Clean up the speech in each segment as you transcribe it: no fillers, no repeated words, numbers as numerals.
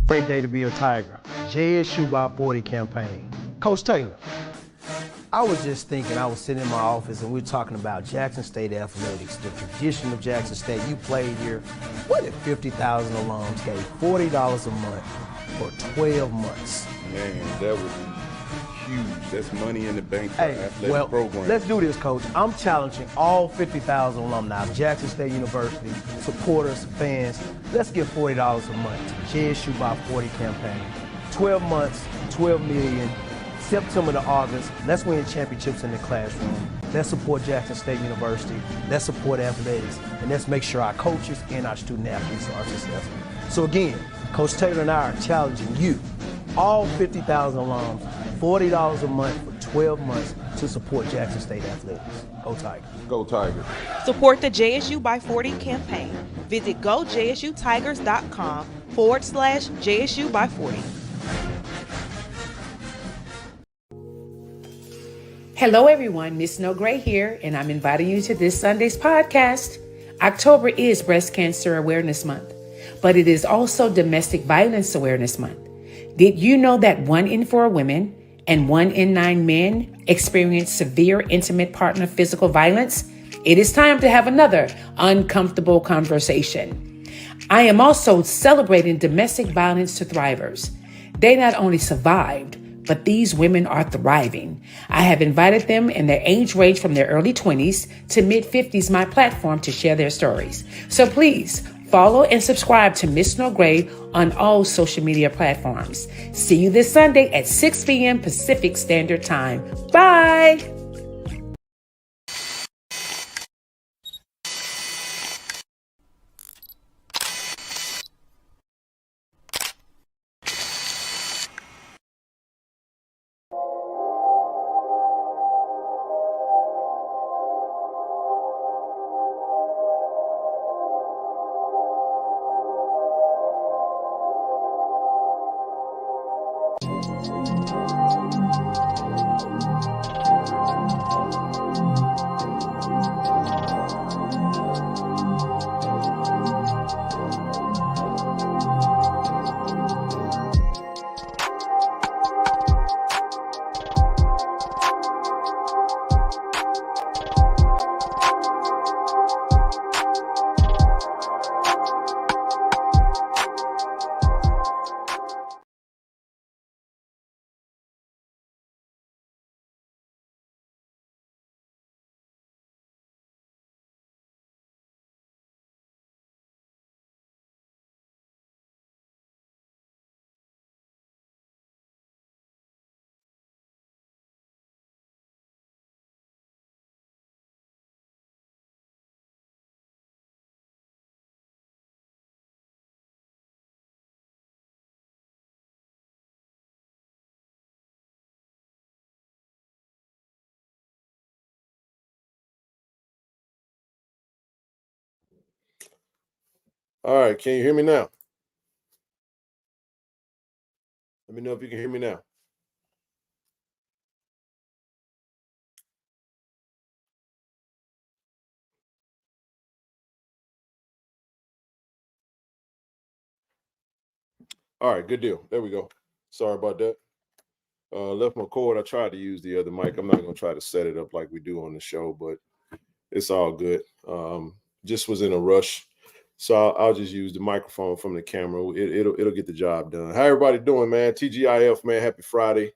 Great day to be a Tiger. JSU by 40 campaign. Coach Taylor, I was just thinking, I was sitting in my office and we were talking about Jackson State athletics, the tradition of Jackson State. You played here. What if 50,000 alums gave $40 a month for 12 months? Man, that would be huge. That's money in the bank for athletic program. Let's do this, Coach. I'm challenging all 50,000 alumni of Jackson State University, supporters, fans. Let's give $40 a month to JSU by 40 campaign. 12 months, 12 million. September to August, let's win championships in the classroom. Let's support Jackson State University. Let's support athletics. And let's make sure our coaches and our student athletes are successful. So again, Coach Taylor and I are challenging you, all 50,000 alums, $40 a month for 12 months to support Jackson State athletics. Go Tigers. Go Tigers. Support the JSU by 40 campaign. Visit gojsutigers.com/JSU by 40. Hello everyone, Miss No Gray here, and I'm inviting you to this Sunday's podcast. October is Breast Cancer Awareness Month, but it is also Domestic Violence Awareness Month. Did you know that 1 in 4 women and 1 in 9 men experience severe intimate partner physical violence? It is time to have another uncomfortable conversation. I am also celebrating domestic violence to thrivers. They not only survived, but these women are thriving. I have invited them in their age range from their early 20s to mid-50s my platform to share their stories. So please follow and subscribe to Miss No Gray on all social media platforms. See you this Sunday at 6 p.m. Pacific Standard Time. Bye. All right, can you hear me now? Let me know if you can hear me now. All right, good deal. There we go. Sorry about that. Left my cord. I tried to use the other mic. I'm not going to try to set it up like we do on the show, but it's all good. Just was in a rush. So I'll just use the microphone from the camera. It'll get the job done. How everybody doing, man? TGIF, man. Happy Friday.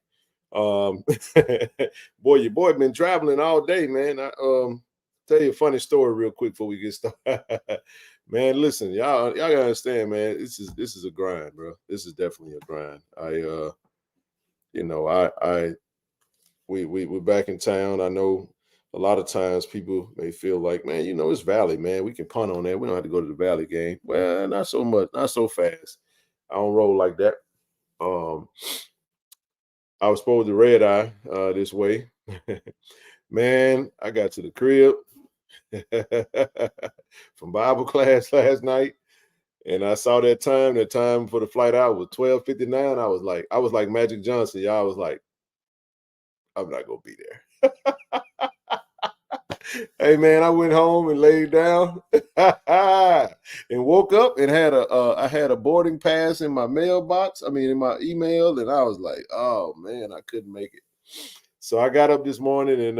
Boy, your boy been traveling all day, man. I tell you a funny story real quick before we get started. Man, listen, y'all gotta understand, man. This is a grind, bro. This is definitely a grind. We're back in town. I know a lot of times people may feel like, man, it's Valley, man. We can punt on that. We don't have to go to the Valley game. Well, not so much, not so fast. I don't roll like that. I was supposed to red eye this way. Man, I got to the crib from Bible class last night, and I saw that time for the flight out was 12:59. I was like Magic Johnson, y'all. I was like, I'm not gonna be there. Hey man, I went home and laid down and woke up and had I had a boarding pass in my mailbox. I mean, in my email, and I was like, oh man, I couldn't make it. So I got up this morning and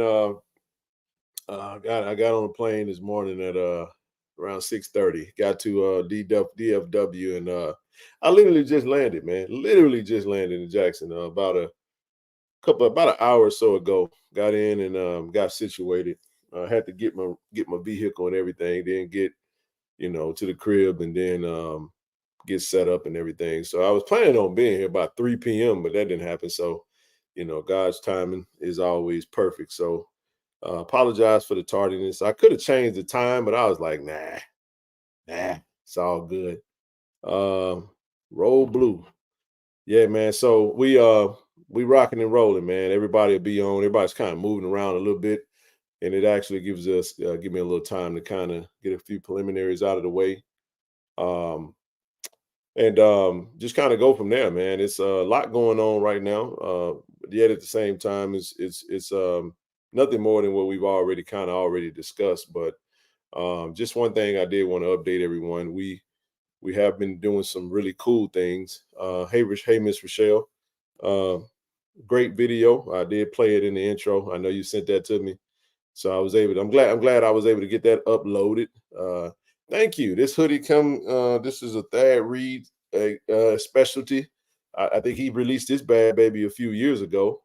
I got on a plane this morning at around 6:30. Got to DFW and I literally just landed, man. Literally just landed in Jackson about an hour or so ago. Got in and got situated. Had to get my vehicle and everything, then get to the crib and then get set up and everything. So I was planning on being here about 3 p.m., but that didn't happen. So God's timing is always perfect. So apologize for the tardiness. I could have changed the time, but I was like, nah, it's all good. Roll blue. Yeah, man. So we rocking and rolling, man. Everybody will be on. Everybody's kind of moving around a little bit, and it actually gives us give me a little time to kind of get a few preliminaries out of the way, and just kind of go from there, man. It's a lot going on right now, but yet at the same time, it's nothing more than what we've already discussed. But just one thing I did want to update everyone. We have been doing some really cool things. Hey, Miss Rochelle. Great video. I did play it in the intro. I know you sent that to me. So I'm glad I was able to get that uploaded. Thank you. This hoodie this is a Thad Reed specialty. I think he released this bad baby a few years ago.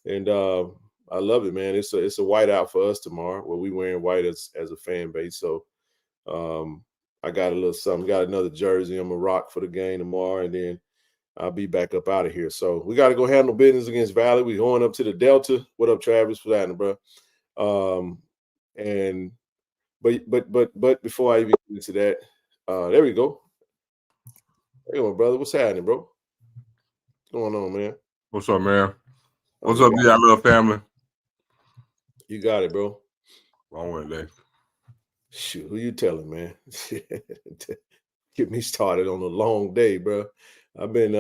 And I love it, man. It's a white out for us tomorrow. Well, we wearing white as a fan base. So I got a little something, got another jersey I'm gonna rock for the game tomorrow, and then I'll be back up out of here. So we got to go handle business against Valley. We're going up to the Delta. What up, Travis? What's happening, bro? And but before I even get into that, there we go. Hey, my brother, what's happening, bro? What's going on, man? What's up, man? What's up, our little family? You got it, bro. Long way, Dave. Shoot, who you telling, man? Get me started on a long day, bro. I've been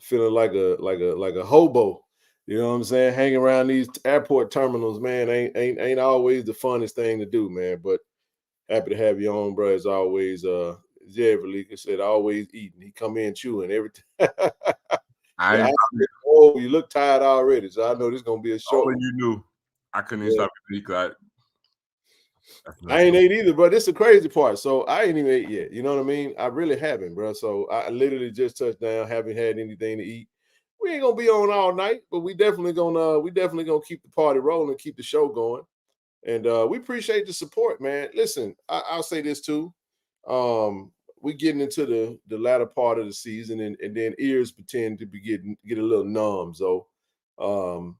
feeling like a hobo. You know what I'm saying? Hanging around these airport terminals, man, ain't always the funnest thing to do, man. But happy to have you on, bro. As always, Valika said, always eating. He come in chewing everything. Oh, you look tired already, so I know this is gonna be a short. You knew I couldn't even stop to eat. I ain't ate either, bro. This is the crazy part. So I ain't even ate yet. You know what I mean? I really haven't, bro. So I literally just touched down, haven't had anything to eat. We ain't gonna be on all night, but we definitely gonna keep the party rolling, keep the show going. And we appreciate the support, man. Listen, I'll say this too. We getting into the latter part of the season, and then ears pretend to be get a little numb. So the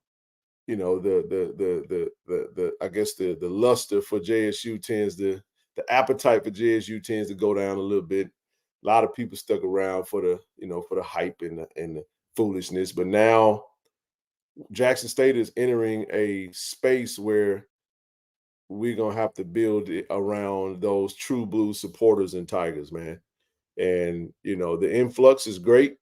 I guess the luster for JSU the appetite for JSU tends to go down a little bit. A lot of people stuck around for the hype and the foolishness, but now Jackson State is entering a space where we're gonna have to build it around those true blue supporters and Tigers, man. And the influx is great,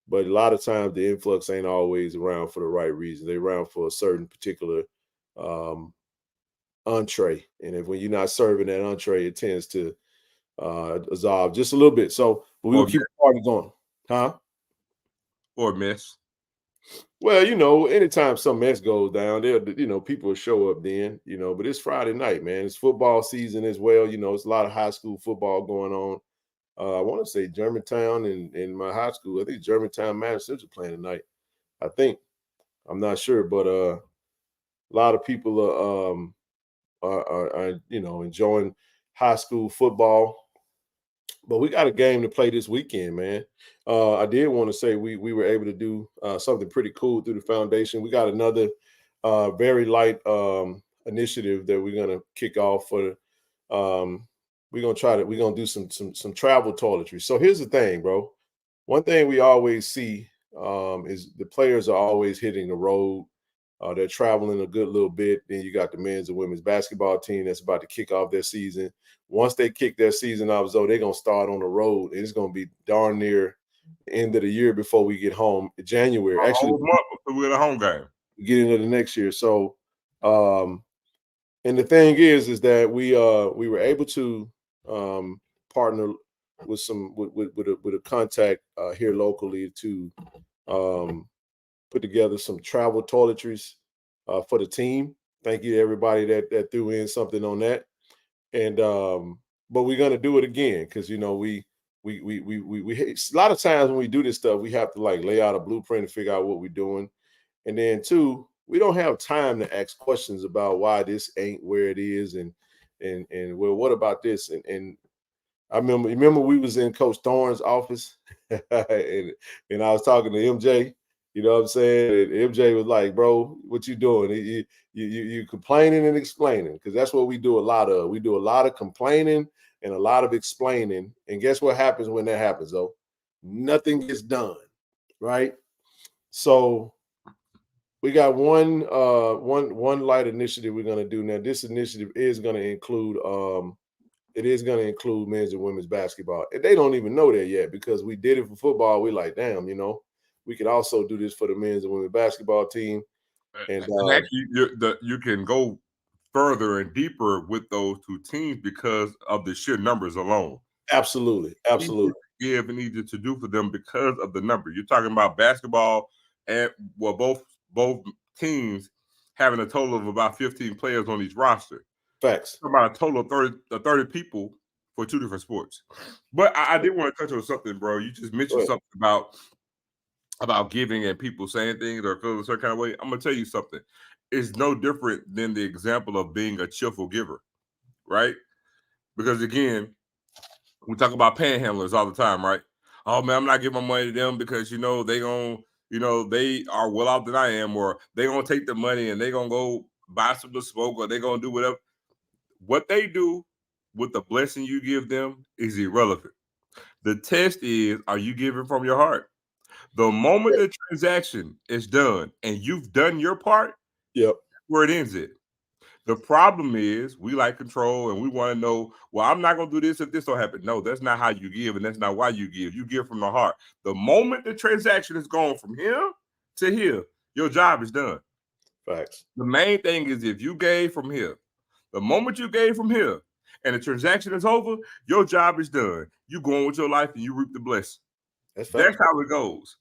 but a lot of times the influx ain't always around for the right reason. They're around for a certain particular entree. And when you're not serving that entree, it tends to dissolve just a little bit. So we'll keep the party going. Huh? Or miss. Well, anytime something else goes down, there, people will show up then, but it's Friday night, man. It's football season as well. It's a lot of high school football going on. I want to say Germantown and my high school. I think Germantown Madison Central playing tonight. I think. I'm not sure, but a lot of people are enjoying high school football. But we got a game to play this weekend, man. I did want to say we were able to do something pretty cool through the foundation. We got another very light initiative that we're gonna kick off for. We're gonna do some travel toiletry. So here's the thing, bro. One thing we always see is the players are always hitting the road. They're traveling a good little bit. Then you got the men's and women's basketball team that's about to kick off their season. Once they kick their season off, so they're going to start on the road. And it's going to be darn near the end of the year before we get home in January. Actually, we're at a home game. Get into the next year. So And the thing is that we were able to partner with with a contact here locally to put together some travel toiletries for the team. Thank you to everybody that threw in something on that. And but we're gonna do it again because you know we a lot of times when we do this stuff, we have to like lay out a blueprint and figure out what we're doing. And then two, we don't have time to ask questions about why this ain't where it is and well, what about this? And I remember we was in Coach Thorne's office and I was talking to MJ, you know what I'm saying? And MJ was like, bro, what you doing? You complaining and explaining, because that's what we do a lot of. We do a lot of complaining and a lot of explaining. And guess what happens when that happens, though? Nothing gets done, right? So we got one light initiative we're gonna do now. This initiative is gonna include it is going to include men's and women's basketball. And they don't even know that yet because we did it for football. We're like, damn, you know, we could also do this for the men's and women's basketball team. And actually, you can go further and deeper with those two teams because of the sheer numbers alone. Absolutely. Give and easier to do for them because of the number. You're talking about basketball and well, both teams having a total of about 15 players on each roster. Facts. About a total of 30 people for two different sports. But I did want to touch on something, bro. You just mentioned something about giving and people saying things or feeling a certain kind of way. I'm gonna tell you something. It's no different than the example of being a cheerful giver, right? Because again, we talk about panhandlers all the time, right? Oh man, I'm not giving my money to them because you know they are well off than I am, or they gonna take the money and they gonna go buy some of the smoke, or they gonna do whatever. What they do with the blessing you give them is irrelevant. The test is, are you giving from your heart? The moment the transaction is done and you've done your part, where it ends it. The problem is we like control and we want to know, well, I'm not going to do this if this don't happen. No, that's not how you give and that's not why you give. You give from the heart. The moment the transaction is gone from here to here, your job is done. Facts. The main thing is if you gave from here, the moment you gave from here and the transaction is over, your job is done. You go on with your life and you reap the blessing. That's how it goes.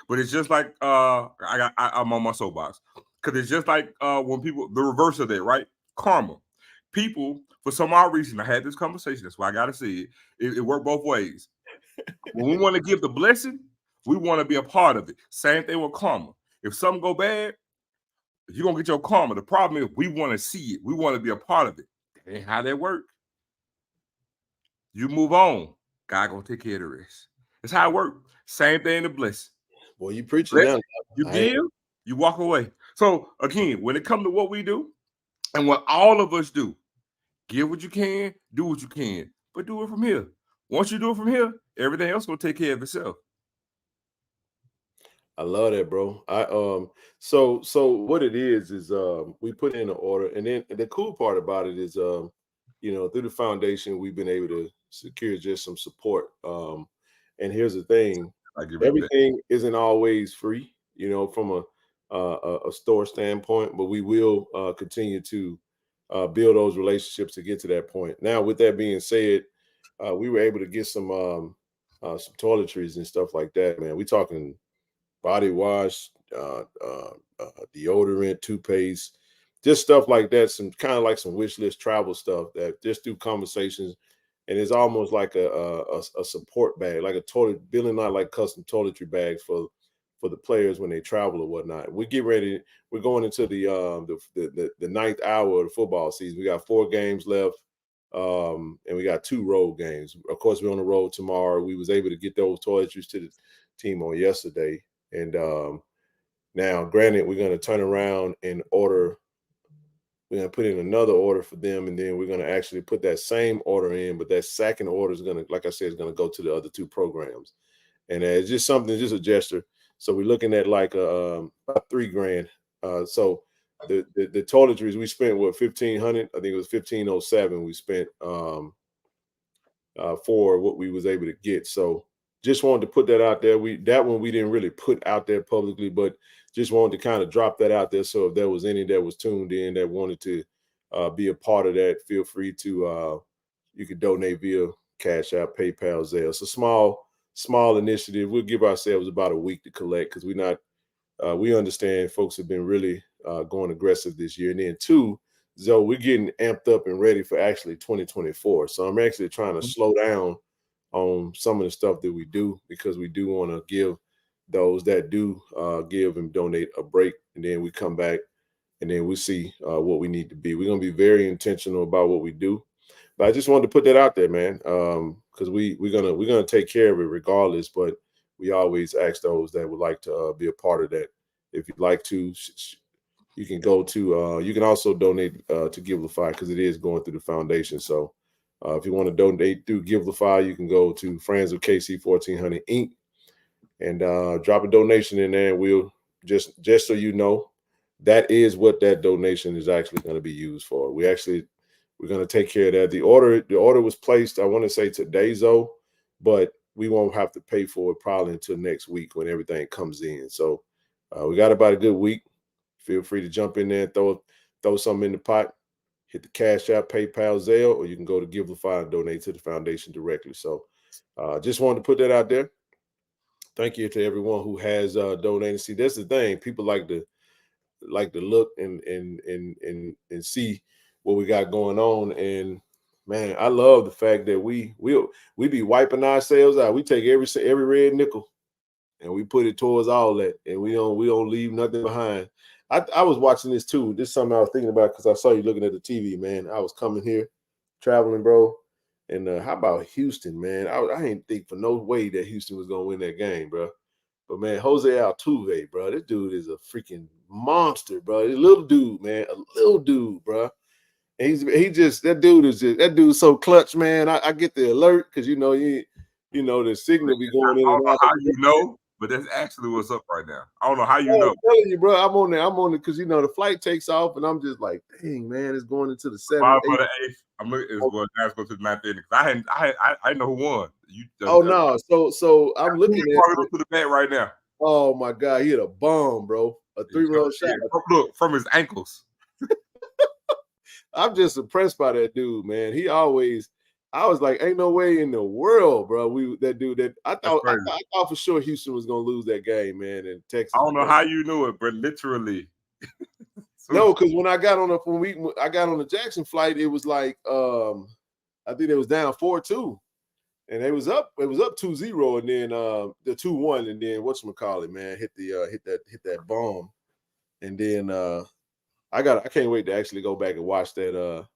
But it's just like I'm on my soapbox. Because it's just like when people, the reverse of that, right? Karma. People, for some odd reason, I had this conversation. That's why I got to see it. It worked both ways. When we want to give the blessing, we want to be a part of it. Same thing with karma. If something go bad, you're going to get your karma. The problem is we want to see it. We want to be a part of it. That ain't how that work. You move on. God going to take care of the rest. That's how it works. Same thing to blessing. Well, you preaching now. You give, you walk away. So again, when it comes to what we do and what all of us do, give what you can, do what you can, but do it from here. Once you do it from here, everything else will take care of itself. I love that, bro. So what it is we put in an order, and then the cool part about it is you know, through the foundation we've been able to secure just some support. And here's the thing. Everything isn't always free, you know, from a store standpoint, but we will continue to build those relationships to get to that point. Now, with that being said, we were able to get some toiletries and stuff like that, man. We talking body wash, deodorant, toothpaste, just stuff like that. Some kind of like some wish list travel stuff that just through conversations. And it's almost like a support bag, like a toilet, building out like custom toiletry bags for the players when they travel or whatnot. We get ready. We're going into the ninth hour of the football season. We got 4 games left, and we got 2 road games. Of course, we're on the road tomorrow. We was able to get those toiletries to the team on yesterday. And now, granted, we're going to turn around and order. We're going to put in another order for them, and then we're going to actually put that same order in, but that second order is going to, like I said, is going to go to the other 2 programs. And it's just something, just a gesture. So we're looking at like about $3,000. So the toiletries, we spent, what, $1,500? I think it was $1,507 we spent for what we was able to get. So just wanted to put that out there. That one we didn't really put out there publicly, but just wanted to kind of drop that out there. So if there was any that was tuned in that wanted to be a part of that, feel free to you can donate via Cash App, PayPal, Zelle. It's a small initiative. We'll give ourselves about a week to collect because we understand folks have been really going aggressive this year. And then two, Zoe, we're getting amped up and ready for actually 2024. So I'm actually trying to slow down on some of the stuff that we do because we do want to give those that do give and donate a break. And then we come back and then we see what we need to be. We're going to be very intentional about what we do. But I just wanted to put that out there, man, because we're gonna take care of it regardless. But we always ask those that would like to be a part of that. If you'd like to, you can go to. You can also donate to Givelify because it is going through the foundation. So if you want to donate through Givelify, you can go to Friends of KC-1400 Inc. and drop a donation in there. And we'll just so you know, that is what that donation is actually going to be used for. We're going to take care of that. The order was placed, I want to say today, Zoe, but we won't have to pay for it probably until next week when everything comes in. So we got about a good week. Feel free to jump in there and throw something in the pot. Hit the Cash App, PayPal, Zelle, or you can go to Givelify and donate to the foundation directly. So just wanted to put that out there. Thank you to everyone who has donated. See, that's the thing. People like to look and see what we got going on. And man, I love the fact that we be wiping ourselves out. We take every red nickel and we put it towards all that, and we don't leave nothing behind. I was watching this too. This is something I was thinking about because I saw you looking at the TV, man. I was coming here, traveling, bro. And how about Houston, man? I didn't think for no way that Houston was gonna win that game, bro. But man, Jose Altuve, bro, this dude is a freaking monster, bro. He's a little dude, man, bro. And that dude's so clutch, man. I get the alert because the signal be going in. I don't know how you know, but that's actually what's up right now. I don't know how you know. I'm telling you, bro. I'm on there because the flight takes off, and I'm just like, dang, man, it's going into the 7th. For the 8th. I'm looking. It's going to go to the 9th inning. I know who won. No. So I'm looking at to the bat right now. Oh my God, he hit a bomb, bro. A 3-run shot. Look from his ankles. I'm just impressed by that dude, man. I was like, ain't no way in the world, bro. I thought for sure Houston was gonna lose that game, man. In Texas, I don't know how you knew it, but literally. No, because when I got on the Jackson flight, it was like I think it was down 4-2, and it was up 2-0, and then the 2-1, and then whatchamacallit, man, hit that bomb, and then I can't wait to actually go back and watch that.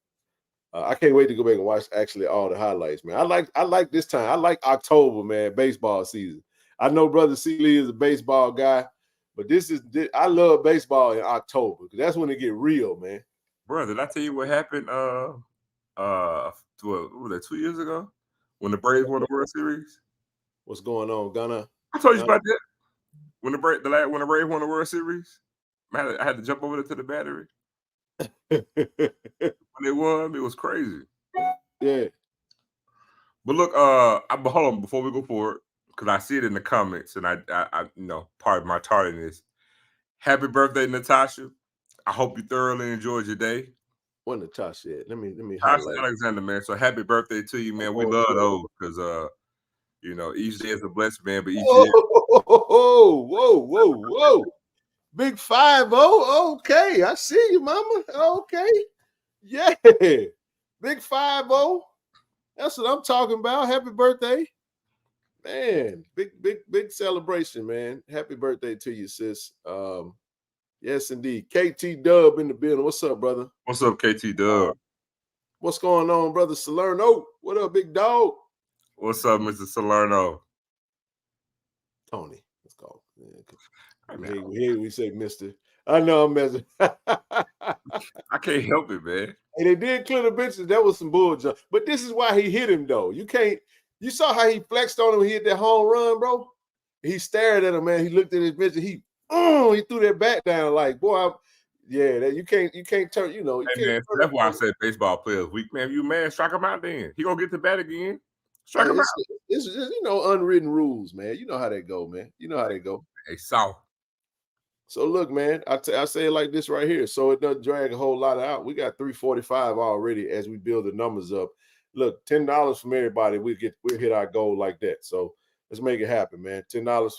I can't wait to go back and watch actually all the highlights, man. I like this time. I like October, man, baseball season. I know Brother Seeley is a baseball guy, but I love baseball in October because that's when it get real, man. Bro, did I tell you what happened? What was that, 2 years ago when the Braves won the World Series? What's going on, Gunna? I told you about that when the Braves won the World Series. I had to jump over to the battery. When they won, it was crazy. Yeah. But look, hold on before we go forward, because I see it in the comments, and I part of my tardiness. Happy birthday, Natasha. I hope you thoroughly enjoyed your day. What Natasha? Let me highlight Alexander, man. So happy birthday to you, man. We love those because each day is a blessed man, but each year. Whoa. Big 5-0. Okay, I see you, mama. Okay. Yeah. Big 5-0. That's what I'm talking about. Happy birthday. Man, big celebration, man. Happy birthday to you, sis. Yes, indeed. KT Dub in the building. What's up, brother? What's up, KT Dub? What's going on, brother Salerno? What up, big dog? What's up, Mr. Salerno? Tony, let's go. We say Mr. I know I'm messing. I can't help it, man. And they did clear the benches. That was some bullshit. But this is why he hit him, though. You saw how he flexed on him when he hit that home run, bro? He stared at him, man. He looked at his bench and he threw that bat down like, boy, you can't turn, that's why I said baseball players weak, man. You man, strike him out then. He gonna get the bat again. Strike him out. It's just, unwritten rules, man. You know how they go, man. You know how they go. Hey, South. So look, man, I say it like this right here, so it doesn't drag a whole lot out. We got 345 already as we build the numbers up. Look, $10 from everybody, we'll hit our goal like that. So let's make it happen, man. $10.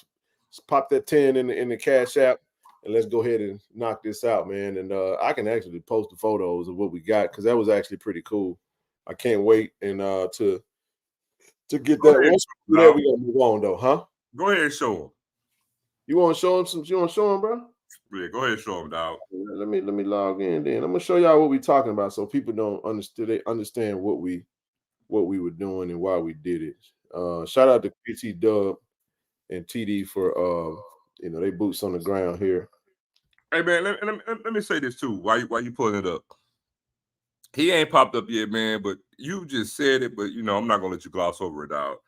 Pop that 10 in the Cash App, and let's go ahead and knock this out, man. And I can actually post the photos of what we got because that was actually pretty cool. I can't wait and to get that. Once we do that, we gonna move on though, huh? Go ahead and show them. You want to show them some? You want to show them, bro? Yeah, go ahead and show them, dog. Let me log in. Then I'm gonna show y'all what we're talking about, so people don't understand. They understand what we were doing and why we did it. Shout out to KC Dub and TD for they boots on the ground here. Hey man, let me say this too. Why you pulling it up? He ain't popped up yet, man. But you just said it. But I'm not gonna let you gloss over it, dog.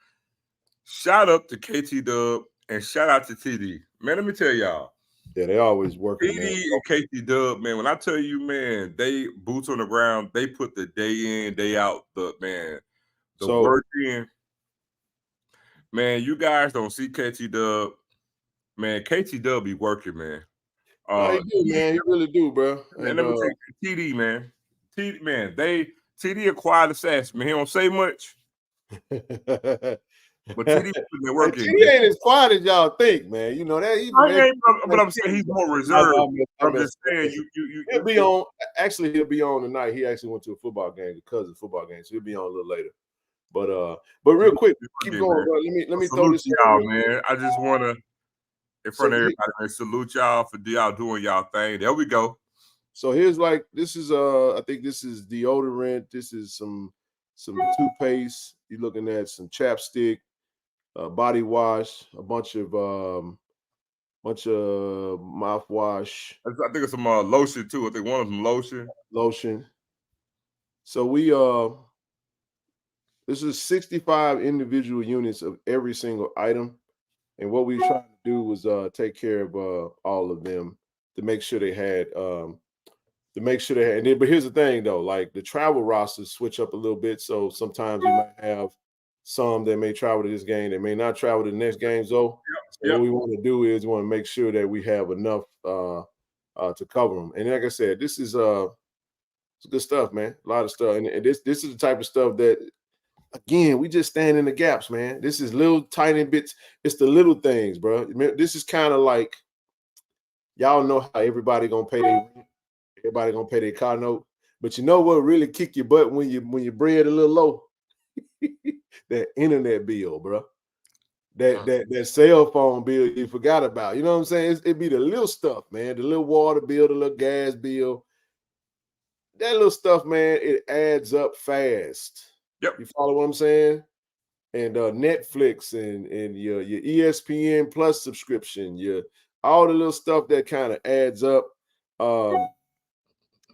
Shout out to KT Dub and shout out to TD. Man, let me tell y'all. Yeah, they always working. TD and KT Dub, man. When I tell you, man, they boots on the ground. They put the day in, day out. The work in. Man, you guys don't see KT Dub. Man, KT Dub be working, man. He do, man. He really do, bro. And let me tell you, TD, man. TD a quiet assassin, man. He don't say much. But TD been working. TD ain't as quiet as y'all think, man. You know that. But I'm saying he's more reserved. I'm just saying he'll be on. Actually, he'll be on tonight. He actually went to a football game, because of football game, so he'll be on a little later. But real quick, keep going, bro. Let me throw this y'all, man. I just want to, in front of everybody, man, salute y'all for y'all doing y'all thing. There we go. So here's this is I think this is deodorant. This is some toothpaste. You're looking at some chapstick, body wash, a bunch of mouthwash. I think it's some lotion too. I think one of them lotion. So we this is 65 individual units of every single item, and what we tried to do was take care of all of them to make sure they had. But here's the thing though, like the travel rosters switch up a little bit. So sometimes we might have some that may travel to this game, that may not travel to the next game. So what we want to do is we want to make sure that we have enough to cover them. And like I said, this is it's good stuff, man. A lot of stuff. And this is the type of stuff that, again, we just stand in the gaps, man. This is little tiny bits. It's the little things, bro. This is kind of like, y'all know how everybody gonna pay their rent. Everybody gonna pay their car note, but you know what really kick your butt when your bread a little low? That internet bill, bro. That cell phone bill you forgot about. You know what I'm saying? It be the little stuff, man. The little water bill, the little gas bill. That little stuff, man, it adds up fast. Yep. You follow what I'm saying? And Netflix and your ESPN Plus subscription, all the little stuff that kind of adds up.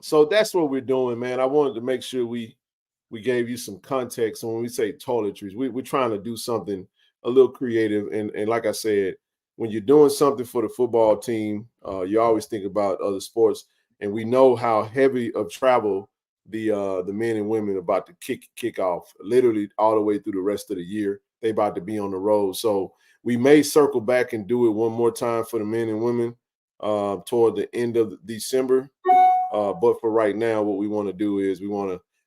So that's what we're doing, man. I wanted to make sure we gave you some context. So when we say toiletries, we're trying to do something a little creative. And like I said, when you're doing something for the football team, you always think about other sports. And we know how heavy of travel the men and women are about to kick off, literally all the way through the rest of the year. They about to be on the road. So we may circle back and do it one more time for the men and women toward the end of December. But for right now, what we want to do is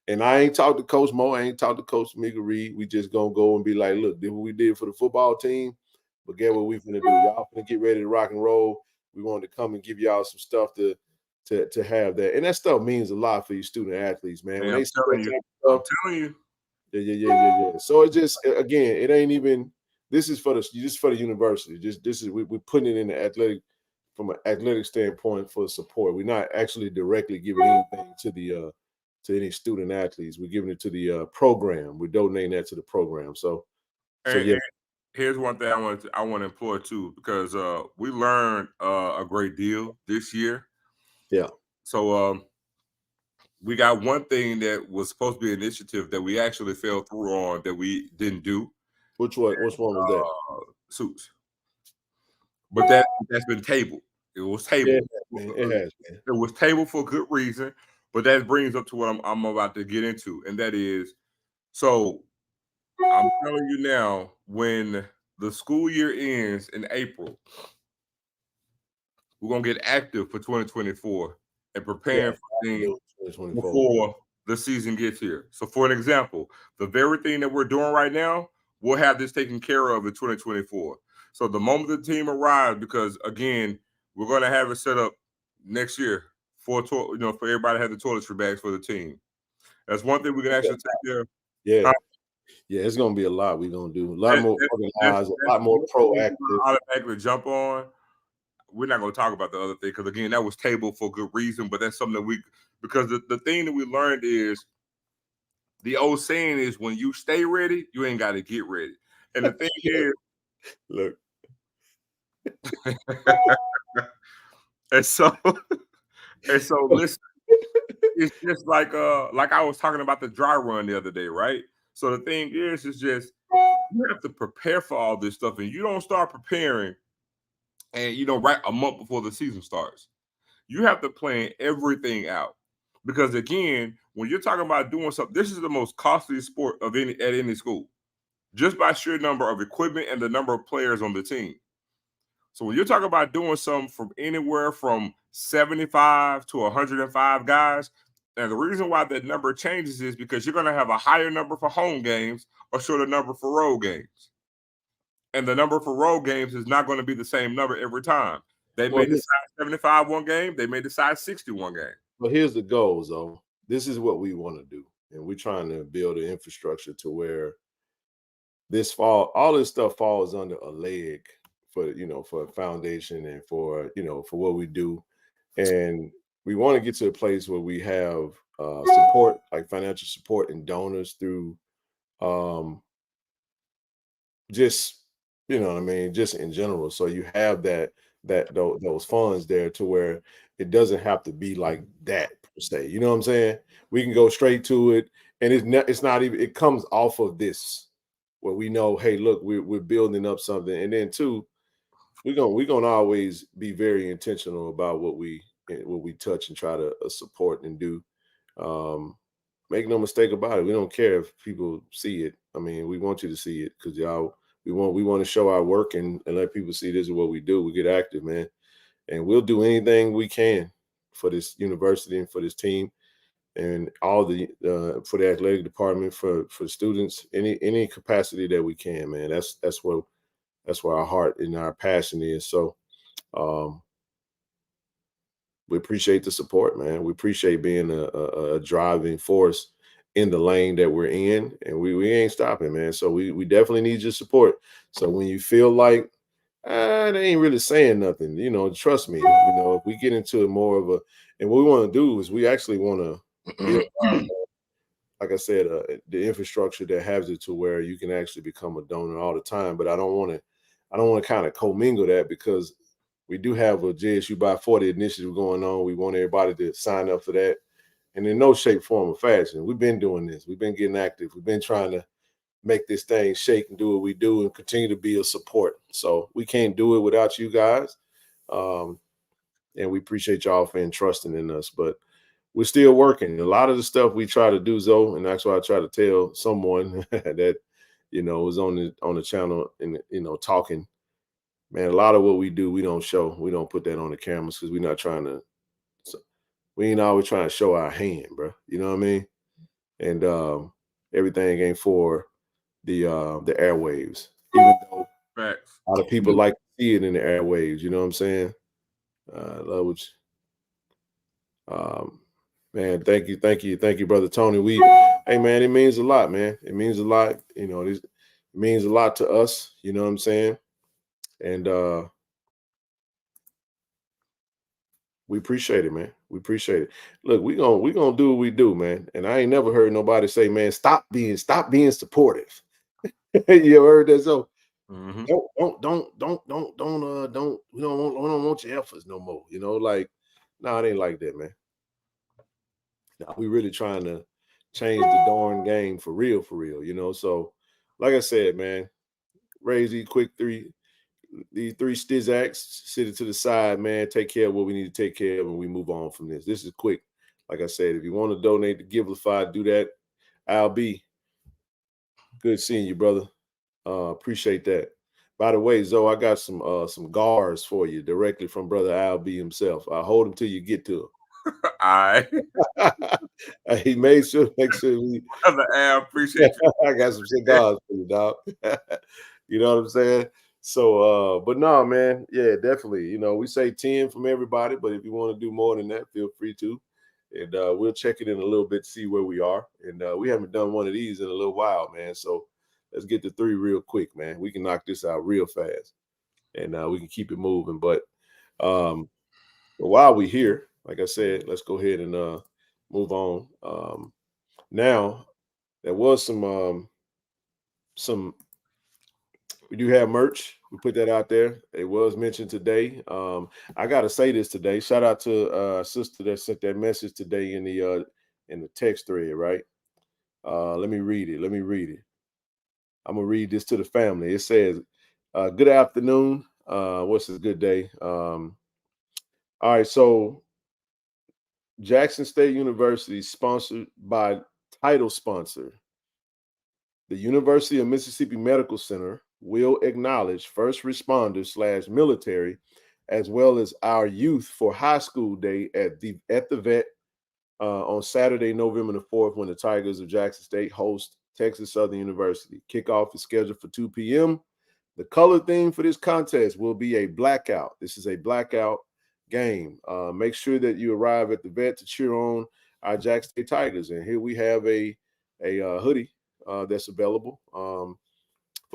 and I ain't talked to Coach Mo, I ain't talked to Coach Mika Reed. We just gonna go and be like, look, did what we did for the football team, but get what we finna do. Y'all finna get ready to rock and roll. We wanted to come and give y'all some stuff to have that. And that stuff means a lot for you student athletes, man. Yeah, I'm telling you. Yeah. So it just, again, it ain't even, this is for the university. We're putting it in the athletic, from an athletic standpoint for support. We're not actually directly giving anything to any student athletes. We're giving it to the program. We're donating that to the program. So yeah. Here's one thing I want to employ too, because we learned a great deal this year. Yeah. So we got one thing that was supposed to be an initiative that we actually fell through on, that we didn't do. Which one was that? Suits. But that's been tabled. It was tabled. Yeah, it has been. It was tabled for good reason. But that brings up to what I'm about to get into, and that is, so I'm telling you now, when the school year ends in April, we're gonna get active for 2024 and preparing for things 2024 before the season gets here. So, for an example, the very thing that we're doing right now, we'll have this taken care of in 2024. So, the moment the team arrives, because again, we're going to have it set up next year for for everybody to have the toiletry bags for the team. That's one thing we can actually take care of. Yeah. Yeah, it's gonna be a lot we're gonna do. A lot more organized, a lot more proactive. Automatically jump on. We're not going to talk about the other thing because, again, that was tabled for good reason. But that's something that because the thing that we learned is the old saying is when you stay ready, you ain't got to get ready. And the thing is, look, and so listen, it's just like I was talking about the dry run the other day, right? So the thing is just you have to prepare for all this stuff, and you don't start preparing and right a month before the season starts. You have to plan everything out because, again, when you're talking about doing something, this is the most costly sport at any school, just by sheer number of equipment and the number of players on the team. So when you're talking about doing something from anywhere from 75 to 105 guys, and the reason why that number changes is because you're going to have a higher number for home games or shorter number for road games. And the number for road games is not going to be the same number every time. They may decide 75 one game. They may decide 61 game. Well, here's the goals, though. This is what we want to do. And we're trying to build an infrastructure to where all this stuff falls under a leg for a foundation and for what we do. And we want to get to a place where we have support, like financial support and donors through just, just in general. So you have those funds there to where it doesn't have to be like that per se. You know what I'm saying? We can go straight to it, and it's not even. It comes off of this where we know, hey, look, we're building up something, and then two, we're gonna always be very intentional about what we touch and try to support and do. Make no mistake about it. We don't care if people see it. I mean, we want you to see it because we want to show our work and let people see this is what we do. We get active, man, and we'll do anything we can for this university and for this team and all for the athletic department, for students, any capacity that we can, man. That's where our heart and our passion is. So we appreciate the support, man. We appreciate being a driving force in the lane that we're in, and we ain't stopping, man. So we definitely need your support. So when you feel like they ain't really saying nothing, trust me, if we get into more of and what we want to do is we actually want to build, like I said, the infrastructure that has it to where you can actually become a donor all the time. But I don't want to kind of commingle that because we do have a JSU by 40 initiative going on. We want everybody to sign up for that. And in no shape, form, or fashion, we've been doing this. We've been getting active. We've been trying to make this thing shake and do what we do and continue to be a support. So we can't do it without you guys. And we appreciate y'all for trusting in us. But we're still working. A lot of the stuff we try to do, Zoe, and that's why I try to tell someone that, was on the channel and, talking. Man, a lot of what we do, we don't show. We don't put that on the cameras because we're not trying to. We ain't always trying to show our hand, bro. You know what I mean? And everything ain't for the airwaves. Even though a lot of people like to see it in the airwaves. You know what I'm saying? Love what man, thank you, brother Tony. Hey man, it means a lot, man. It means a lot. It means a lot to us. You know what I'm saying? And we appreciate it, man. We appreciate it. Look, we gonna do what we do, man. And I ain't never heard nobody say, man, stop being supportive. You ever heard that? So mm-hmm. We don't want your efforts no more. No, it ain't like that, man. No, we really trying to change the darn game for real. So like I said, man, raise these three stizzacks, sit it to the side, man. Take care of what we need to take care of, and we move on from this. This is quick. Like I said, if you want to donate to Givelify, do that. I'll be good seeing you, brother. Appreciate that. By the way, Zoe, I got some guards for you directly from Brother Al B himself. I'll hold him till you get to him. All right. He made sure make sure we Brother Al, appreciate you. I got some cigars for you, dog. You know what I'm saying? So but no, man, yeah, definitely. You know, we say 10 from everybody, but if you want to do more than that, feel free to. And we'll check it in a little bit, see where we are. And we haven't done one of these in a little while, man. So let's get to 3 real quick, man. We can knock this out real fast, and we can keep it moving. But while we're here, like I said, let's go ahead and move on. Now, there was some we do have merch. We put that out there. It was mentioned today. I gotta say this today. Shout out to a sister that sent that message today in the text thread, right? Let me read it. I'm gonna read this to the family. It says, good afternoon. What's a good day? All right, so Jackson State University, sponsored by title sponsor, the University of Mississippi Medical Center, will acknowledge first responders / military, as well as our youth for high school day at the vet on Saturday, November the 4th, when the Tigers of Jackson State host Texas Southern University. Kickoff is scheduled for 2 p.m. The color theme for this contest will be a blackout. This is a blackout game. Make sure that you arrive at the vet to cheer on our Jackson State Tigers. And here we have a hoodie that's available for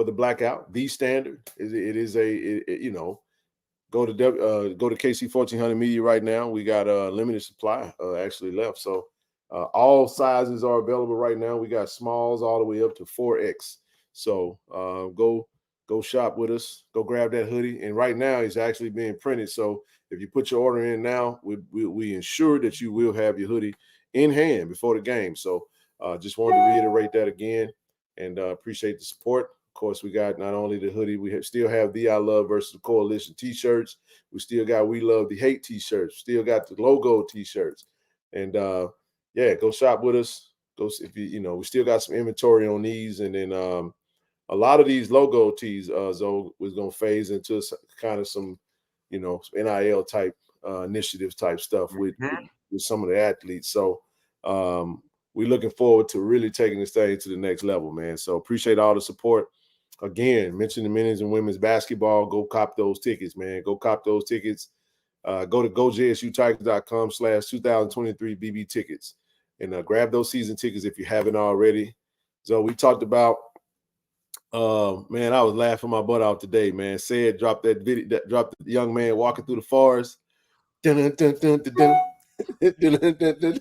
the blackout. The standard you know, go to KC-1400 Media right now. We got a limited supply actually left, so all sizes are available right now. We got smalls all the way up to 4X. So go shop with us. Go grab that hoodie. And right now it's actually being printed. So if you put your order in now, we ensure that you will have your hoodie in hand before the game. So just wanted to reiterate that again, and appreciate the support. Of course, we got not only the hoodie, we still have the I Love versus the Coalition t-shirts. We still got We Love the Hate t-shirts. Still got the logo t-shirts. And yeah, go shop with us. Go if we still got some inventory on these. And then a lot of these logo tees, Zoe, was gonna phase into kind of some, some NIL type initiatives type stuff with some of the athletes. So we're looking forward to really taking this thing to the next level, man. So appreciate all the support. Again, mention the men's and women's basketball. Go cop those tickets, man. Go cop those tickets. Go to gojsutigers.com/2023 BB tickets and grab those season tickets if you haven't already. So we talked about, man, I was laughing my butt out today, man. Said dropped that video, that dropped the young man walking through the forest. Dun, dun, dun, dun, dun, dun. Dun, dun, dun, dun.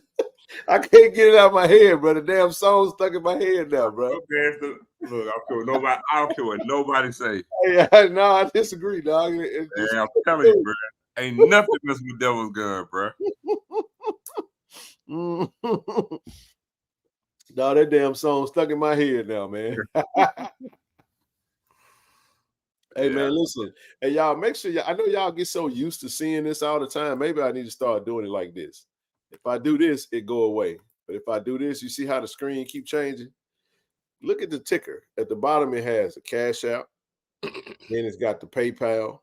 I can't get it out of my head, bro. The damn song's stuck in my head now, bro. Okay, look, I don't care what nobody say. Yeah, no, I disagree, dog. Man, I'm telling you, bro. Ain't nothing messing with Devil's Gun, bro. No, that damn song stuck in my head now, man. Hey, man, listen. Hey, y'all, make sure I know y'all get so used to seeing this all the time. Maybe I need to start doing it like this. If I do this, it go away. But if I do this, you see how the screen keep changing? Look at the ticker. At the bottom, it has a Cash App. Then it's got the PayPal.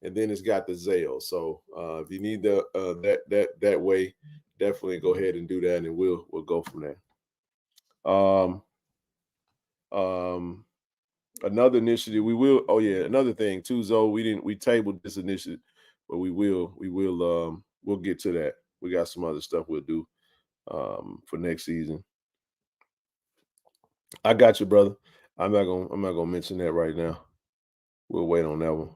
And then it's got the Zelle. So if you need that way, definitely go ahead and do that, and we'll go from there. Another initiative we will. Oh yeah, another thing too, Zoe. We tabled this initiative, but we'll get to that. We got some other stuff we'll do for next season. I got you, brother. I'm not gonna mention that right now. We'll wait on that one.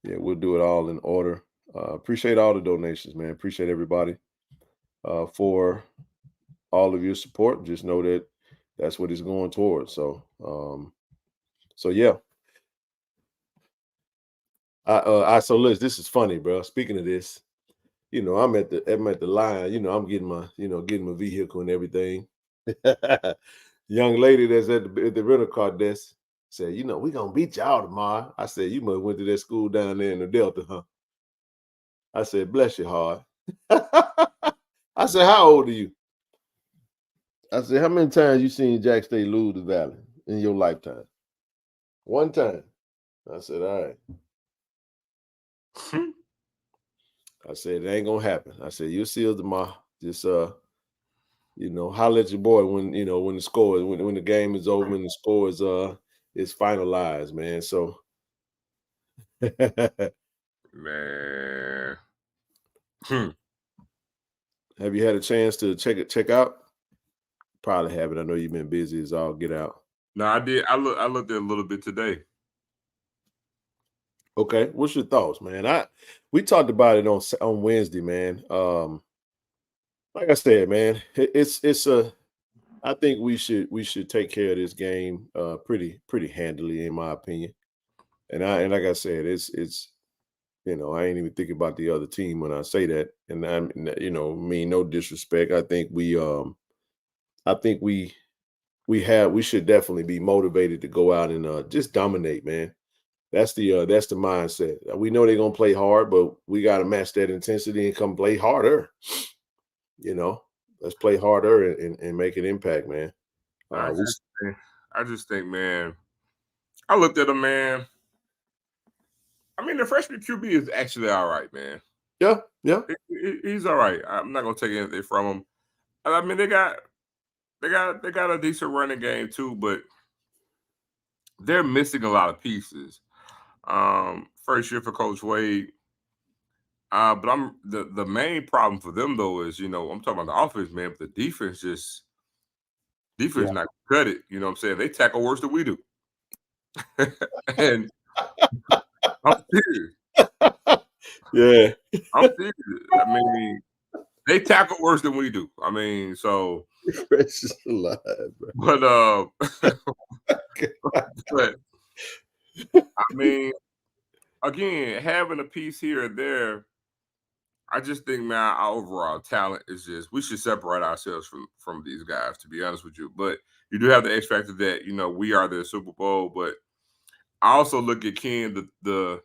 Yeah, we'll do it all in order. Appreciate all the donations, man. Appreciate everybody for all of your support. Just know that that's what it's going towards. So, yeah. So Liz, this is funny, bro. Speaking of this, I'm at the line. I'm getting my vehicle and everything. Young lady that's at the rental car desk said, we're gonna beat y'all tomorrow. I said, you must went to that school down there in the Delta, huh? I said, bless your heart. I said, how old are you? I said, how many times you seen Jack State lose the Valley in your lifetime? One time. I said, all right. I said, it ain't gonna happen. I said, you'll see us tomorrow. Just holler at your boy when when the score is when the game is over and the score is finalized, man. So Man. have you had a chance to check out? Probably haven't. I know you've been busy as all get out. No, I did. I looked at a little bit today. Okay, what's your thoughts, man? We talked about it on Wednesday, man. Like I said, man, I think we should take care of this game pretty handily, in my opinion. And like I said, it's I ain't even thinking about the other team when I say that. And I mean no disrespect. I think we should definitely be motivated to go out and just dominate, man. That's the mindset. We know they're gonna play hard, but we got to match that intensity and come play harder. Let's play harder and make an impact, man. I just think, man. I looked at him, man. I mean, the freshman QB is actually all right, man. Yeah. He's all right. I'm not gonna take anything from him. I mean, they got a decent running game too, but they're missing a lot of pieces. First year for Coach Wade. But the main problem for them though is, I'm talking about the offense, man, but the defense not cut it. You know what I'm saying? They tackle worse than we do. And I'm serious. Yeah. I'm serious. I mean, they tackle worse than we do. I mean, so Fresh is alive, bro. but I mean, again, having a piece here and there, I just think, man, our overall talent is just we should separate ourselves from these guys, to be honest with you. But you do have the X factor that we are the Super Bowl. But I also look at Ken the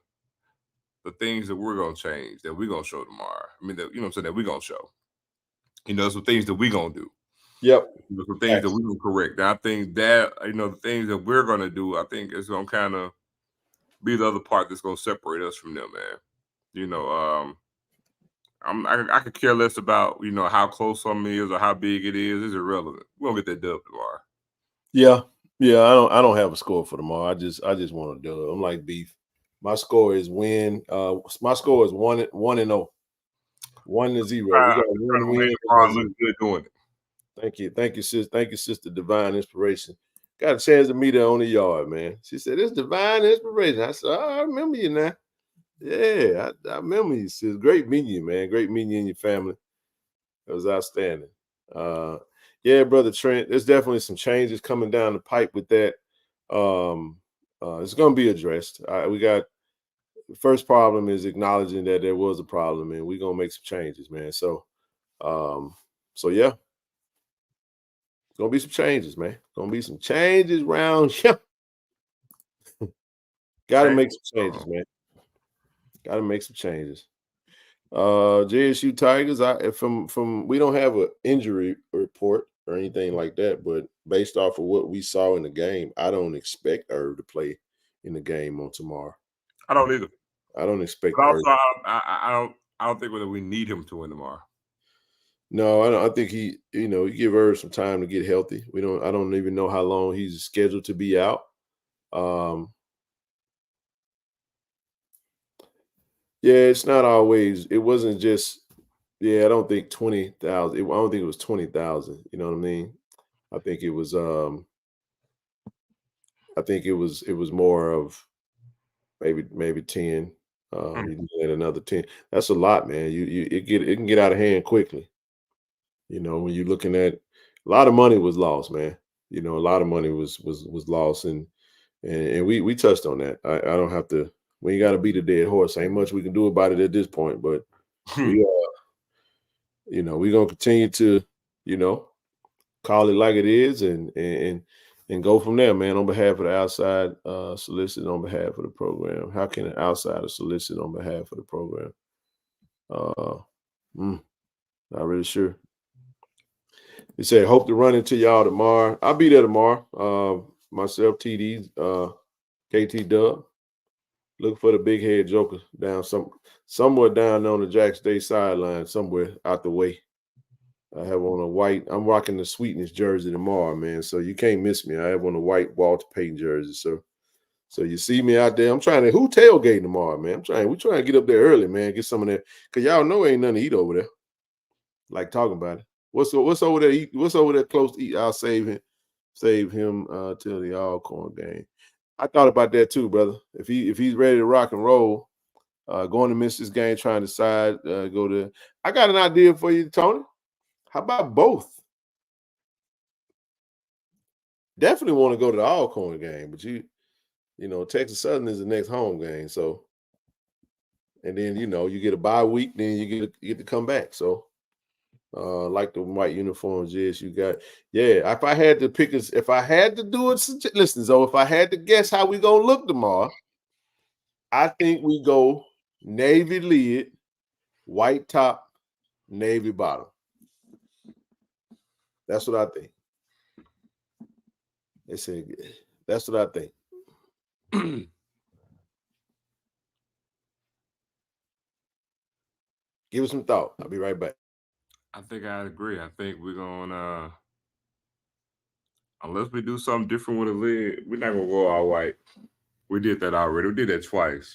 things that we're gonna change, that we're gonna show tomorrow. I mean, that I'm saying that we're gonna show. Some things that we're gonna do. Yep. Some things that we're gonna correct. And I think that the things that we're gonna do, I think it's gonna kind of be the other part that's gonna separate us from them, man. I could care less about how close something is or how big it is. It's irrelevant. We're gonna get that dub tomorrow. Yeah. I don't have a score for tomorrow. I just want a dub. I'm like Beef. My score is win. My score is 1-0. 1-0. We got one win. Look good doing it. Thank you, sis. Thank you, Sister Divine Inspiration. Got a chance to meet her on the yard, man. She said, "It's Divine Inspiration." I said, "Oh, I remember you now." Yeah, I remember you, sis. Great meeting you, man. Great meeting you and your family. It was outstanding. Yeah, Brother Trent, there's definitely some changes coming down the pipe with that. It's going to be addressed. We got the first problem is acknowledging that there was a problem, and we're going to make some changes, man. So yeah, going to be some changes, man. Going to be some changes around here. Got to make some changes, man. Got to make some changes. JSU Tigers, we don't have an injury report or anything like that, but based off of what we saw in the game, I don't expect Irv to play in the game on tomorrow. I don't either. I don't expect. But also, I don't think whether we need him to win tomorrow. No, I don't. I think he give Irv some time to get healthy. I don't even know how long he's scheduled to be out. Yeah, it's not always. It wasn't just. Yeah, I don't think 20,000. I don't think it was 20,000. You know what I mean? I think it was. I think it was more of maybe 10. You get another 10. That's a lot, man. It can get out of hand quickly. When you're looking at a lot of money was lost, man. A lot of money was lost, and we touched on that. I don't have to. We ain't got to beat a dead horse. Ain't much we can do about it at this point, but we're gonna continue to, call it like it is, and go from there, man. On behalf of the outside solicit on behalf of the program. How can an outsider solicit on behalf of the program? Not really sure. He said, "Hope to run into y'all tomorrow." I'll be there tomorrow. Myself, TD, KT Dub. Look for the big head joker down somewhere down on the Jackson State sideline, somewhere out the way. I have on a white. I'm rocking the Sweetness jersey tomorrow, man. So you can't miss me. I have on a white Walter Payton jersey. So you see me out there. I'm trying to who tailgating tomorrow, man. We're trying to get up there early, man. Get some of that. Cause y'all know ain't nothing to eat over there. Like talking about it. What's over there? What's over there close to eat? I'll save him till the Alcorn game. I thought about that too, brother. If he's ready to rock and roll, going to miss this game, trying to decide, go to. I got an idea for you, Tony. How about both? Definitely want to go to the Alcorn game, but you know, Texas Southern is the next home game. So, and then you get a bye week, then you get to come back. So, like the white uniforms, JSU got. Yeah, if I had to pick if I had to do it, listen, so if I had to guess how we gonna look tomorrow, I think we go navy lid, white top, navy bottom. That's what I think. They say that's what I think. Give it some thought. I'll be right back. I think I agree. I think we're gonna unless we do something different with a lid, we're not gonna go all white. We did that already. We did that twice.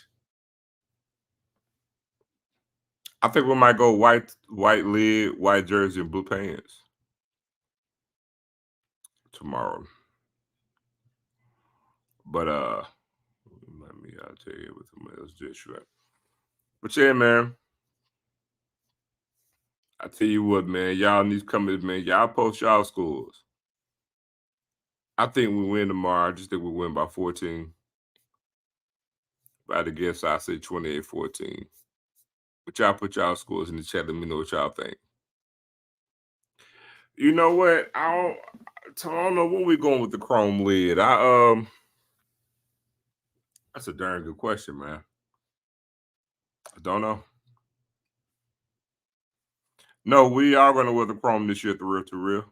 I think we might go white lid, white jersey, and blue pants tomorrow. But I'll tell you what somebody else just right. But yeah, man. I tell you what, man, y'all need to come in, man. Y'all post y'all scores. I think we win tomorrow. I just think we win by 14. If I had to guess, I'd say 28-14. But y'all put y'all scores in the chat. Let me know what y'all think. You know what? I don't know where we're going with the chrome lid. That's a darn good question, man. I don't know. No, we are going to wear the chrome this year at the Real to Real.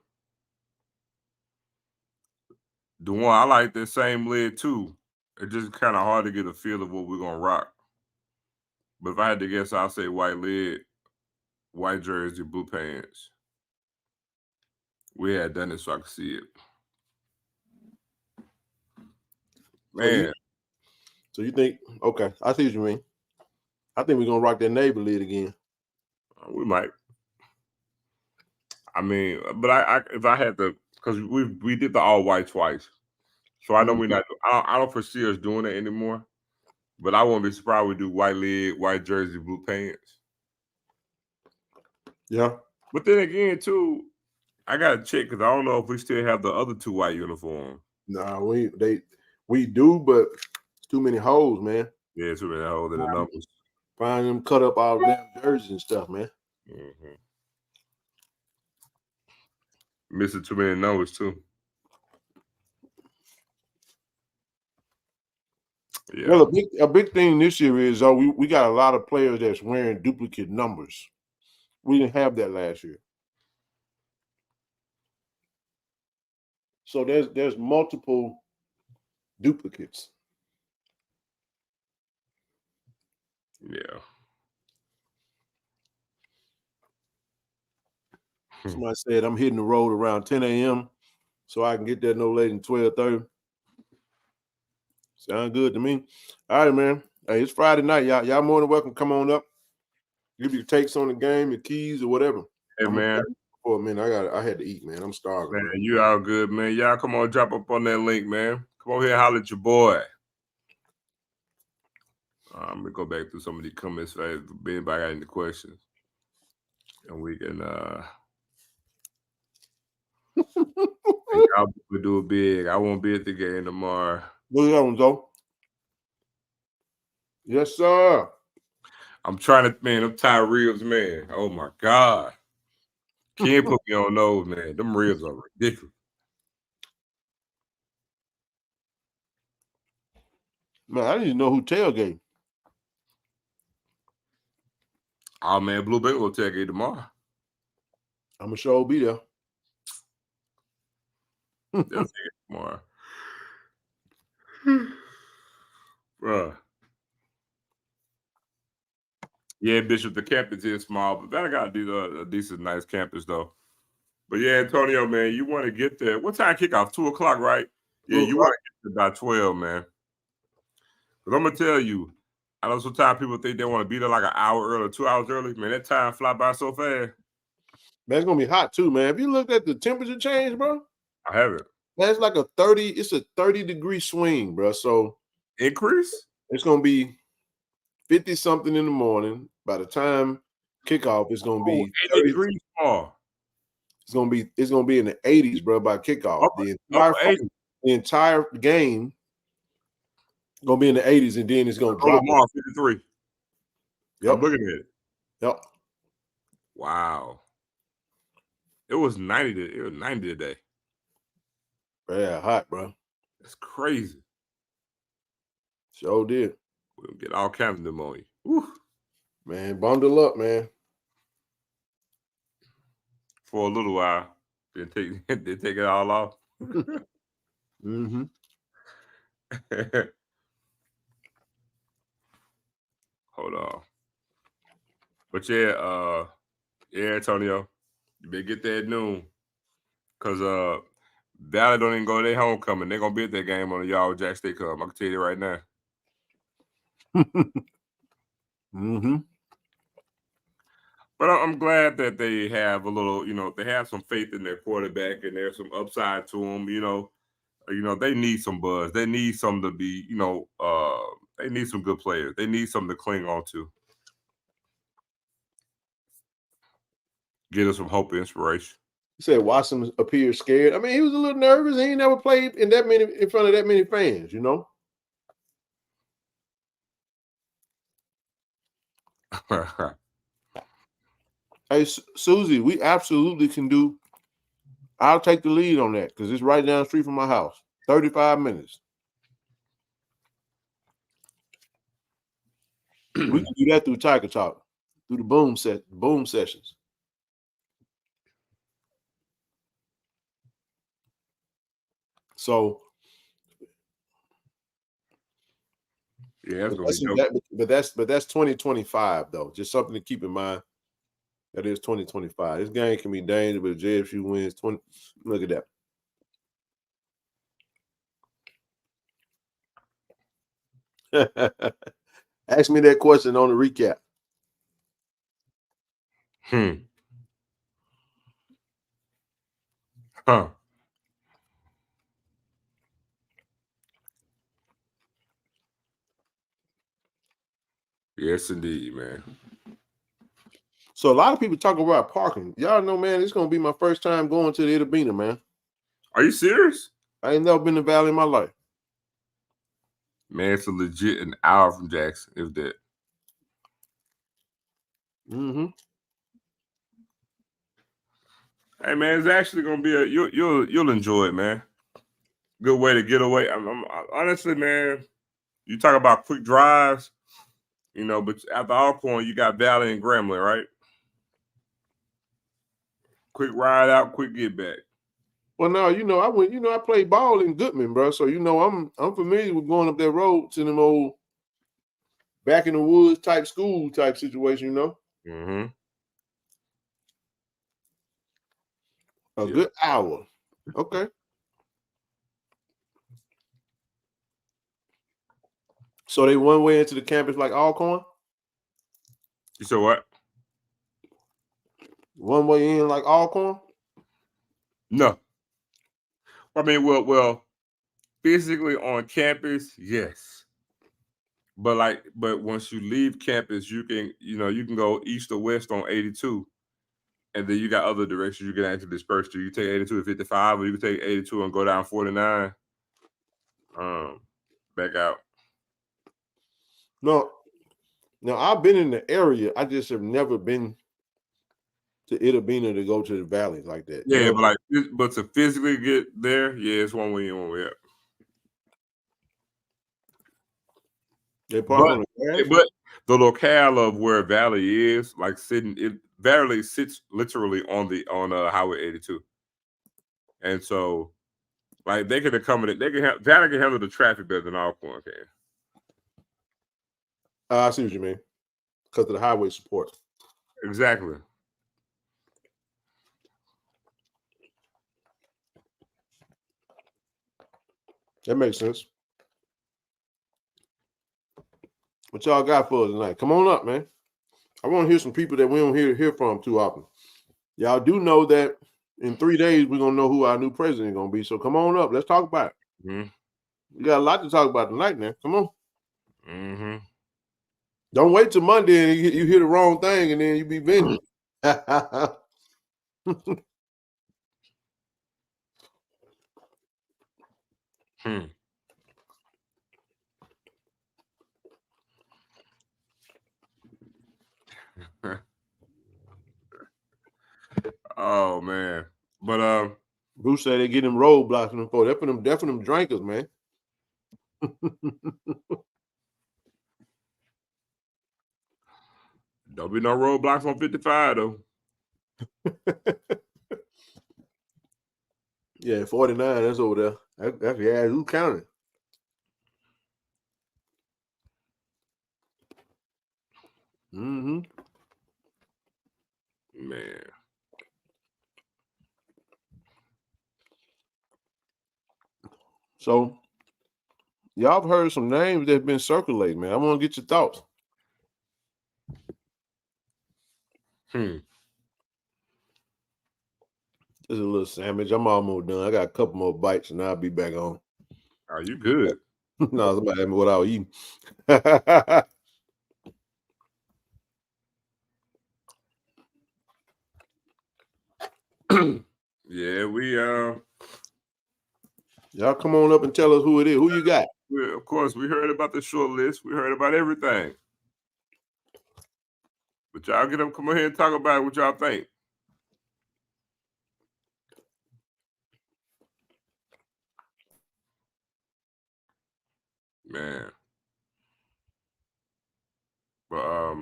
The one I like the same lid too. It's just kind of hard to get a feel of what we're going to rock. But if I had to guess, I'll say white lid, white jersey, blue pants. We had done it so I could see it. Man. So you think, okay, I see what you mean. I think we're going to rock that navy lid again. We might. I mean, but if I had to, because we did the all white twice. So I know we're not, I don't foresee us doing it anymore. But I won't be surprised we do white lid, white jersey, blue pants. Yeah. But then again, too, I got to check because I don't know if we still have the other two white uniforms. Nah, we do, but it's too many holes, man. Yeah, too many holes in the numbers. Find them cut up all damn jerseys and stuff, man. Mm-hmm. Missing too many numbers, too. Yeah. Well, a big thing this year is we got a lot of players that's wearing duplicate numbers. We didn't have that last year. So there's multiple duplicates. Yeah. Somebody said I'm hitting the road around 10 a.m. so I can get there no later than 12:30. Sound good to me. All right, man. Hey, it's Friday night. Y'all more than welcome. Come on up. Give your takes on the game, your keys, or whatever. Hey, man. For a minute, I had to eat, man. I'm starving. Man, you all good, man. Y'all come on, drop up on that link, man. Come on here and holler at your boy. I'm gonna go back through some of the comments if anybody got any questions. And we can y'all will do it big. I won't be at the game tomorrow. Look at them, though. Yes, sir. I'm trying to, man, them Thai ribs, man. Oh my God. Can't put me on those, man. Them ribs are ridiculous. Man, I didn't even know who tailgate. Oh man, Blue Bay will tailgate tomorrow. I'm gonna sure be there. They'll take it tomorrow. Yeah, Bishop, the campus is small, but Valley got a decent, nice campus though. But yeah, Antonio, man, you want to get there. What time kickoff? 2:00, right? Yeah, you want to get there by 12, man. But I'm gonna tell you, I know sometimes people think they want to be there like an hour early, 2 hours early. Man, that time fly by so fast. Man, it's gonna be hot too, man. If you looked at the temperature change, bro, I haven't. that's like a 30. It's a 30-degree swing, bro. So Increase? it's gonna be 50 something in the morning. By the time kickoff, it's gonna be 80 degrees more. It's gonna be in the 80s, bro. By kickoff, the entire game gonna be in the 80s, and then it's gonna drop. 53. Yep. I'm looking at it. Yep. Wow. It was 90. It was 90 today. Yeah, hot, bro. That's crazy. Sure did. We'll get all kinds of pneumonia. Whew. Man, bundle up, man. For a little while. Then take it all off. Mm-hmm. Hold on. But yeah, Antonio, you better get there at noon. Cause Valley don't even go to their homecoming. They're gonna be at that game on the Y'all Jack State Cup. I can tell you right now. Mm-hmm. But I'm glad that they have a little, they have some faith in their quarterback and there's some upside to them. They need some buzz. They need some to be, they need some good players. They need something to cling on to. Get us some hope and inspiration. You said Watson appeared scared. I mean, he was a little nervous. He ain't never played in front of that many fans, Hey, Susie, we absolutely can do. I'll take the lead on that because it's right down the street from my house. 35 minutes. We can do that through Tiger Talk, through the boom sessions. So, yeah, but that's 2025 though. Just something to keep in mind. That is 2025. This game can be dangerous, but JSU wins 20. Look at that. Ask me that question on the recap. Huh. Yes, indeed, man. So a lot of people talk about parking. Y'all know, man, it's gonna be my first time going to the Itabena, man. Are you serious? I ain't never been to Valley in my life. Man, it's a legit an hour from Jackson, if that. Mm-hmm. Hey man, it's actually gonna be you'll enjoy it, man. Good way to get away. I'm honestly, man. You talk about quick drives, but after Alcorn, you got Valley and Grambling, right? Quick ride out, quick get back. Well, no, I went. I played ball in Goodman, bro. So I'm familiar with going up that road to them old back in the woods type school type situation, Mm-hmm. A good hour. Okay. So they one way into the campus like Alcorn? You said what? One way in like Alcorn? No. I mean, well, physically on campus, yes. But once you leave campus, you can go east or west on 82. And then you got other directions you can actually disperse to. You take 82 to 55, or you can take 82 and go down 49. Back out. No. Now I've been in the area. I just have never been to Itabena to go to the Valley like that. Yeah, but to physically get there, yeah, it's one way in, one way out. They park on the grass? But the locale of where Valley is, Valley sits literally on Highway 82, and so they can accommodate. Valley can handle the traffic better than Alcorn can. I see what you mean. because of the highway support. Exactly. That makes sense. What y'all got for us tonight? Come on up, man. I want to hear some people that we don't hear from too often. Y'all do know that in 3 days we're gonna know who our new president is gonna be. So come on up. Let's talk about it. Mm-hmm. We got a lot to talk about tonight, man. Come on. Mm-hmm. Don't wait till Monday and you hear the wrong thing and then you be venting. Oh man. But Bruce said they get them roadblocks them for. They're for them drinkers, man. don't be no roadblocks on 55 though. Yeah, 49, that's over there. That's yeah, who counted? Mm-hmm. Man. So y'all have heard some names that's been circulating, man. I want to get your thoughts. Just a little sandwich. I'm almost done. I got a couple more bites and I'll be back on. Are you good? No, somebody asked me what I was eating. Yeah, y'all come on up and tell us who it is. Who you got? Of course, we heard about the short list. We heard about everything. But y'all get up, come on here and talk about what y'all think. Man. But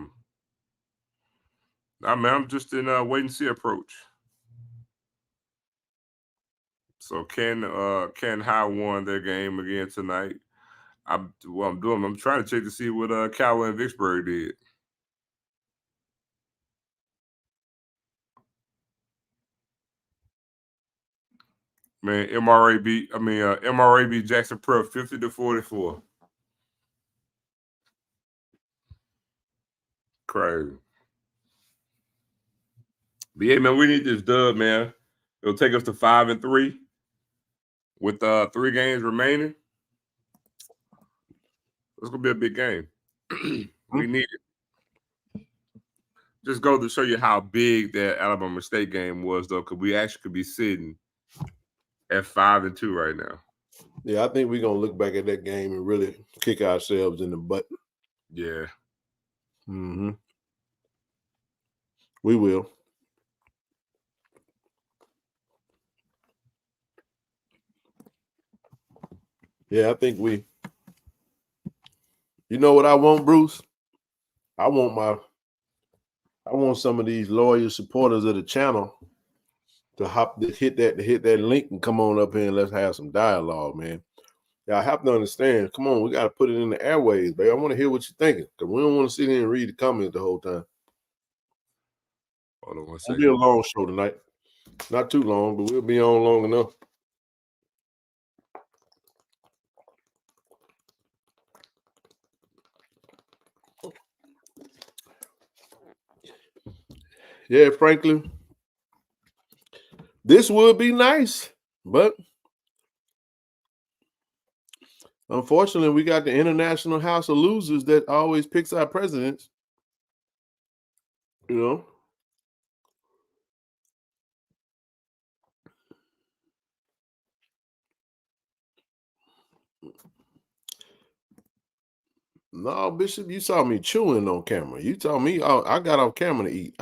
nah, man, I'm just in wait and see approach. So Ken High won their game again tonight. I'm trying to check to see what Cal and Vicksburg did. Man, MRA beat Jackson Prep 50-44. Crazy. But yeah, man, we need this dub, man. It'll take us to 5-3 with 3 games remaining. It's gonna be a big game. We need it. Just go to show you how big that Alabama State game was, though, because we actually could be sitting at 5-2 right now. Yeah, I think we're gonna look back at that game and really kick ourselves in the butt. Yeah. Mm-hmm. We will. Yeah, I think we. You know what I want, Bruce? I want some of these loyal supporters of the channel to hit that link and come on up here and let's have some dialogue, man. Y'all have to understand. Come on, we got to put it in the airways, baby. I want to hear what you're thinking because we don't want to sit here and read the comments the whole time. Hold on one It'll second. be a long show tonight. Not too long, but we'll be on long enough. Yeah, Franklin. This would be nice, but unfortunately, we got the International House of Losers that always picks our presidents. You know? No, Bishop, you saw me chewing on camera. You told me I got off camera to eat.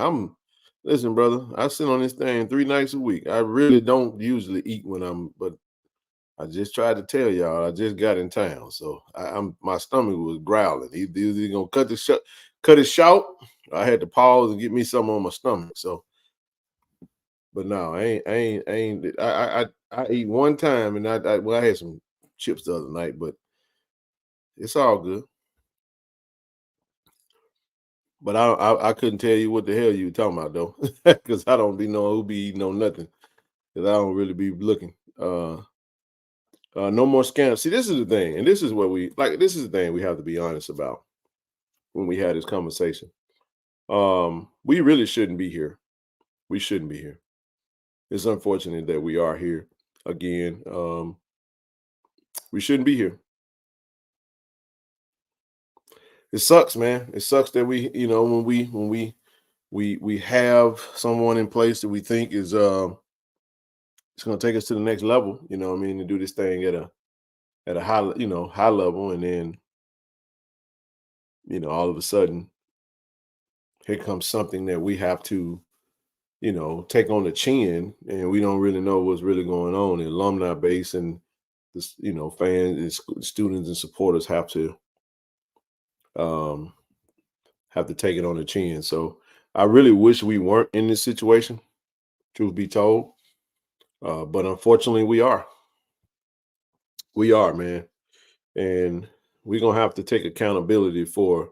Listen, brother, I sit on this thing 3 nights a week. I really don't usually eat but I just tried to tell y'all I just got in town. So my stomach was growling. He's gonna cut it short. I had to pause and get me something on my stomach. So, but no, I eat one time and I had some chips the other night, but it's all good. But I couldn't tell you what the hell you were talking about though, because I don't be knowing who be eating on nothing, because I don't really be looking. No more scams. See, this is the thing, and this is what we like. This is the thing we have to be honest about when we had this conversation. We really shouldn't be here. We shouldn't be here. It's unfortunate that we are here again. We shouldn't be here. It sucks, man. It sucks that we, when we have someone in place that we think is it's going to take us to the next level. You know what I mean? To do this thing at a high level, and then all of a sudden here comes something that we have to take on the chin, and we don't really know what's really going on. The alumni base and this, fans and students and supporters have to take it on the chin. So I really wish we weren't in this situation, truth be told. But unfortunately we are. We are, man. And we're going to have to take accountability for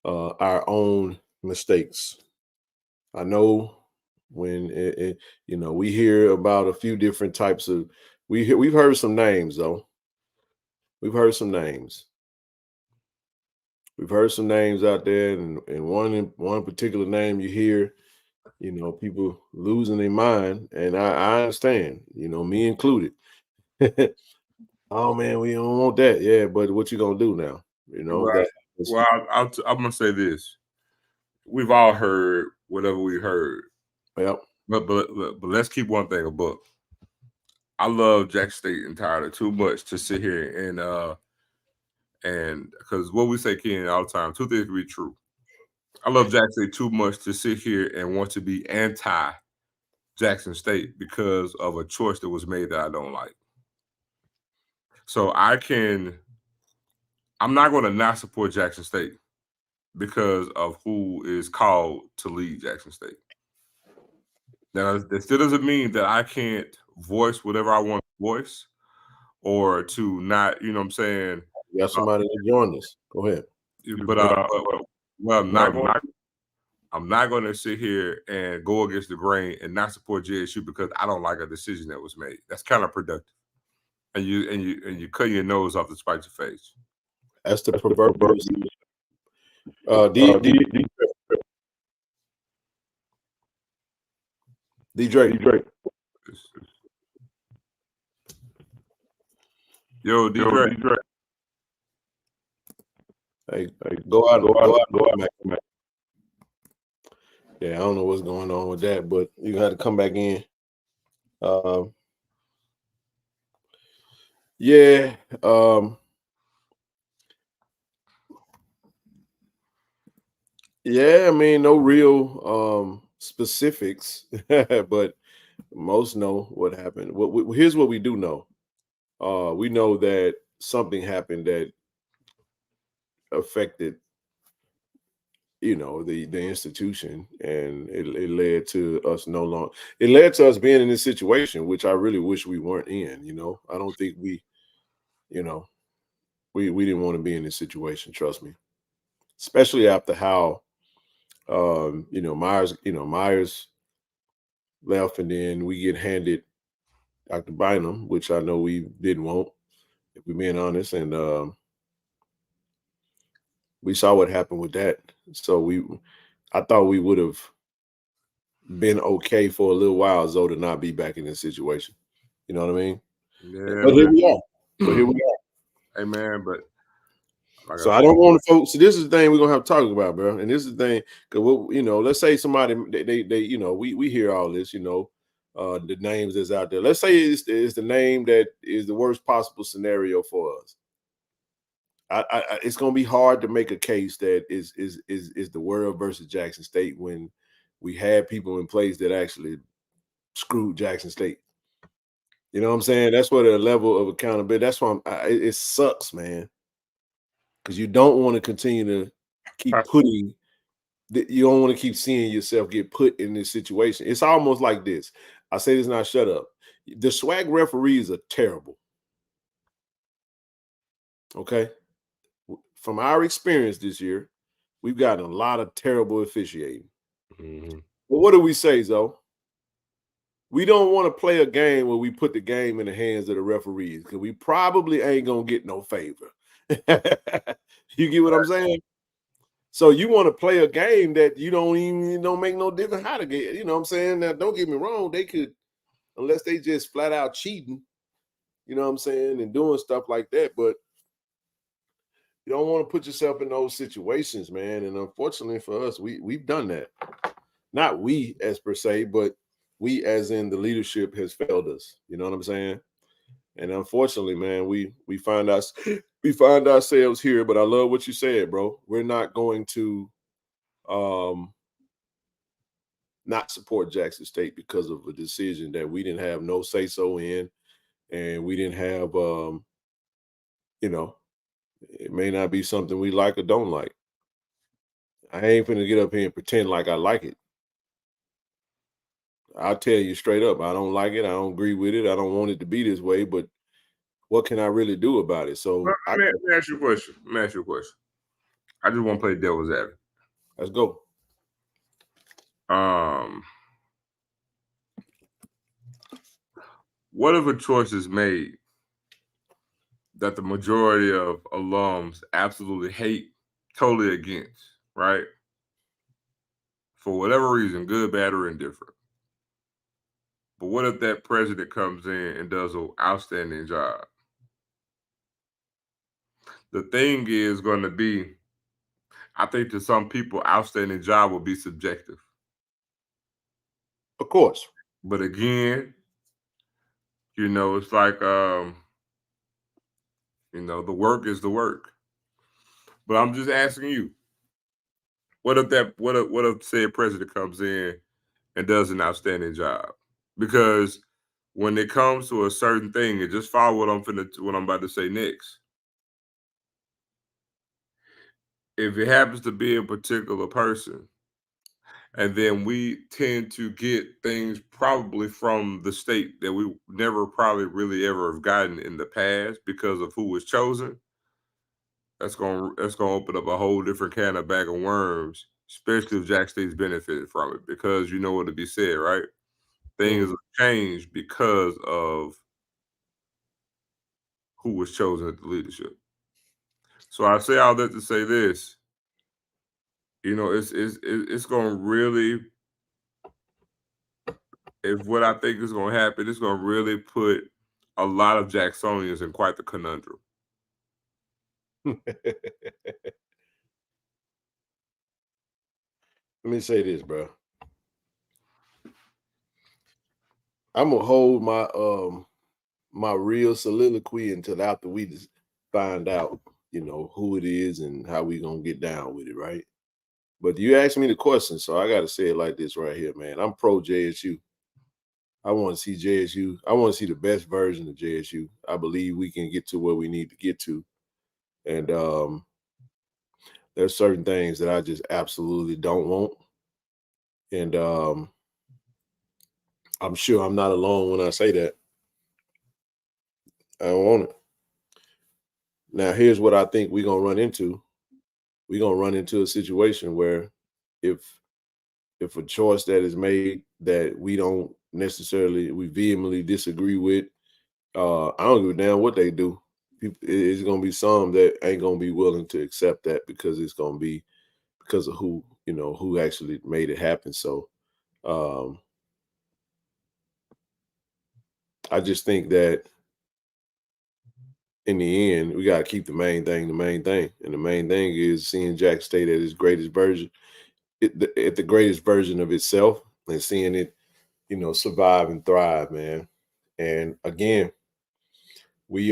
our own mistakes. I know when we hear about a few different types of, we've heard some names though. We've heard some names. We've heard some names out there, and one particular name you hear, people losing their mind, and I understand, me included. Oh man, we don't want that. Yeah, but what you gonna do now? Right. Well, I'm gonna say this: we've all heard whatever we heard. Yep. But let's keep one thing a book. I love Jackson State entirely too much to sit here and because what we say, Ken, all the time, two things can be true. I love Jackson State too much to sit here and want to be anti Jackson State because of a choice that was made that I don't like. So I'm not going to not support Jackson State because of who is called to lead Jackson State. Now, that still doesn't mean that I can't voice whatever I want to voice, or to not, you know what I'm saying? You got somebody to join us. Go ahead. But I'm not going to sit here and go against the grain and not support JSU because I don't like a decision that was made. That's counterproductive. And you cut your nose off to spite your face. That's the proverbial. D Drake. Yo, D Drake. Hey, go out. Yeah, I don't know what's going on with that, but you got to come back in. Yeah. Yeah, I mean, no real specifics, but most know what happened. Here's what we do know. We know that something happened that affected, the institution, and it led to us it led to us being in this situation, which I really wish we weren't in. I don't think we didn't want to be in this situation. Trust me, especially after how Myers left, and then we get handed Dr. Bynum, which I know we didn't want, if we're being honest, and we saw what happened with that. So I thought we would have been okay for a little while, though, to not be back in this situation. You know what I mean? Yeah. But here we are. Hey man, but so I don't want to folks. So this is the thing we're gonna have to talk about, bro. And this is the thing, because let's say somebody they we hear all this, the names that's out there. Let's say it's the name that is the worst possible scenario for us. It's gonna be hard to make a case that is the world versus Jackson State when we had people in place that actually screwed Jackson State. You know what I'm saying? That's what a level of accountability. That's why it sucks, man. Because you don't want to continue to keep putting. You don't want to keep seeing yourself get put in this situation. It's almost like this. I say this now. Shut up. The swag referees are terrible. Okay. From our experience this year, we've gotten a lot of terrible officiating. Mm-hmm. But what do we say, Zoe? We don't want to play a game where we put the game in the hands of the referees because we probably ain't gonna get no favor. You get what I'm saying? So you want to play a game that you don't make no difference how to get. You know what I'm saying? Now, don't get me wrong, they could, unless they just flat out cheating, you know what I'm saying, and doing stuff like that. But you don't want to put yourself in those situations, man. And unfortunately for us, we've done that. Not we as per se, but we as in the leadership has failed us. You know what I'm saying? And unfortunately, man, we find ourselves here. But I love what you said, bro. We're not going to not support Jackson State because of a decision that we didn't have no say so in, and we didn't have you know, it may not be something we like or don't like. I ain't finna get up here and pretend like I like it. I'll tell you straight up, I don't like it. I don't agree with it. I don't want it to be this way, but what can I really do about it? So let me ask you a question. I just want to play devil's advocate. Let's go. What if a choice is made that the majority of alums absolutely hate, totally against, right? For whatever reason, good, bad, or indifferent. But what if that president comes in and does an outstanding job? The thing is going to be, I think to some people, outstanding job will be subjective. Of course. But again, you know, it's like, you know, the work is the work. But I'm just asking you, what if said president comes in and does an outstanding job? Because when it comes to a certain thing, and just follow what I'm about to say next. If it happens to be a particular person, and then we tend to get things probably from the state that we never probably really ever have gotten in the past because of who was chosen, that's gonna open up a whole different can of bag of worms, especially if Jack State's benefited from it, because you know what to be said, right? Things have changed because of who was chosen at the leadership. So I say all that to say this. You know, it's going to really, if what I think is going to happen, it's going to really put a lot of Jacksonians in quite the conundrum. Let me say this, bro. I'm gonna hold my my real soliloquy until after we just find out, you know, who it is and how we gonna get down with it, right? But you asked me the question, so I gotta say it like this right here, man. I'm pro JSU. I want to see JSU. I want to see the best version of JSU. I believe we can get to where we need to get to. And there's certain things that I just absolutely don't want. And I'm sure I'm not alone when I say that. I don't want it. Now, here's what I think we're going to run into. We're going to run into a situation where if a choice that is made that we vehemently disagree with, I don't give a damn what they do. It's going to be some that ain't going to be willing to accept that because it's going to be because of who actually made it happen. So I just think that in the end, we got to keep the main thing. And the main thing is seeing Jack State at its greatest version, at the greatest version of itself, and seeing it, you know, survive and thrive, man. And again, we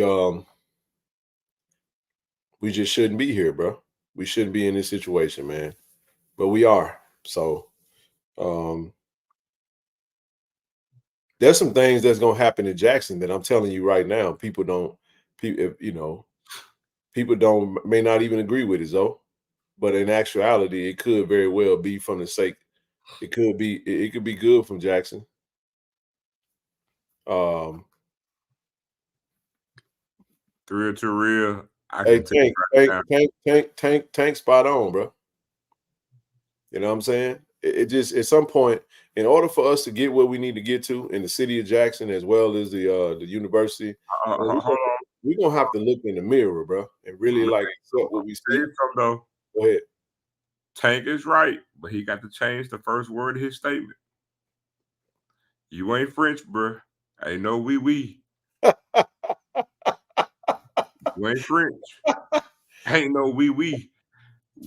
just shouldn't be here, bro. We shouldn't be in this situation, man. But we are. So there's some things that's gonna happen in Jackson that I'm telling you right now. People may not even agree with it, though. But in actuality, it could very well be from the sake. It could be good from Jackson. Real to real. Tank, spot on, bro. You know what I'm saying? It just at some point, in order for us to get where we need to get to in the city of Jackson as well as the university, Hold on. we're gonna have to look in the mirror, bro, and really like accept what we see. Though. Go ahead. Tank is right, but he got to change the first word of his statement. You ain't French, bro. Ain't no wee. You ain't French. Ain't no wee.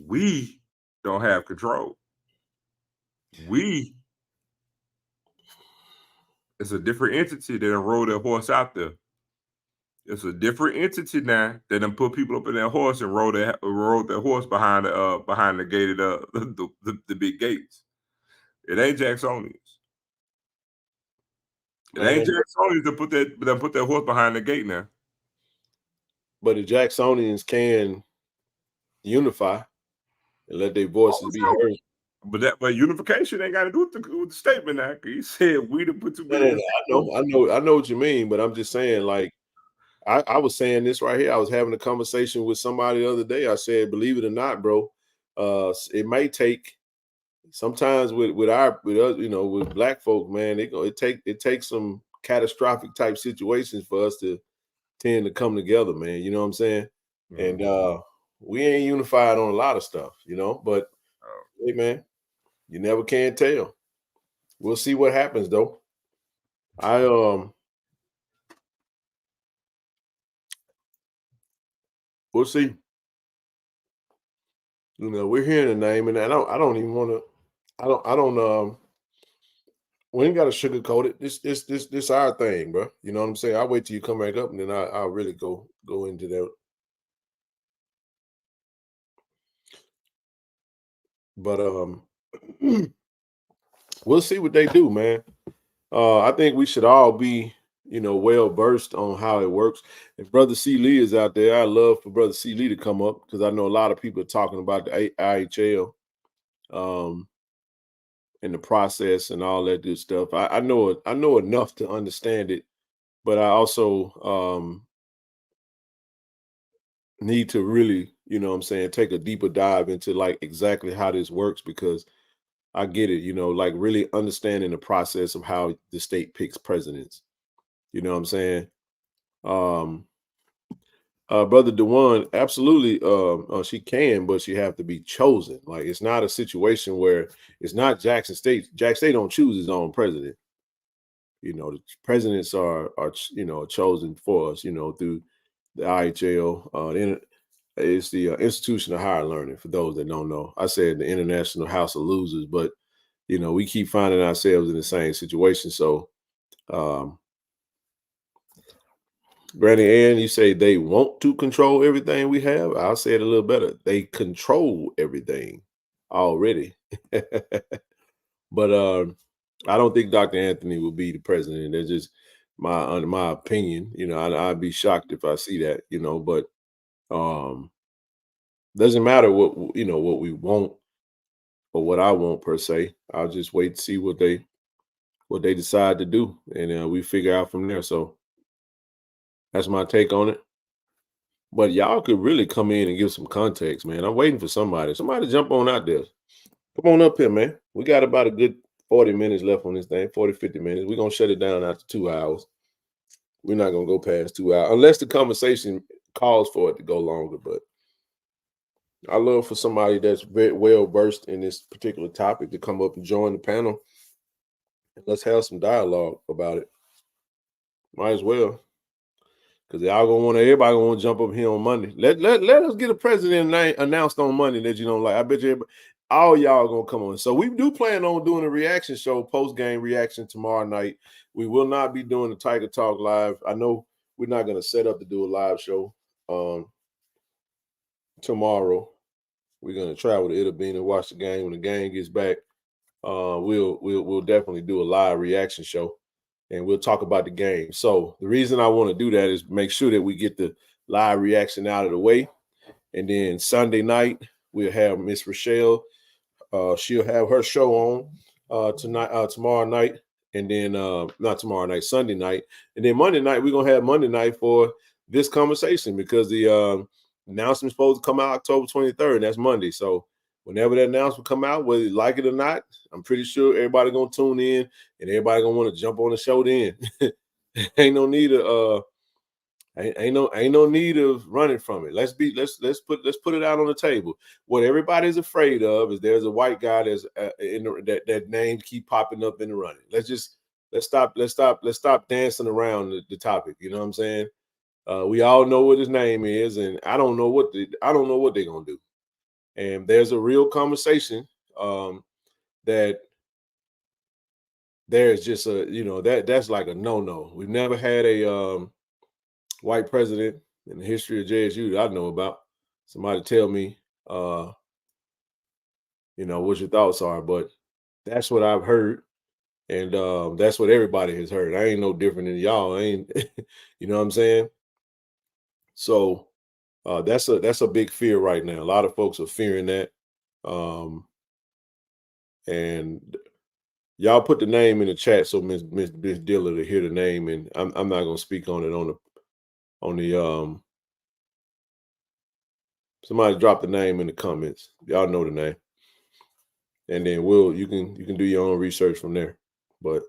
We don't have control. It's a different entity that rode that horse out there. It's a different entity now that done put people up in that horse and rode that horse behind the gated the big gates. It ain't Jacksonians. It ain't Jacksonians that put that horse behind the gate now. But the Jacksonians can unify and let their voices be heard. But unification ain't got to do with the statement now. He said we to put too many. I know what you mean, but I'm just saying, like, I was saying this right here. I was having a conversation with somebody the other day. I said, believe it or not, bro, it may take sometimes with us, with black folk, man, it takes some catastrophic type situations for us to tend to come together, man. You know what I'm saying? Mm-hmm. And we ain't unified on a lot of stuff, but hey, man, you never can tell. We'll see what happens though. We'll see. We're hearing the name, and I don't even want to. We ain't got to sugarcoat it. This our thing, bro. You know what I'm saying? I'll wait till you come back up, and then I'll really go into that. But we'll see what they do, man. I think we should all be, well versed on how it works. If Brother C. Lee is out there, I'd love for Brother C. Lee to come up because I know a lot of people are talking about the IHL, and the process and all that good stuff. I know enough to understand it, but I also need to really, take a deeper dive into like exactly how this works because I get it, like really understanding the process of how the state picks presidents. You know what I'm saying? Brother DeJuan, absolutely, she can, but she have to be chosen. Like it's not a situation where it's not Jackson State. Jackson State don't choose his own president. The presidents are chosen for us, through the IHL. It's the Institution of Higher Learning, for those that don't know. I said the International House of Losers, but, we keep finding ourselves in the same situation. So, Granny Ann, you say they want to control everything we have. I'll say it a little better. They control everything already. But I don't think Dr. Anthony will be the president. That's just my opinion. I'd be shocked if I see that, but doesn't matter what we want or what I want per se. I'll just wait to see what they decide to do, and we figure out from there. So that's my take on it. But y'all could really come in and give some context, man. I'm waiting for somebody to jump on out there. Come on up here, man. We got about a good 40 minutes left on this thing, 40, 50 minutes. We're going to shut it down after 2 hours. We're not going to go past 2 hours unless the conversation calls for it to go longer. But I love for somebody that's very well versed in this particular topic to come up and join the panel. And let's have some dialogue about it. Might as well. Because everybody gonna want to jump up here on Monday. Let us get a president announced on Monday that you don't like. I bet you all y'all gonna come on. So we do plan on doing a reaction show, post-game reaction tomorrow night. We will not be doing the Tiger Talk live. I know we're not gonna set up to do a live show tomorrow. We're gonna travel to Italy and watch the game. When the game gets back, we'll definitely do a live reaction show. And we'll talk about the game. So the reason I want to do that is make sure that we get the live reaction out of the way. And then Sunday night, we'll have Miss Rochelle. She'll have her show on tomorrow night. And then not tomorrow night, Sunday night. And then Monday night, we're going to have Monday night for this conversation because the announcement's supposed to come out October 23rd. That's Monday. So whenever that announcement come out, whether you like it or not, I'm pretty sure everybody gonna tune in and everybody gonna want to jump on the show then. Ain't no need of ain't no need of running from it. Let's put it out on the table. What everybody's afraid of is there's a white guy that's that name keep popping up in the running. Let's stop dancing around the topic. You know what I'm saying? We all know what his name is, and I don't know what they're gonna do. And there's a real conversation that there's just that's like a no. We've never had a white president in the history of JSU that I know about. Somebody tell me, what your thoughts are, but that's what I've heard. And that's what everybody has heard. I ain't no different than y'all. I ain't, you know what I'm saying? So that's a big fear right now. A lot of folks are fearing that. And y'all put the name in the chat so Miss Diller to hear the name, and I'm not gonna speak on it on the somebody drop the name in the comments. Y'all know the name. And then you can do your own research from there. But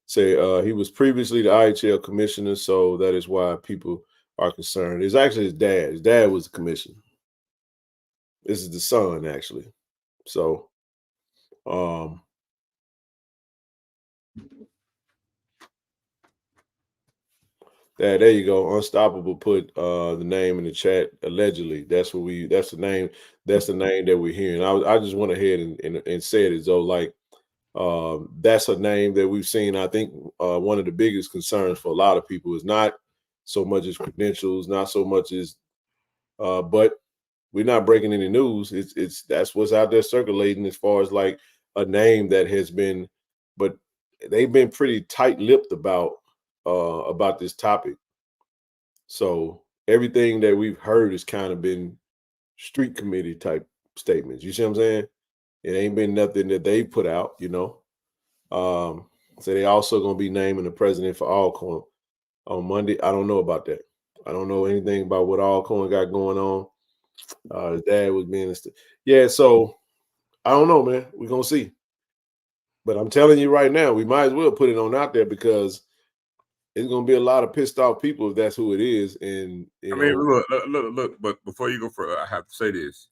say he was previously the IHL commissioner, so that is why people are concerned. It's actually his dad. His dad was the commissioner. This is the son, actually. So there you go. Unstoppable put the name in the chat. Allegedly, that's the name that we're hearing. I just went ahead and said it. So like that's a name that we've seen. I think one of the biggest concerns for a lot of people is not so much as credentials, not so much as but we're not breaking any news. That's what's out there circulating as far as like a name that has been, but they've been pretty tight-lipped about this topic. So everything that we've heard has kind of been street committee type statements. You see what I'm saying? It ain't been nothing that they put out, So they also gonna be naming the president for Alcorn on Monday. I don't know about that. I don't know anything about what Alcorn got going on. His dad was being so I don't know, man. We're gonna see. But I'm telling you right now, we might as well put it on out there because it's gonna be a lot of pissed off people if that's who it is. And look. But before you go further, I have to say this.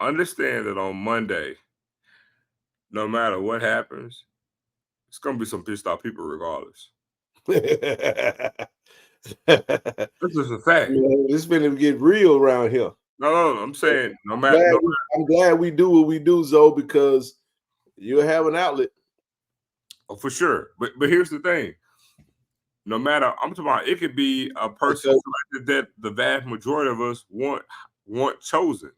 Understand that on Monday, no matter what happens, it's gonna be some pissed off people regardless. This is a fact. It's gonna get real around here. No, I'm saying I'm glad we do what we do, Zoe, because you'll have an outlet. Oh, for sure. But here's the thing. No matter, I'm talking about, it could be a person that the vast majority of us want chosen.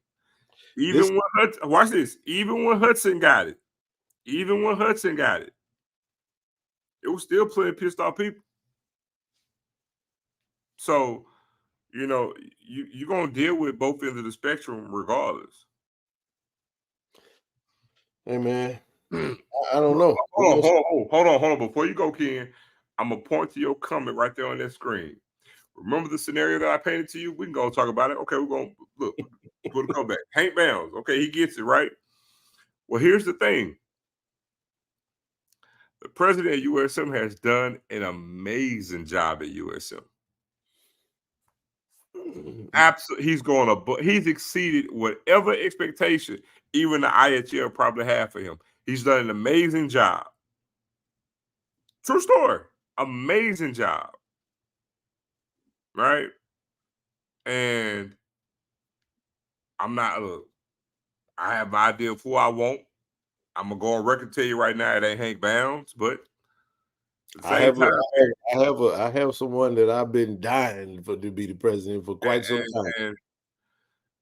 Even watch this. Even when Hudson got it, it was still plenty of pissed off people. So, you're gonna deal with both ends of the spectrum regardless. Hey man, I don't know. Hold on. Before you go, Ken, I'm gonna point to your comment right there on that screen. Remember the scenario that I painted to you? We can go talk about it. Okay, we're gonna look. Put a comeback. Hank Bounds. Okay, he gets it right. Well, here's the thing. The president of USM has done an amazing job at USM. Absolutely, he's exceeded whatever expectation even the IHL probably had for him. He's done an amazing job. True story. Amazing job. Right? And I'm not, I have my idea of who I want. I'm gonna go on record and tell you right now, it ain't Hank Bounds, but I have someone that I've been dying to be the president for quite some time.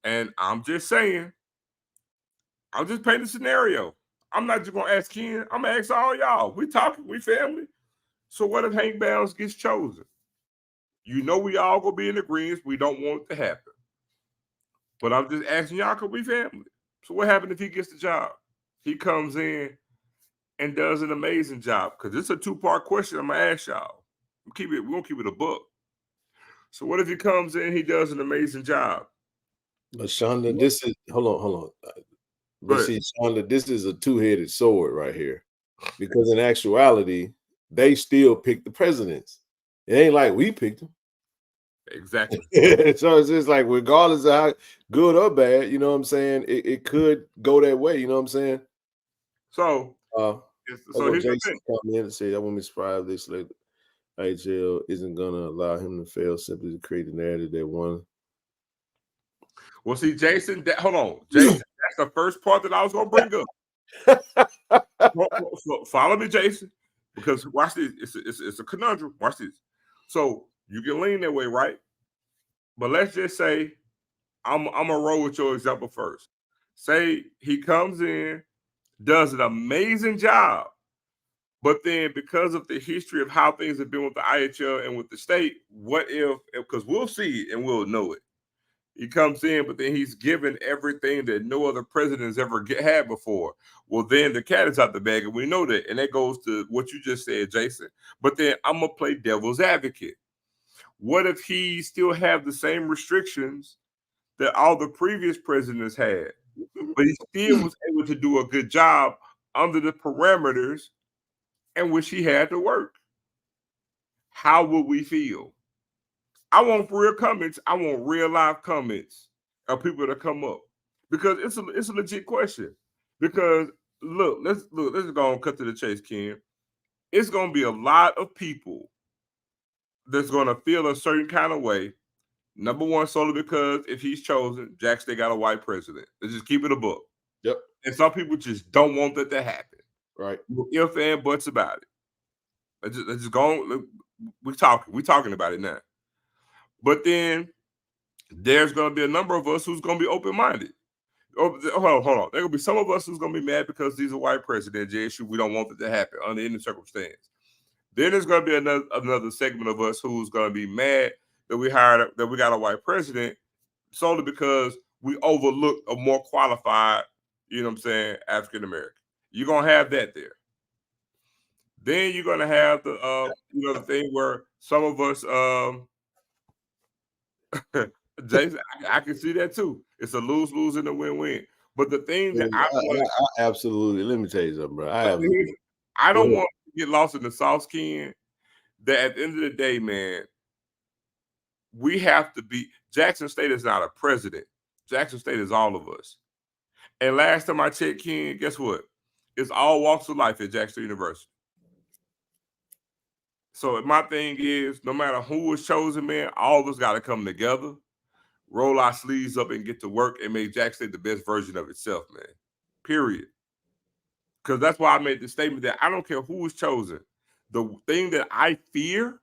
And I'm just saying, I'm just painting a scenario. I'm not just gonna ask Ken, I'm gonna ask all y'all. We talking, we family. So what if Hank Bounds gets chosen? We all gonna be in agreement. We don't want it to happen. But I'm just asking y'all, because we family. So what happens if he gets the job? He comes in and does an amazing job. Because it's a two-part question I'm gonna ask y'all. We're gonna keep it a book. So what if he comes in, he does an amazing job? But Shonda, hold on. But see, Sean, this is a two-headed sword right here, because in actuality, they still pick the presidents. It ain't like we picked them. Exactly. So it's just like, regardless of how good or bad, you know what I'm saying, it could go that way. You know what I'm saying? So, here's the thing. Come in and say, I won't be surprised this later. IHL isn't going to allow him to fail simply to create a narrative that won. Well, see, Jason, hold on. Jason, that's the first part that I was going to bring up. So follow me, Jason, because watch this. It's a conundrum. Watch this. So you can lean that way, right? But let's just say I'm going to roll with your example first. Say he comes in, does an amazing job, but then because of the history of how things have been with the IHL and with the state, what if, because we'll see it and we'll know it. He comes in, but then he's given everything that no other president has ever had before. Well, then the cat is out the bag, and we know that. And that goes to what you just said, Jason. But then I'm going to play devil's advocate. What if he still have the same restrictions that all the previous presidents had, but he still was able to do a good job under the parameters in which he had to work? How would we feel? I want real comments. I want real live comments of people that come up, because it's a legit question. Because let's go and cut to the chase, Ken. It's gonna be a lot of people that's gonna feel a certain kind of way. Number one, solely because if he's chosen, Jack State got a white president. Let's just keep it a book. Yep. And some people just don't want that to happen. Right. If and buts about it. Let's just go on. We're talking about it now. But then there's going to be a number of us who's going to be open-minded. Hold on. There going to be some of us who's going to be mad because he's a white president, JSU. We don't want it to happen under any circumstance. Then there's going to be another segment of us who's going to be mad that we got a white president solely because we overlooked a more qualified, you know what I'm saying, African-American. You're going to have that there. Then you're going to have the thing where some of us, Jason, I can see that too. It's a lose-lose and a win-win. But the thing that I absolutely, let me tell you something, bro. I don't want to get lost in the sauce, Ken, that at the end of the day, man, we have to be, Jackson State is not a president. Jackson State is all of us. And last time I checked, Ken, guess what? It's all walks of life at Jackson University. So my thing is, no matter who was chosen, man, all of us got to come together, roll our sleeves up and get to work and make Jackson State the best version of itself, man. Period. Because that's why I made the statement that I don't care who is chosen. The thing that I fear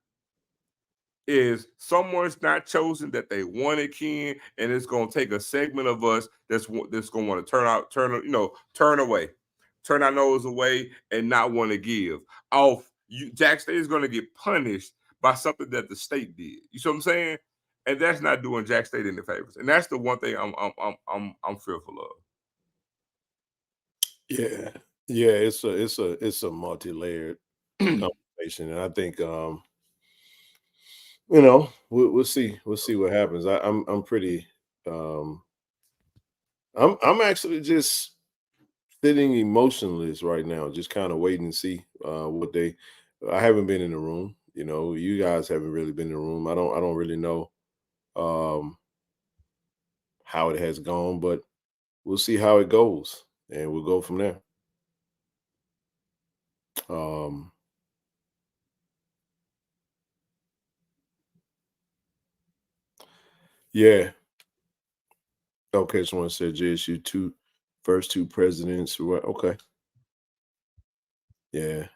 is someone's not chosen that they wanted, Ken, and it's going to take a segment of us that's going to want to turn away, turn our nose away and not want to give. Jack State is going to get punished by something that the state did. You see what I'm saying? And that's not doing Jack State any favors. And that's the one thing I'm fearful of. Yeah, it's a multi-layered conversation, and I think we'll see what happens. I'm pretty I'm actually just sitting emotionless right now, just kind of waiting to see what they. I haven't been in the room. You guys haven't really been in the room. I don't really know how it has gone, but we'll see how it goes, and we'll go from there. Yeah. Okay, someone said JSU first two presidents. Okay. Yeah.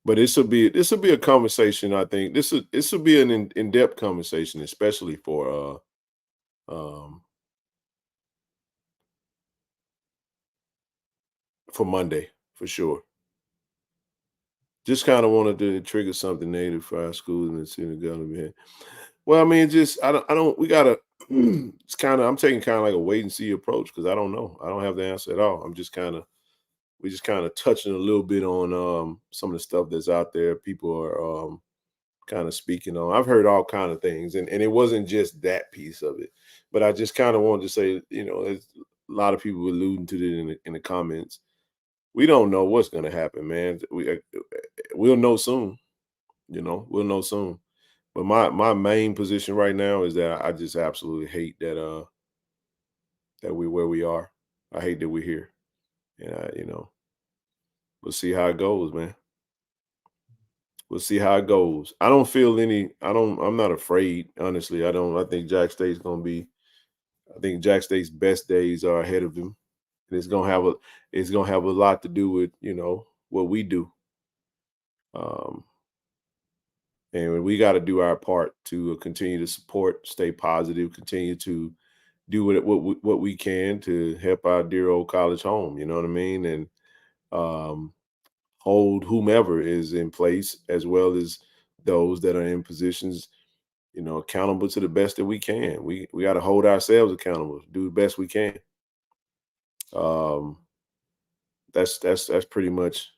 But this will be a conversation. I think this will be an in-depth conversation, especially for Monday, for sure. Just kind of wanted to trigger something negative for our schools and see the government. Well, I mean, we gotta. It's kind of, I'm taking kind of like a wait and see approach, because I don't know. I don't have the answer at all. We're just kind of touching a little bit on some of the stuff that's out there. People are kind of speaking on. I've heard all kind of things, and it wasn't just that piece of it, but I just kind of wanted to say, lot of people alluding to it in the comments. We don't know what's going to happen, man. We'll know soon. We'll know soon. But my main position right now is that I just absolutely hate that we're where we are. I hate that we're here. And we'll see how it goes, man. We'll see how it goes. I'm not afraid, honestly. I think Jack State's gonna be, I think Jack State's best days are ahead of him. And it's gonna have a lot to do with, what we do. And we got to do our part to continue to support, stay positive, continue to do what we can to help our dear old college home. You know what I mean? And hold whomever is in place, as well as those that are in positions, accountable to the best that we can. We got to hold ourselves accountable, do the best we can. That's pretty much.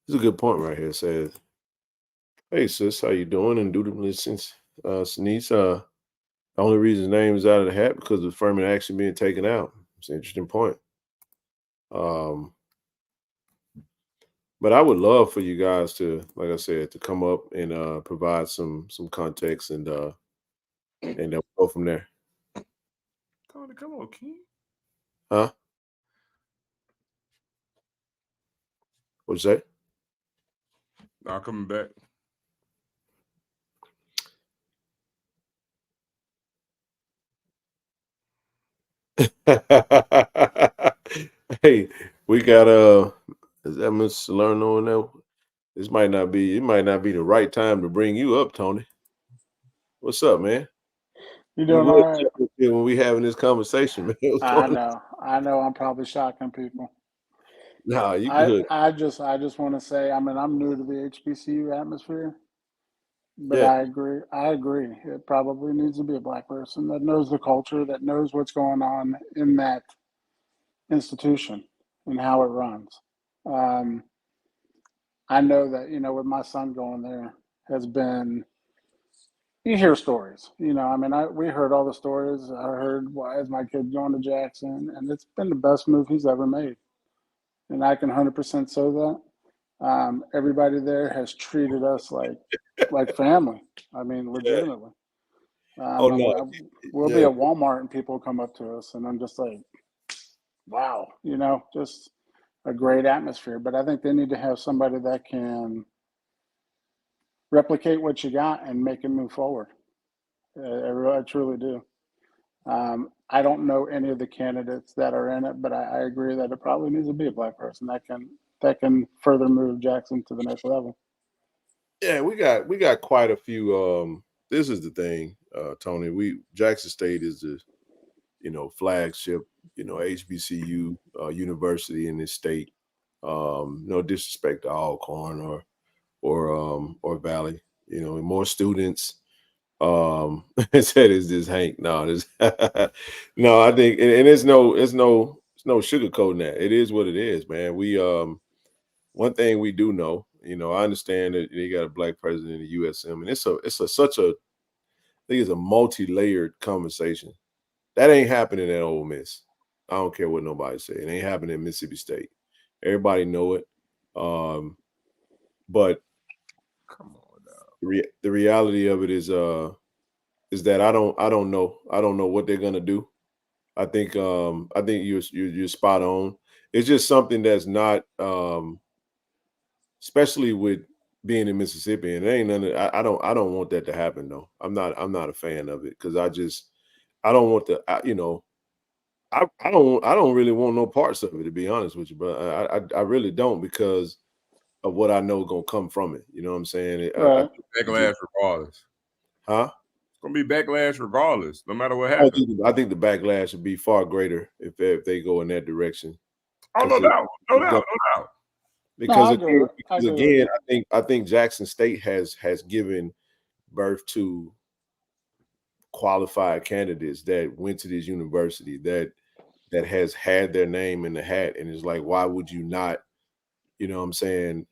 This is a good point right here. It says, "Hey sis, how you doing?" And dutifully since Sneeze, the only reason his name is out of the hat because of affirmative action being taken out. It's an interesting point. But I would love for you guys to, like I said, to come up and provide some context and then we'll go from there. Come on, King. Huh? What'd you say? Now coming back. Hey, we got is that Miss Salerno in there? It might not be the right time to bring you up, Tony. What's up, man? You doing all right? When we having this conversation, man. I know. I'm probably shocking people. Nah, you good. I just want to say, I'm new to the HBCU atmosphere, but Yeah. I agree. It probably needs to be a Black person that knows the culture, that knows what's going on in that institution and how it runs. I know that, with my son going there has been, you hear stories, we heard all the stories. I heard why is my kid going to Jackson, and it's been the best move he's ever made. And I can 100% say that. Everybody there has treated us like family. I mean, legitimately. No. We'll be at Walmart and people come up to us, and I'm just like, wow, just a great atmosphere. But I think they need to have somebody that can replicate what you got and make it move forward. I truly do. I don't know any of the candidates that are in it, but I agree that it probably needs to be a Black person that can further move Jackson to the next level. Yeah, we got quite a few. This is the thing, Tony. Jackson State is the flagship HBCU university in this state. No disrespect to Alcorn or Valley. More students. Said is this Hank? No, this no. I think and it's no sugarcoating that. It is what it is, man. We one thing we do know, I understand that you got a Black president in the USM, and it's I think it's a multi-layered conversation. That ain't happening at Ole Miss. I don't care what nobody say. It ain't happening in Mississippi State. Everybody know it. But come on now. The reality of it is that I don't know what they're gonna do. I think you're spot on. It's just something that's not especially with being in Mississippi, and it ain't none of, I don't want that to happen though. I'm not a fan of it because I don't want the I don't really want no parts of it, to be honest with you, but I really don't because of what I know gonna come from it. You know what I'm saying? Backlash regardless. Huh? It's gonna be backlash regardless, no matter what happens. I think the backlash would be far greater if they go in that direction. Oh, no doubt. Because again, I think Jackson State has given birth to qualified candidates that went to this university that has had their name in the hat, and it's like, why would you not, you know what I'm saying,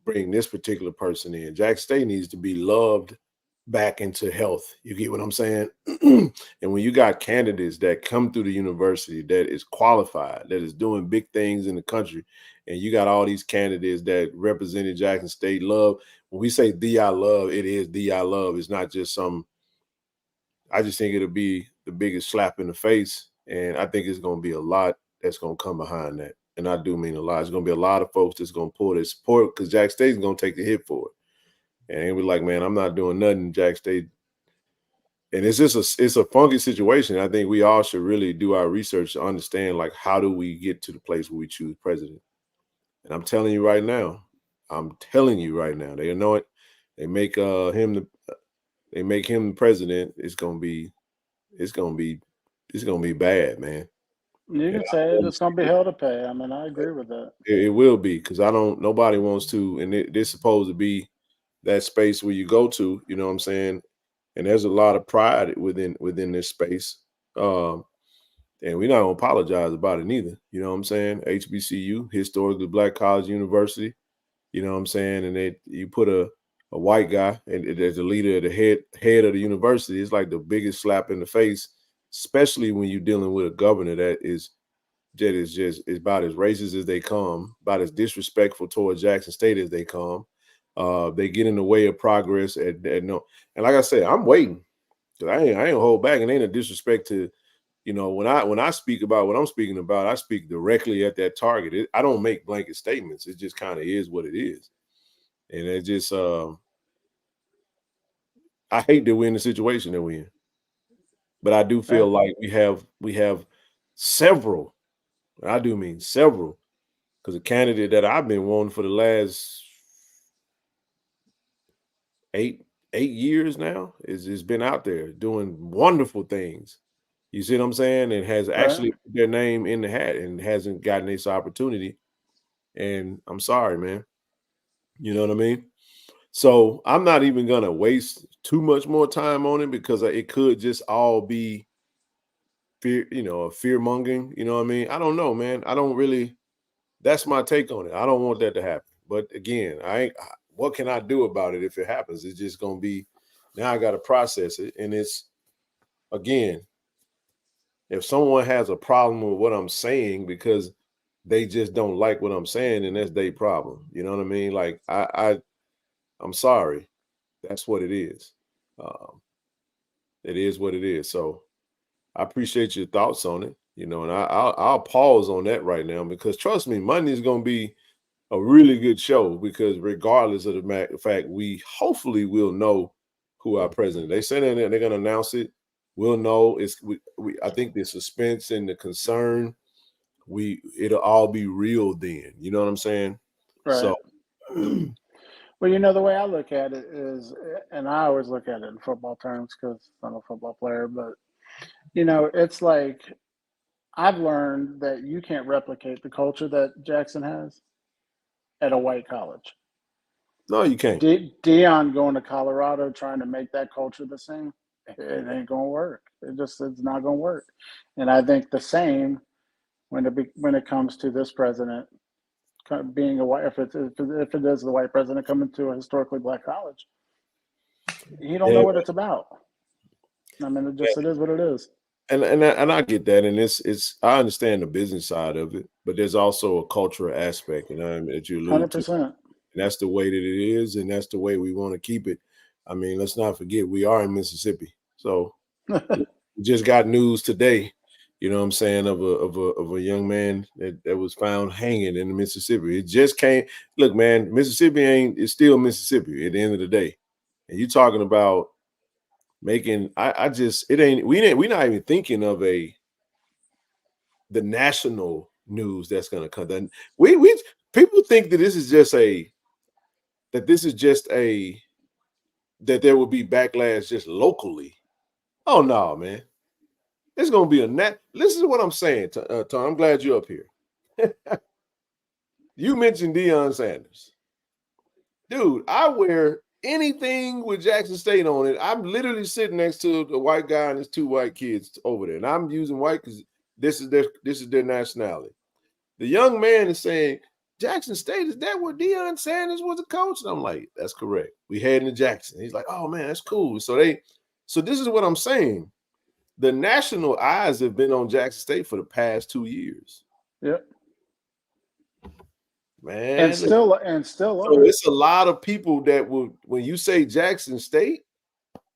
bring this particular person in. Jackson State needs to be loved back into health. You get what I'm saying? And when you got candidates that come through the university that is qualified, that is doing big things in the country, and you got all these candidates that represented Jackson State love. When we say DI love, it is DI love. It's not just some. I just think it'll be the biggest slap in the face, and I think it's going to be a lot that's going to come behind that. And I do mean a lot. It's going to be a lot of folks that's going to pull their support because Jack State's going to take the hit for it. And we're like, man, I'm not doing nothing, Jack State. And it's just it's a funky situation. I think we all should really do our research to understand, like, how do we get to the place where we choose president? And I'm telling you right now, they know it. They make him the president. It's gonna be bad, man. You can say it's gonna be hell to pay. I mean, I agree with that. It will be, because nobody wants to, and it's supposed to be that space where you go to, you know what I'm saying? And there's a lot of pride within this space. And we're not gonna apologize about it neither. You know what I'm saying? HBCU, historically Black college university, you know what I'm saying? And you put a white guy and as the leader of the head of the university, it's like the biggest slap in the face, especially when you're dealing with a governor that is about as racist as they come, about as disrespectful towards Jackson State as they come. They get in the way of progress. And like I said, I'm waiting, because I ain't hold back, and ain't a disrespect to, you know, when I speak about what I'm speaking about, I speak directly at that target. I don't make blanket statements. It just kind of is what it is. And it just, I hate that we're in the situation that we're in, but I do feel like we have several, I do mean several, because a candidate that I've been wanting for the last 8 years now is been out there doing wonderful things. You see what I'm saying? And has actually put their name in the hat and hasn't gotten this opportunity. And I'm sorry, man. You know what I mean? So I'm not even going to waste too much more time on it, because it could just all be fear, fear mongering. You know what I mean? I don't know, man. I don't really, that's my take on it. I don't want that to happen. But again, what can I do about it if it happens? It's just going to be, now I got to process it. And it's, again, if someone has a problem with what I'm saying because they just don't like what I'm saying, then that's their problem. You know what I mean? Like, I'm sorry. That's what it is. It is what it is. So I appreciate your thoughts on it, and I'll pause on that right now, because trust me, Monday is going to be a really good show, because regardless of the fact, we hopefully will know who our president. They said they're going to announce it. We'll know. I think the suspense and the concern, it'll all be real then. You know what I'm saying? Right. So, well, the way I look at it is, and I always look at it in football terms because I'm a football player, but it's like, I've learned that you can't replicate the culture that Jackson has at a white college. No, you can't. Deion going to Colorado trying to make that culture the same, it ain't gonna work. It's not gonna work. And I think the same when it comes to this president being a white, if it is the white president coming to a historically Black college, he don't know what it's about. I mean, it is what it is. And I get that, and it's I understand the business side of it, but there's also a cultural aspect, that you alluded 100%. to. And that's the way that it is, and that's the way we want to keep it. I mean, let's not forget, we are in Mississippi. So we just got news today, you know what I'm saying, of a young man that was found hanging in Mississippi. It just came. Look, man, Mississippi it's still Mississippi at the end of the day. And you talking about making, we're not even thinking of the national news that's going to come. Then people think that this is just that there will be backlash just locally. Oh no, man. It's going to be listen to what I'm saying, Tom. I'm glad you're up here. You mentioned Deion Sanders. Dude, I wear anything with Jackson State on it. I'm literally sitting next to the white guy and his 2 white kids over there. And I'm using white because this is their nationality. The young man is saying, Jackson State, is that where Deion Sanders was a coach? And I'm like, that's correct. We heading to Jackson. He's like, oh man, that's cool. So this is what I'm saying. The national eyes have been on Jackson State for the past 2 years. Yep. Man. And still so it's a lot of people that will, when you say Jackson State,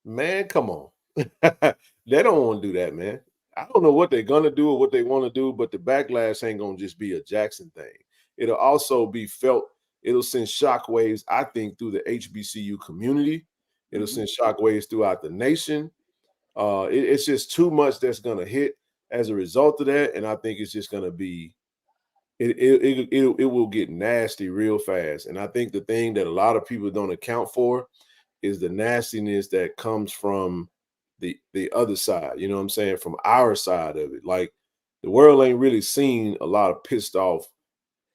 man, come on. They don't want to do that, man. I don't know what they're gonna do or what they want to do, but the backlash ain't gonna just be a Jackson thing. It'll also be felt. It'll send shockwaves, I think, through the HBCU community. It'll send shockwaves throughout the nation. It's just too much that's gonna hit as a result of that, and I think it's just gonna be. It will get nasty real fast, and I think the thing that a lot of people don't account for is the nastiness that comes from the other side. You know what I'm saying? From our side of it, like the world ain't really seen a lot of pissed off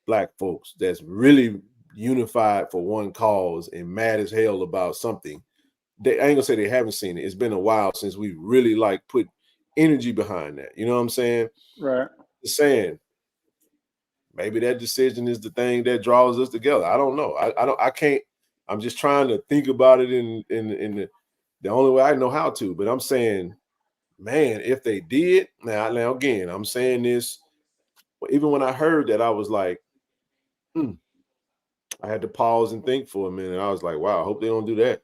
Black folks that's really unified for one cause and mad as hell about something. I ain't gonna say they haven't seen it. It's been a while since we really like put energy behind that. You know what I'm saying? Right. Just saying. Maybe that decision is the thing that draws us together. I don't know. I can't. I'm just trying to think about it in the only way I know how to. But I'm saying, man, if they did, now again, I'm saying this. Even when I heard that, I was like, I had to pause and think for a minute. I was like, wow, I hope they don't do that.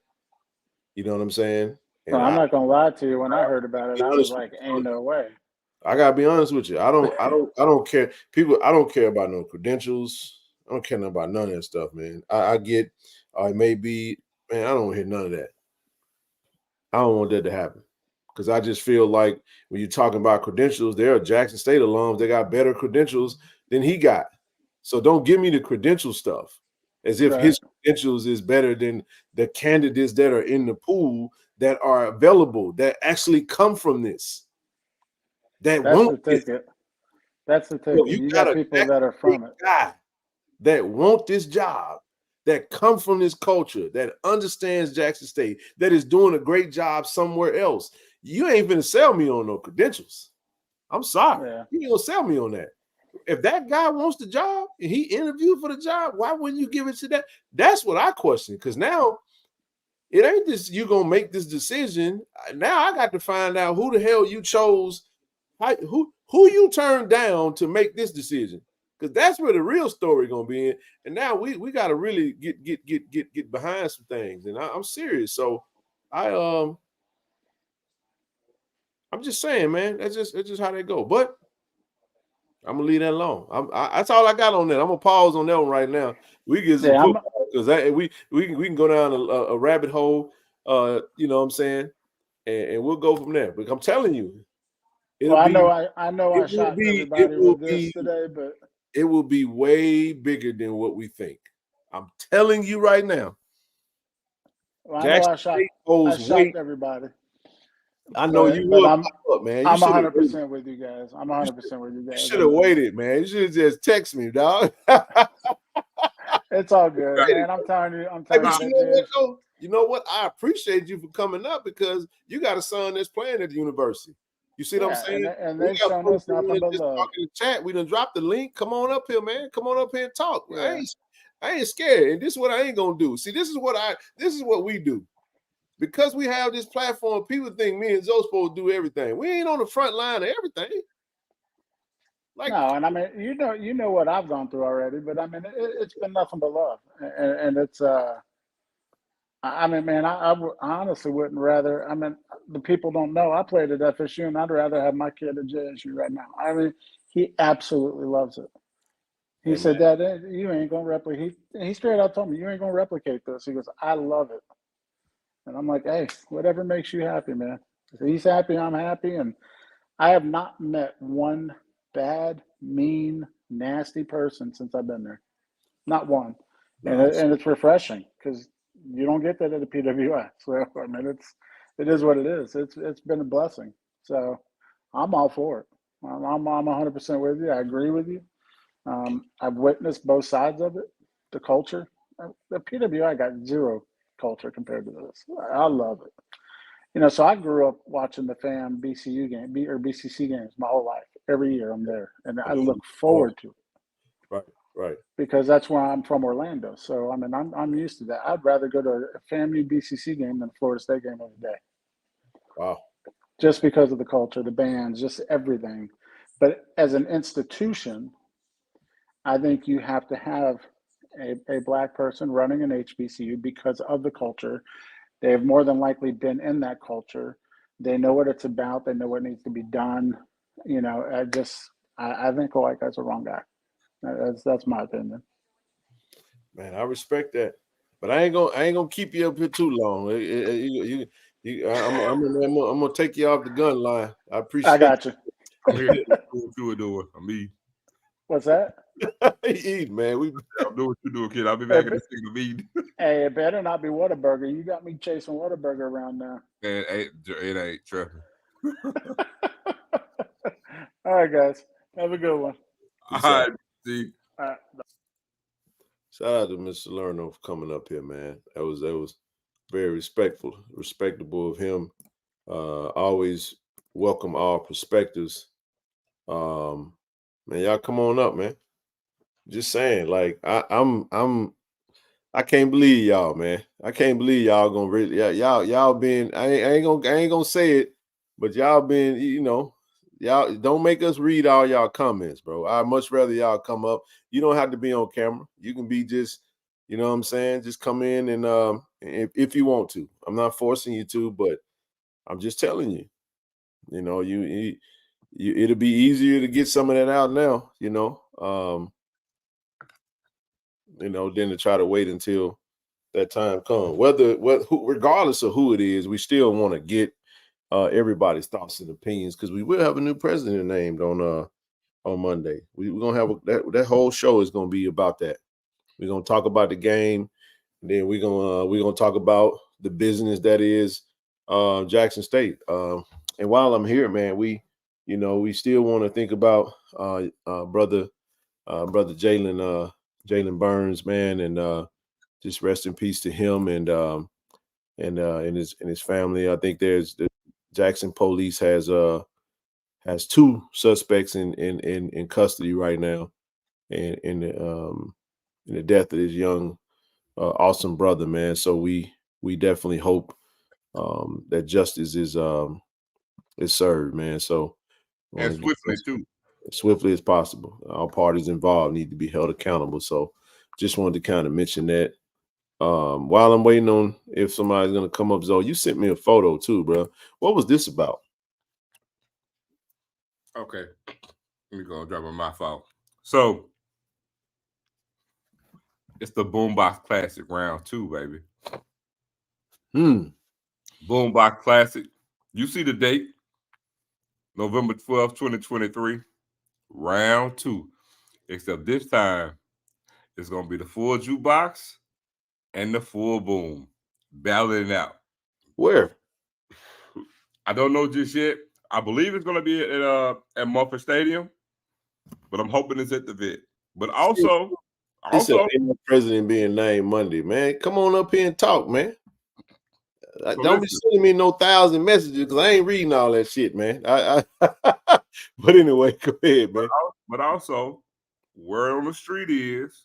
You know what I'm saying? And I'm not gonna lie to you. When I heard about it, I was like, ain't no way. I gotta be honest with you. I don't care. People, I don't care about no credentials. I don't care about none of that stuff, man. I get, it may be, man, I don't want to hear none of that. I don't want that to happen. Because I just feel like when you're talking about credentials, there are Jackson State alums, they got better credentials than he got. So don't give me the credential stuff as if his credentials is better than the candidates that are in the pool that are available, that actually come from this. That's the ticket. That's the ticket. You got people that are from it. Guy that want this job, that come from this culture, that understands Jackson State, that is doing a great job somewhere else. You ain't gonna sell me on no credentials. I'm sorry. Yeah. You ain't gonna sell me on that. If that guy wants the job and he interviewed for the job, why wouldn't you give it to that? That's what I question. Because now it ain't this, you're gonna make this decision. Now I got to find out who the hell you chose. Who you turned down to make this decision? Because that's where the real story gonna be in. And now we got to really get behind some things. And I'm serious. So I'm just saying, man. That's just how they go. But I'm gonna leave that alone. That's all I got on that. I'm gonna pause on that one right now. We get some football because we can go down a rabbit hole. You know what I'm saying, and we'll go from there. But I'm telling you. I know I shocked everybody with this today, but it will be way bigger than what we think. I'm telling you right now. Well, I know I shocked everybody. I know you will pop up, man. I'm 100% with you guys. I'm 100% with you guys. You should have waited, man. You should have just text me, dog. It's all good, man. I'm telling you. You know what? I appreciate you for coming up because you got a son that's playing at the university. You see what I'm saying? And they've shown us nothing but love. In the chat, we done dropped the link. Come on up here, man. Come on up here and talk. Yeah. I ain't scared. And this is what I ain't gonna do. See, this is what we do. Because we have this platform, people think me and Zoe supposed to do everything. We ain't on the front line of everything. No, and I mean, you know what I've gone through already, but I mean, it's been nothing but love, and it's I mean, man, I honestly wouldn't rather. I mean, the people don't know I played at FSU, and I'd rather have my kid at JSU right now. I mean, he absolutely loves it. He said, "Dad, you ain't gonna replicate." He straight out told me, "You ain't gonna replicate this." He goes, "I love it," and I'm like, "Hey, whatever makes you happy, man." If he's happy, I'm happy, and I have not met one bad, mean, nasty person since I've been there. Not one, and it's refreshing because you don't get that at the PWI. So I mean, it is what it is. It's been a blessing. So I'm all for it. I'm 100% with you. I agree with you. I've witnessed both sides of it. The culture, the PWI got zero culture compared to this. I love it. You know, so I grew up watching the FAM BCU game or BCC games my whole life. Every year I'm there, and I look forward to it. Right. Because that's where I'm from, Orlando. So I mean, I'm used to that. I'd rather go to a FAMU BCC game than a Florida State game every day. Wow. Just because of the culture, the bands, just everything. But as an institution, I think you have to have a black person running an HBCU because of the culture. They have more than likely been in that culture. They know what it's about. They know what needs to be done. You know, I think like that's a wrong guy. That's my opinion. Man, I respect that, but I ain't gonna keep you up here too long. I'm gonna take you off the gun line. I appreciate. I got you. I'm here. Do what you were doing. I'm me. What's that? Eat, man. I'm doing what you doing, kid. I'll be back in this thing to me. Hey, it better not be Whataburger. You got me chasing Whataburger around now. It ain't tripping. All right, guys. Have a good one. All right, see. All right. Shout out to Mr. Lerno for coming up here, man. That was very respectable of him. Always welcome all perspectives. Man, y'all come on up, man. Just saying, like I can't believe y'all, man. I can't believe y'all gonna really y'all been. I ain't gonna say it, but y'all been, you know, y'all don't make us read all y'all comments, bro. I'd much rather y'all come up. You don't have to be on camera. You can be just, you know what I'm saying? Just come in and if you want to. I'm not forcing you to, but I'm just telling you. You know, you it'll be easier to get some of that out now, you know. You know, than to try to wait until that time comes. Regardless of who it is, we still want to get everybody's thoughts and opinions because we will have a new president named on Monday. We're gonna have that whole show is gonna be about that. We're gonna talk about the game, and then we're gonna talk about the business that is Jackson State. And while I'm here, man, we still want to think about brother Jalen Burns, man, and just rest in peace to him and his family. I think the Jackson police has 2 suspects in custody right now, in the death of this young awesome brother, man. So we definitely hope that justice is served, man. So And swiftly too. As swiftly as possible. All parties involved need to be held accountable. So just wanted to kind of mention that. While I'm waiting on if somebody's gonna come up, Zoe, you sent me a photo too, bro. What was this about? Okay. Let me go and drop my phone. So it's the Boombox Classic round 2, baby. Boombox Classic. You see the date? November 12th, 2023. Round 2. Except this time, it's going to be the full jukebox and the full boom. Battling out. Where? I don't know just yet. I believe it's going to be at Muffet Stadium, but I'm hoping it's at the Vet. But also, president being named Monday, man. Come on up here and talk, man. So don't be sending me no 1,000 messages because I ain't reading all that shit, man. But anyway, go ahead, man. But also, word on the street is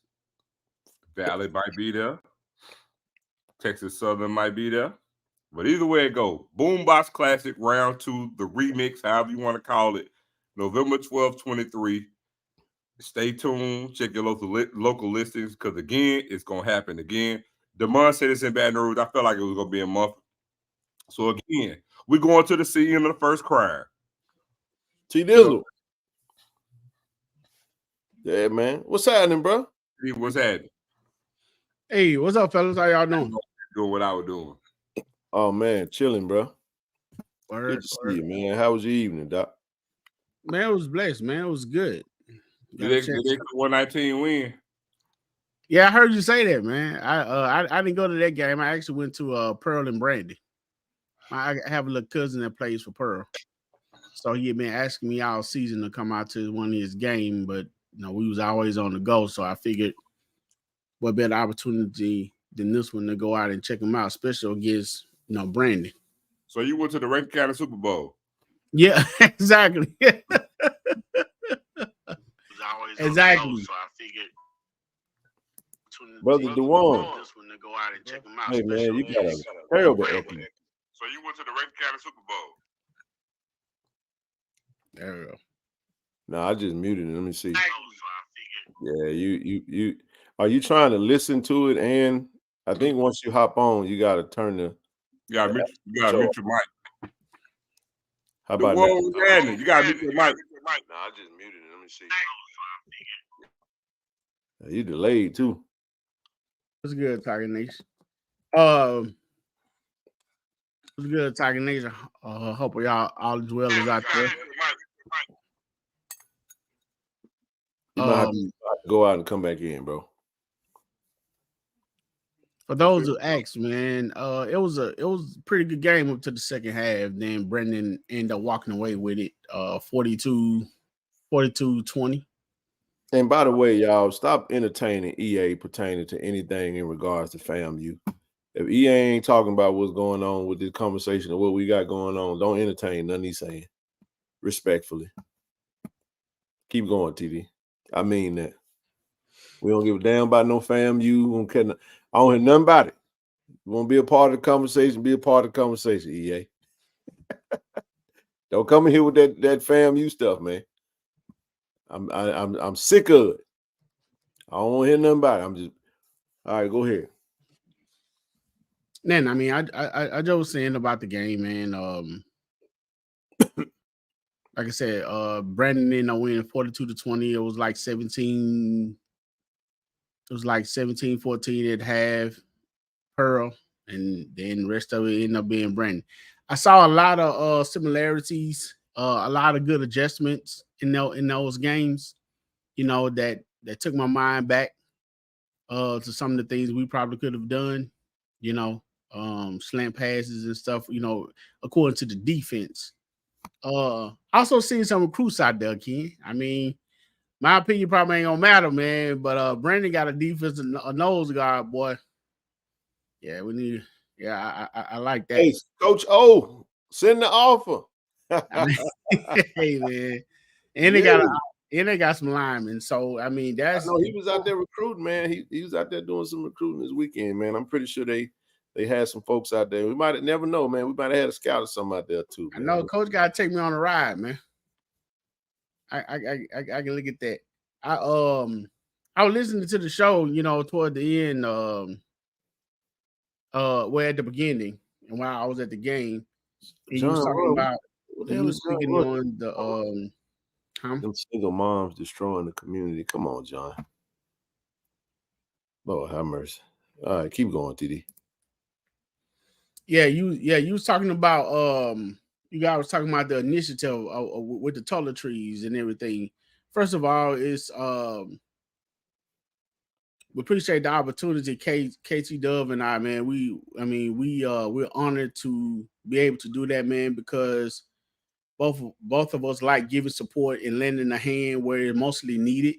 Valley might be there. Texas Southern might be there. But either way it goes, Boombox Classic round 2, the remix, however you want to call it, November 12th, 23. Stay tuned. Check your local listings because, again, it's going to happen again. Demond said it's in Baton Rouge. I felt like it was going to be a month. So, again, we're going to the scene of the first crime. T-Dizzle. Yeah, man. What's happening, bro? What's happening? Hey, what's up, fellas? How y'all doing? Doing what I was doing. Oh, man. Chilling, bro. Good to see you, man. How was your evening, Doc? Man, it was blessed, man. It was good. Did they 119 win? Yeah, I heard you say that, man. I didn't go to that game. I actually went to Pearl and Brandy. I have a little cousin that plays for Pearl. So he had been asking me all season to come out to one of his games, but we was always on the go. So I figured what better opportunity than this one to go out and check him out, especially against Brandy. So you went to the Rankin County Super Bowl? Yeah, exactly. Exactly. So I figured Brother Dewan. This one to go out and check them out. Hey man, you got a terrible echo. So you went to the Rankin County Super Bowl. There we go. No, I just muted it. Let me see. Yeah, you are you trying to listen to it? And I think once you hop on, you gotta turn the You gotta mute your mic. How about that? You gotta mute your mic. No, I just muted it. Let me see. You delayed too. What's good, Tiger Nation? What's good, Tiger Nation? Hope y'all all as well as out there. You might have to go out and come back in, bro. For those who asked, man, it was a pretty good game up to the second half. Then Brendan ended up walking away with it, 42-20. And by the way, y'all, stop entertaining EA pertaining to anything in regards to FAMU. If EA ain't talking about what's going on with this conversation or what we got going on, don't entertain nothing he's saying. Respectfully. Keep going, TD. I mean that. We don't give a damn about no FAMU. We don't care. I don't hear nothing about it. You want to be a part of the conversation, be a part of the conversation, EA. Don't come in here with that FAMU stuff, man. I'm sick of it. I don't want to hear nothing about it. I'm just all right. Go ahead. Then I mean, I just was saying about the game, man. Like I said, Brandon ended up winning 42-20. It was like 17. It was like 17-14 at half. Pearl, and then the rest of it ended up being Brandon. I saw a lot of similarities, a lot of good adjustments in those games. You know, that took my mind back to some of the things we probably could have done. You know, slant passes and stuff. You know, according to the defense. Also seeing some recruits out there, Ken. I mean, my opinion probably ain't gonna matter, man. But Brandon got a defensive nose guard, boy. Yeah, we need. Yeah, I like that. Hey, Coach O, send the offer. Hey, man, and they got some linemen. So I mean, that's. I know he was out there recruiting, man. He was out there doing some recruiting this weekend, man. I'm pretty sure they had some folks out there. We might have never know, man. We might have had a scout or something out there too. Man. I know Coach got to take me on a ride, man. I can look at that. I was listening to the show, you know, toward the end, well at the beginning, and while I was at the game, he was talking about speaking on the them single moms destroying the community. Come on, John. Lord have mercy. All right, keep going, TD. You was talking about you guys was talking about the initiative with the toiletries and everything. First of all, it's we appreciate the opportunity, KT Dove and I, man. We're honored to be able to do that, man, because both of us like giving support and lending a hand where it's mostly needed.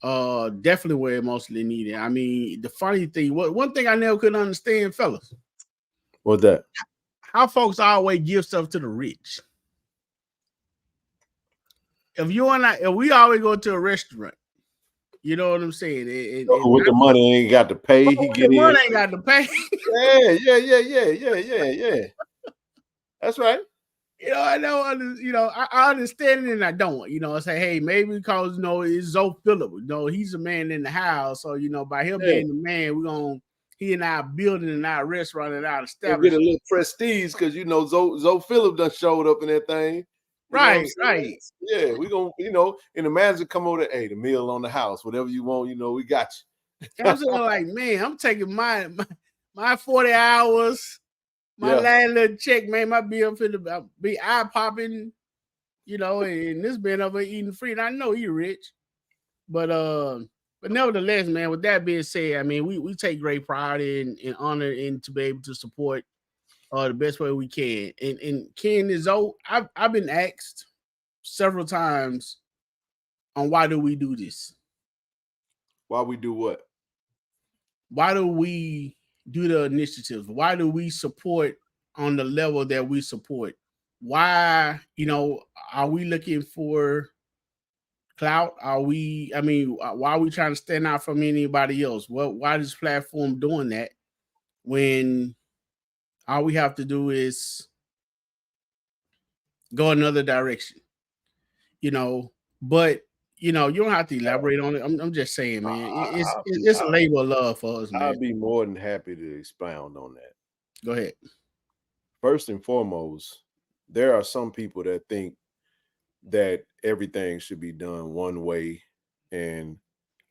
Definitely where it's mostly needed. I mean, the funny thing, one thing I never could understand, fellas. What's that? How folks always give stuff to the rich. If we always go to a restaurant, you know what I'm saying? With the money ain't got to pay. He get the money in. ain't got to pay. Yeah. That's right. You know, I don't. You know, I understand it and I don't. You know, I say, hey, maybe because you know it's Zoe Phillip. You know, he's a man in the house, so you know, by him being the man, he and our building and our restaurant and our establishment get a little prestige because you know Zoe Phillip done showed up in that thing. Right. Yeah, we gonna, you know, and the manager come over there, hey, the meal on the house, whatever you want, you know, we got you. I'm saying like, man, I'm taking my 40 hours, my last little check, man, my bill finna be eye popping, you know, and this man over eating free, and I know he rich, but nevertheless, man, with that being said, I mean, we take great pride in honor and to be able to support the best way we can. And Ken is I've been asked several times on why do we do this? Why we do what? Why do we do the initiatives? Why do we support on the level that we support? Why, you know, are we looking for clout? Are we? I mean, why are we trying to stand out from anybody else? Why is this platform doing that when all we have to do is go another direction? You know, but you know, you don't have to elaborate on it. I'm just saying, man, it's a labor of love for us, man. I'd be more than happy to expound on that. Go ahead. First and foremost, there are some people that think that everything should be done one way, and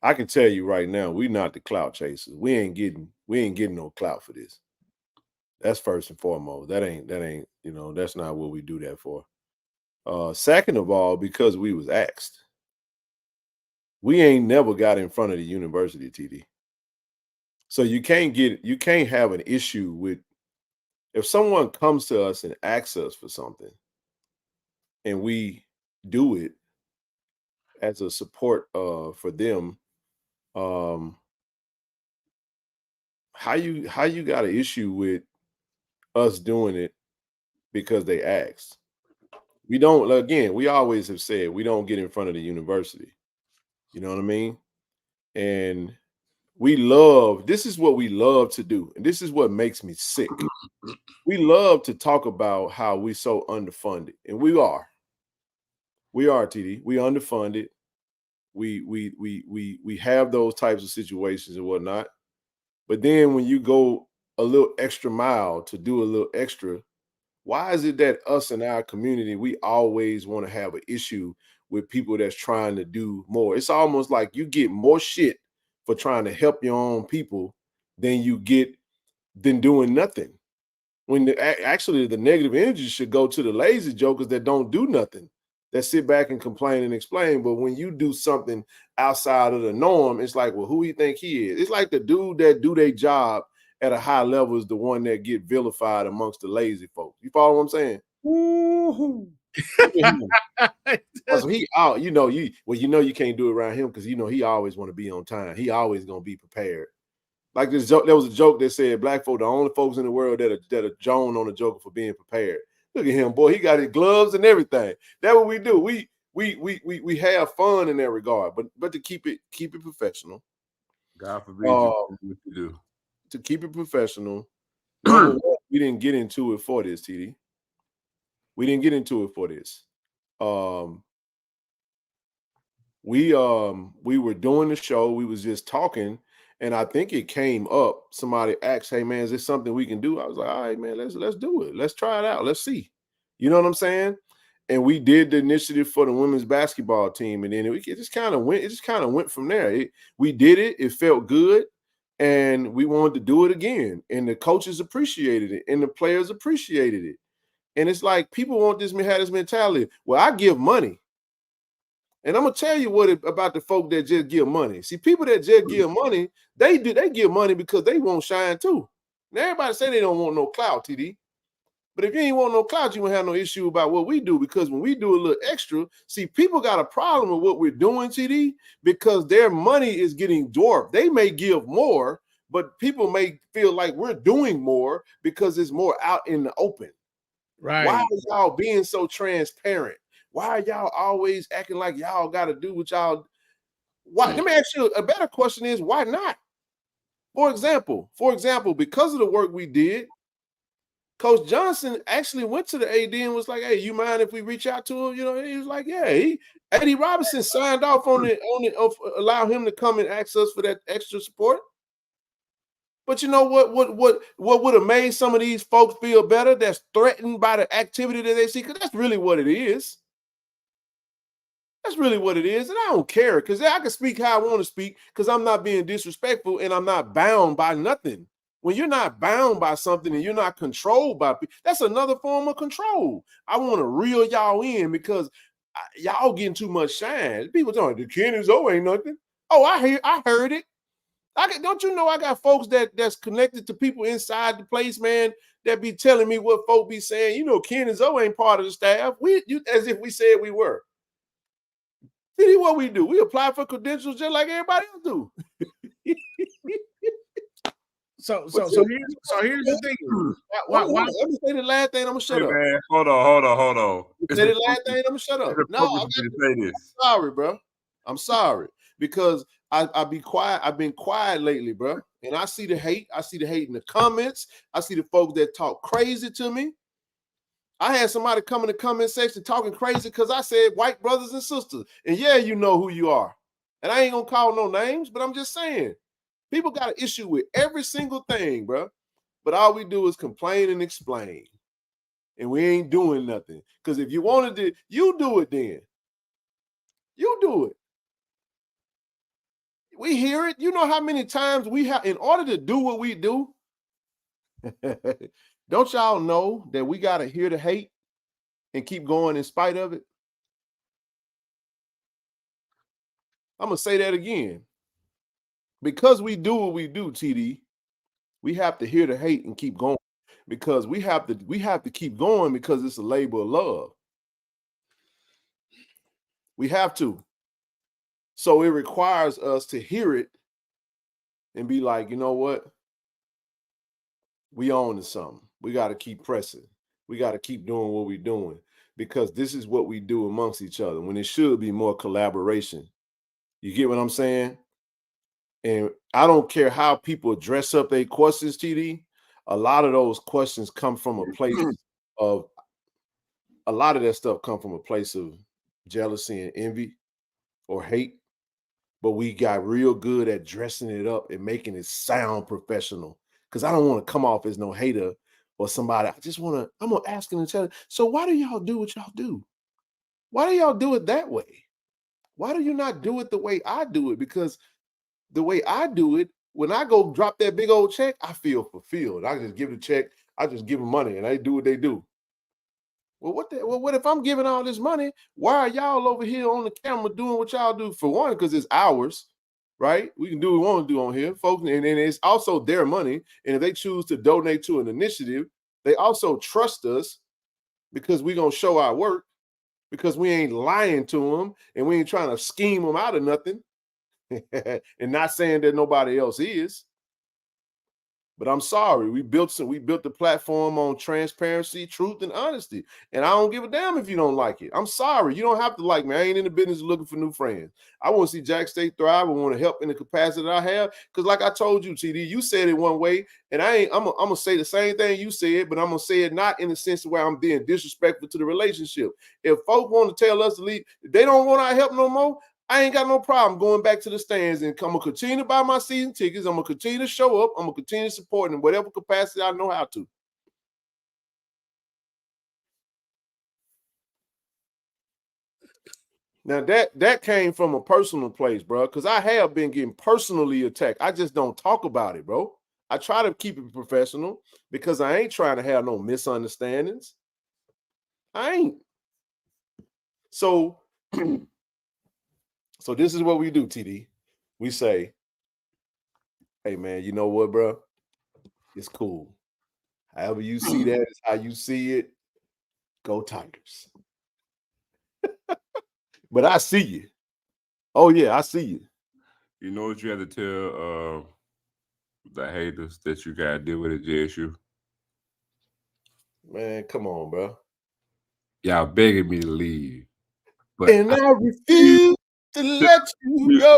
I can tell you right now, we're not the clout chasers. We ain't getting no clout for this. That's first and foremost. That ain't, you know, that's not what we do that for. Second of all, because we was asked. We ain't never got in front of the university, TD. So you can't have an issue with if someone comes to us and asks us for something and we do it as a support for them. How you got an issue with us doing it because they asked? We don't, again, we always have said we don't get in front of the university. You know what I mean? And this is what we love to do. And this is what makes me sick. We love to talk about how we so underfunded. And we are, TD. We underfunded. We have those types of situations and whatnot. But then when you go a little extra mile to do a little extra, why is it that us in our community, we always want to have an issue with people that's trying to do more? It's almost like you get more shit for trying to help your own people than you get than doing nothing. When actually the negative energy should go to the lazy jokers that don't do nothing, that sit back and complain and explain. But when you do something outside of the norm, it's like, well, who you think he is? It's like the dude that do their job at a high level is the one that get vilified amongst the lazy folks. You follow what I'm saying? Woo-hoo. So he out, you you can't do it around him because he always want to be on time. He always gonna be prepared. Like this joke, there was a joke that said black folk, the only folks in the world that are Joan on a joker for being prepared. Look at him, boy. He got his gloves and everything. That's what we do. We have fun in that regard, but to keep it professional. God forbid what you do. To keep it professional. We didn't get into it for this, TD. We didn't get into it for this. We were doing the show. We was just talking, and I think it came up. Somebody asked, "Hey man, is this something we can do?" I was like, "All right, man, let's do it. Let's try it out. Let's see." You know what I'm saying? And we did the initiative for the women's basketball team, and then it just kind of went from there. We did it. It felt good, and we wanted to do it again. And the coaches appreciated it, and the players appreciated it. And it's like people want have this mentality. Well, I give money. And I'm gonna tell you about the folk that just give money. See, people that just give money, they give money because they won't shine too. Now everybody say they don't want no clout, TD. But if you ain't want no clout, you won't have no issue about what we do, because when we do a little extra, see, people got a problem with what we're doing, TD, because their money is getting dwarfed. They may give more, but people may feel like we're doing more because it's more out in the open. Right. Why are y'all being so transparent? Why are y'all always acting like y'all got to do what y'all? Why? Let me ask you a better question: is why not? For example, because of the work we did, Coach Johnson actually went to the AD and was like, "Hey, you mind if we reach out to him?" He was like, "Yeah." Eddie Robinson signed off on it, allow him to come and ask us for that extra support. But you know what would have made some of these folks feel better that's threatened by the activity that they see? Because that's really what it is. That's really what it is. And I don't care, because I can speak how I want to speak, because I'm not being disrespectful and I'm not bound by nothing. When you're not bound by something and you're not controlled by people, that's another form of control. I want to reel y'all in because y'all getting too much shine. People talking, the Ken and Zoe ain't nothing. Oh, I heard it. Don't you know I got folks that's connected to people inside the place, man, that be telling me what folk be saying. Ken and Zoe ain't part of the staff. As if we said we were. See what we do? We apply for credentials just like everybody else do. So here's the thing. Let me say the last thing. I'm gonna shut up. Man, hold on. Say the last thing. I'm gonna shut up. No, say this. Sorry, bro. I'm sorry, because I be quiet. I've been quiet lately, bro. And I see the hate. I see the hate in the comments. I see the folks that talk crazy to me. I had somebody come in the comment section talking crazy because I said white brothers and sisters. And yeah, you know who you are. And I ain't gonna call no names, but I'm just saying, people got an issue with every single thing, bro. But all we do is complain and explain. And we ain't doing nothing. Because if you wanted to, you do it then. You do it. We hear it. You know how many times we have, in order to do what we do, don't y'all know that we got to hear the hate and keep going in spite of it? I'm going to say that again. Because we do what we do, TD, we have to hear the hate and keep going. Because we have to keep going because it's a labor of love. We have to. So it requires us to hear it and be like, you know what? We on to something. We got to keep pressing. We got to keep doing what we're doing because this is what we do amongst each other when it should be more collaboration. You get what I'm saying? And I don't care how people dress up their questions, TD. A lot of those questions come from a place of, a lot of that stuff come from a place of jealousy and envy or hate. But we got real good at dressing it up and making it sound professional. Because I don't want to come off as no hater or somebody. I'm going to ask them and tell them, so why do y'all do what y'all do? Why do y'all do it that way? Why do you not do it the way I do it? Because the way I do it, when I go drop that big old check, I feel fulfilled. I just give the check. I just give them money and they do what they do. Well, what if I'm giving all this money? Why are y'all over here on the camera doing what y'all do? For one, because it's ours, right? We can do what we want to do on here, folks. And it's also their money. And if they choose to donate to an initiative, they also trust us because we're going to show our work, because we ain't lying to them and we ain't trying to scheme them out of nothing and not saying that nobody else is. But I'm sorry, we built the platform on transparency, truth, and honesty. And I don't give a damn if you don't like it. I'm sorry. You don't have to like me. I ain't in the business of looking for new friends. I want to see Jack State thrive. I want to help in the capacity that I have. Because like I told you, TD, you said it one way, and I'm gonna say the same thing you said, but I'm gonna say it not in the sense where I'm being disrespectful to the relationship. If folk want to tell us to leave, if they don't want our help no more, I ain't got no problem going back to the stands, and I'm going to continue to buy my season tickets. I'm going to continue to show up. I'm going to continue to support in whatever capacity I know how to. Now, that came from a personal place, bro, because I have been getting personally attacked. I just don't talk about it, bro. I try to keep it professional because I ain't trying to have no misunderstandings. I ain't. So this is what we do, TD. We say, hey, man, you know what, bro? It's cool. However you see that is how you see it. Go Tigers. But I see you. Oh, yeah, I see you. You know what you have to tell the haters that you got to deal with at JSU? Man, come on, bro. Y'all begging me to leave. But and I refuse to let you go.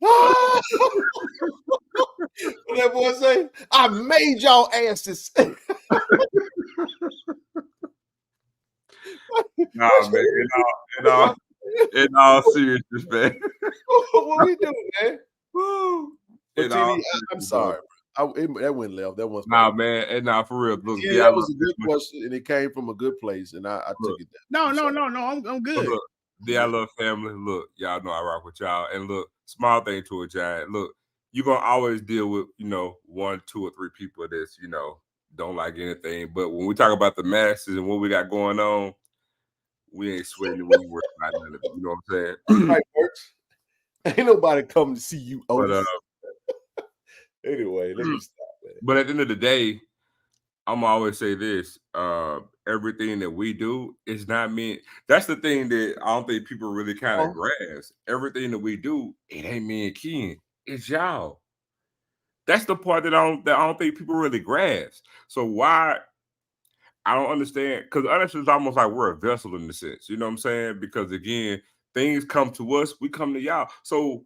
What that boy say? I made y'all asses. Nah, man. In all seriousness, man. What we do, man? But TD, I'm sorry. That went left. That was man. And for real. Look, yeah, that was a good question, and it came from a good place, and I took it down. No, I'm good. Look, I love family. Look, y'all know I rock with y'all. And look, small thing to a giant. Look, you're gonna always deal with, 1, 2, or 3 people that's, don't like anything. But when we talk about the masses and what we got going on, we ain't sweating when we work about none of it. You know what I'm saying? Right, Birch. Ain't nobody coming to see you. But anyway, let me stop, man. But at the end of the day, I'm always say this: everything that we do is not meant. That's the thing that I don't think people really kind of grasp. Everything that we do, it ain't me and Ken. It's y'all. That's the part that I don't think people really grasp. So why I don't understand, because honestly, it's almost like we're a vessel in the sense. You know what I'm saying? Because again, things come to us, we come to y'all. So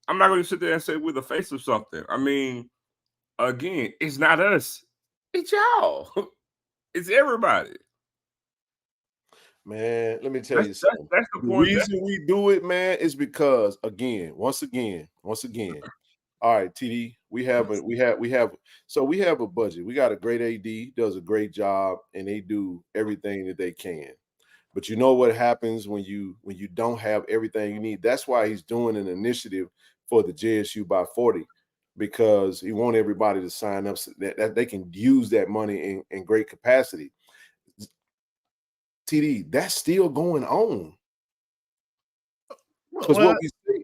I'm not going to sit there and say we're the face of something. I mean, again, it's not us, it's y'all. It's everybody. Man, let me tell you something. That's the The point. reason we do it, man, is because once again. All right, TD, we have a budget. We got a great AD, does a great job, and they do everything that they can. But you know what happens when you don't have everything you need? That's why he's doing an initiative for the JSU by 40, because he wants everybody to sign up so that they can use that money in great capacity. TD, that's still going on. Because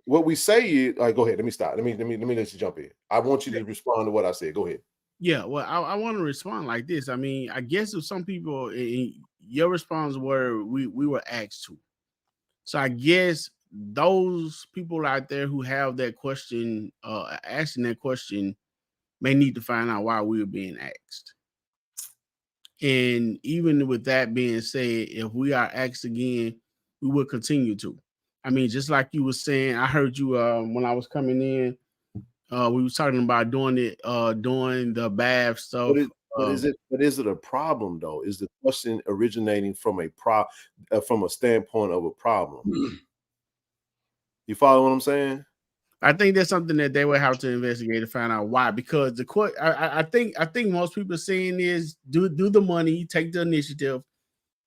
what we say is, all right, go ahead. Let me stop. Let me let you jump in. I want you to respond to what I said. Go ahead. Yeah, well, I want to respond like this. I mean, I guess if some people, your response were we were asked to. So I guess those people out there who have that question, asking that question, may need to find out why we were being asked. And even with that being said, if we are asked again, we will continue to. I mean, just like you were saying, I heard you when I was coming in. We were talking about doing the bath stuff. But is it a problem though? Is the question originating from a standpoint of a problem? You follow what I'm saying? I think that's something that they will have to investigate to find out why. Because I think most people are saying is do the money, take the initiative,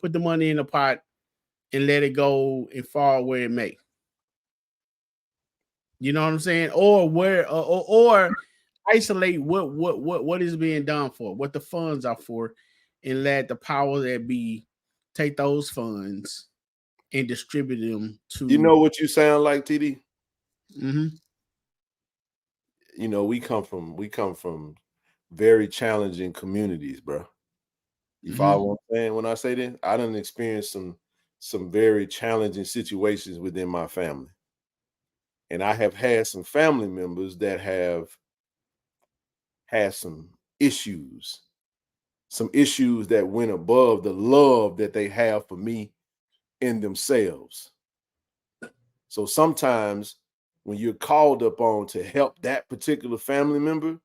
put the money in a pot, and let it go and fall where it may. You know what I'm saying? Or isolate what is being done for, what the funds are for, and let the power that be take those funds and distribute them to. You know what you sound like, TD? Mm-hmm. You know, we come from very challenging communities, bro. You follow what I'm saying when I say that? I done experienced some very challenging situations within my family. And I have had some family members that have had some issues that went above the love that they have for me in themselves. So sometimes when you're called upon to help that particular family member,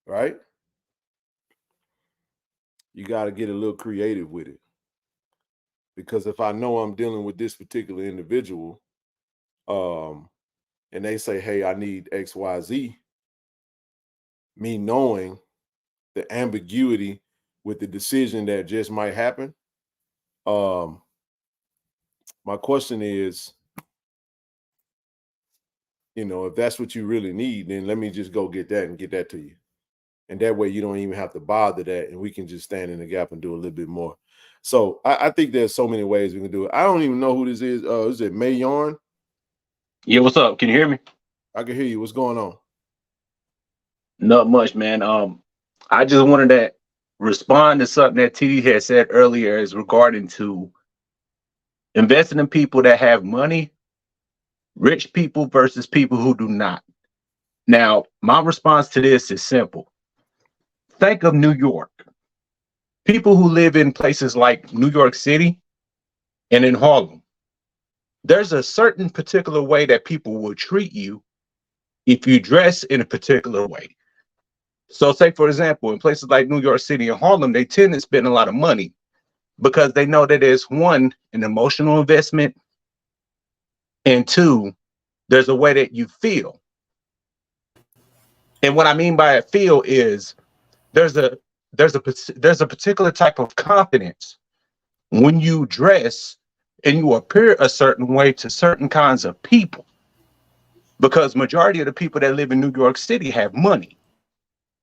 right? You got to get a little creative with it. Because if I know I'm dealing with this particular individual, and they say, hey, I need XYZ, me knowing the ambiguity with the decision that just might happen, my question is, you know, if that's what you really need, then let me just go get that and get that to you. And that way you don't even have to bother that, and we can just stand in the gap and do a little bit more. So I think there's so many ways we can do it. I don't even know who this is. Is it May Yarn? Yeah, what's up? Can you hear me? I can hear you. What's going on? Not much, man. I just wanted to respond to something that TD had said earlier is regarding to investing in people that have money, rich people versus people who do not. Now, my response to this is simple. Think of New York. People who live in places like New York City and in Harlem. There's a certain particular way that people will treat you if you dress in a particular way. So say, for example, in places like New York City and Harlem, they tend to spend a lot of money because they know that there's one, an emotional investment, and two, there's a way that you feel. And what I mean by feel is there's a particular type of confidence when you dress and you appear a certain way to certain kinds of people, because majority of the people that live in New York City have money.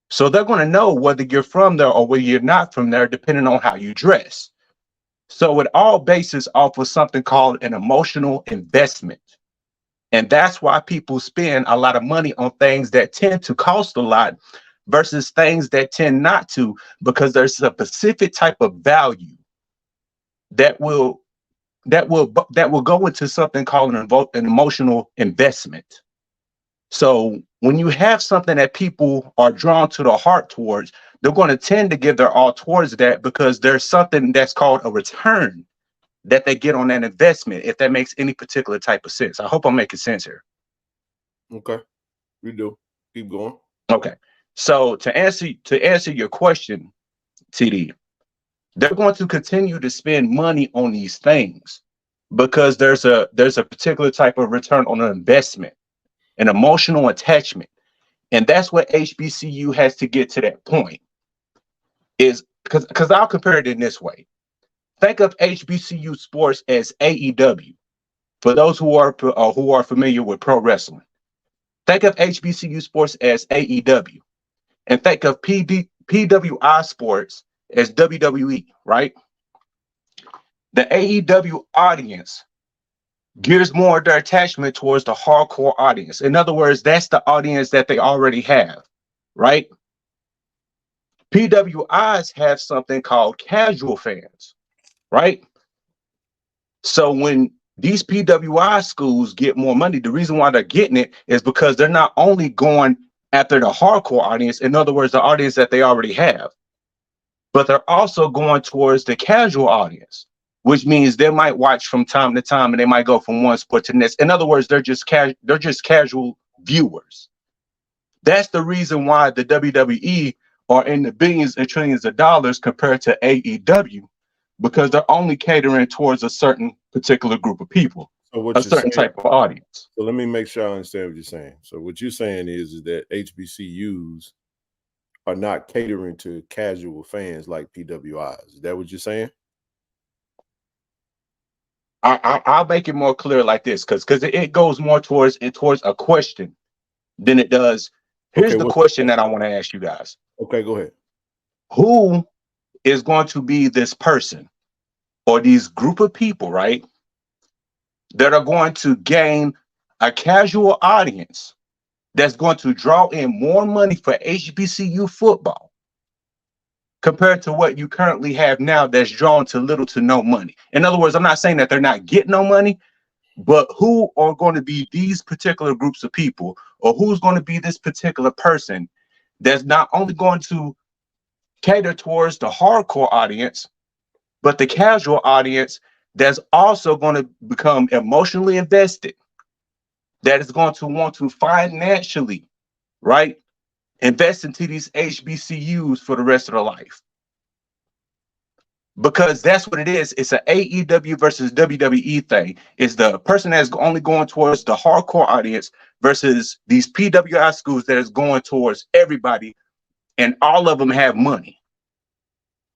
So they're going to know whether you're from there or whether you're not from there, depending on how you dress. So it all bases off of something called an emotional investment. And that's why people spend a lot of money on things that tend to cost a lot versus things that tend not to, because there's a specific type of value that will go into something called an emotional investment. So when you have something that people are drawn to the heart towards, they're going to tend to give their all towards that because there's something that's called a return that they get on that investment, if that makes any particular type of sense. I hope I'm making sense here. Okay, you do. Keep going. Okay. So to answer your question, TD, they're going to continue to spend money on these things because there's a particular type of return on an investment, an emotional attachment. And that's what HBCU has to get to that point. Is because I'll compare it in this way. Think of HBCU sports as AEW. For those who are familiar with pro wrestling, think of HBCU sports as AEW, and think of PWI sports as WWE. Right? The AEW audience gears more of their attachment towards the hardcore audience. In other words, that's the audience that they already have. Right? PWIs have something called casual fans, right? So when these PWI schools get more money, the reason why they're getting it is because they're not only going after the hardcore audience, in other words, the audience that they already have, but they're also going towards the casual audience, which means they might watch from time to time and they might go from one sport to the next. In other words, they're just casual viewers. That's the reason why the WWE are in the billions and trillions of dollars compared to AEW, because they're only catering towards a certain particular group of people, So what a certain type of audience. So let me make sure I understand what you're saying. So what you're saying is that HBCUs are not catering to casual fans like PWIs. Is that what you're saying? I'll make it more clear like this, because it goes more towards a question than it does. Here's the question that I want to ask you guys. Okay, go ahead. Who is going to be this person or these group of people, right, that are going to gain a casual audience that's going to draw in more money for HBCU football compared to what you currently have now that's drawn to little to no money? In other words, I'm not saying that they're not getting no money, but who are going to be these particular groups of people, or who's going to be this particular person that's not only going to cater towards the hardcore audience, but the casual audience that's also going to become emotionally invested, that is going to want to financially, right, invest into these HBCUs for the rest of their life. Because that's what it is. It's an AEW versus WWE thing. It's the person that's only going towards the hardcore audience versus these PWI schools that is going towards everybody, and all of them have money.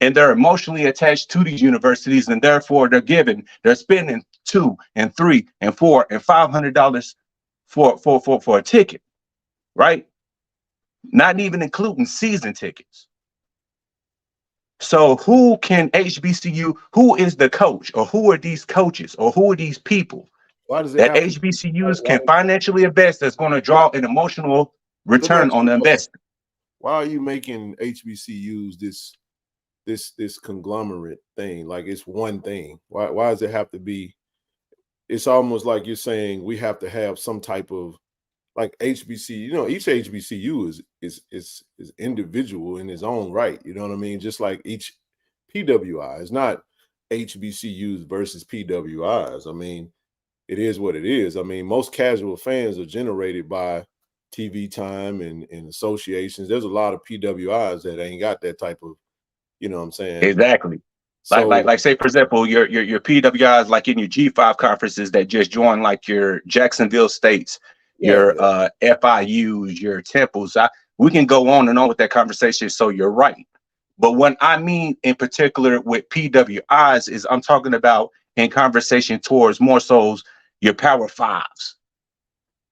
And they're emotionally attached to these universities, and therefore they're spending $200 and $300 and $400 and $500 for a ticket, right? Not even including season tickets. So who can HBCU, who is the coach, or who are these coaches, or who are these people that HBCUs can financially invest that's going to draw an emotional return on the investment? Why are you making HBCUs this conglomerate thing? Like it's one thing. Why does it have to be? It's almost like you're saying we have to have some type of like HBCU. You know, each HBCU is individual in its own right. You know what I mean? Just like each PWI is not HBCUs versus PWIs. I mean, it is what it is. I mean, most casual fans are generated by TV time and associations. There's a lot of PWIs that ain't got that type of, you know what I'm saying? Exactly. So, like say, for example, your PWIs like in your G5 conferences that just joined, like your Jacksonville States, your FIUs, your Temples. We can go on and on with that conversation. So you're right. But what I mean in particular with PWIs is I'm talking about in conversation towards more so your Power Fives.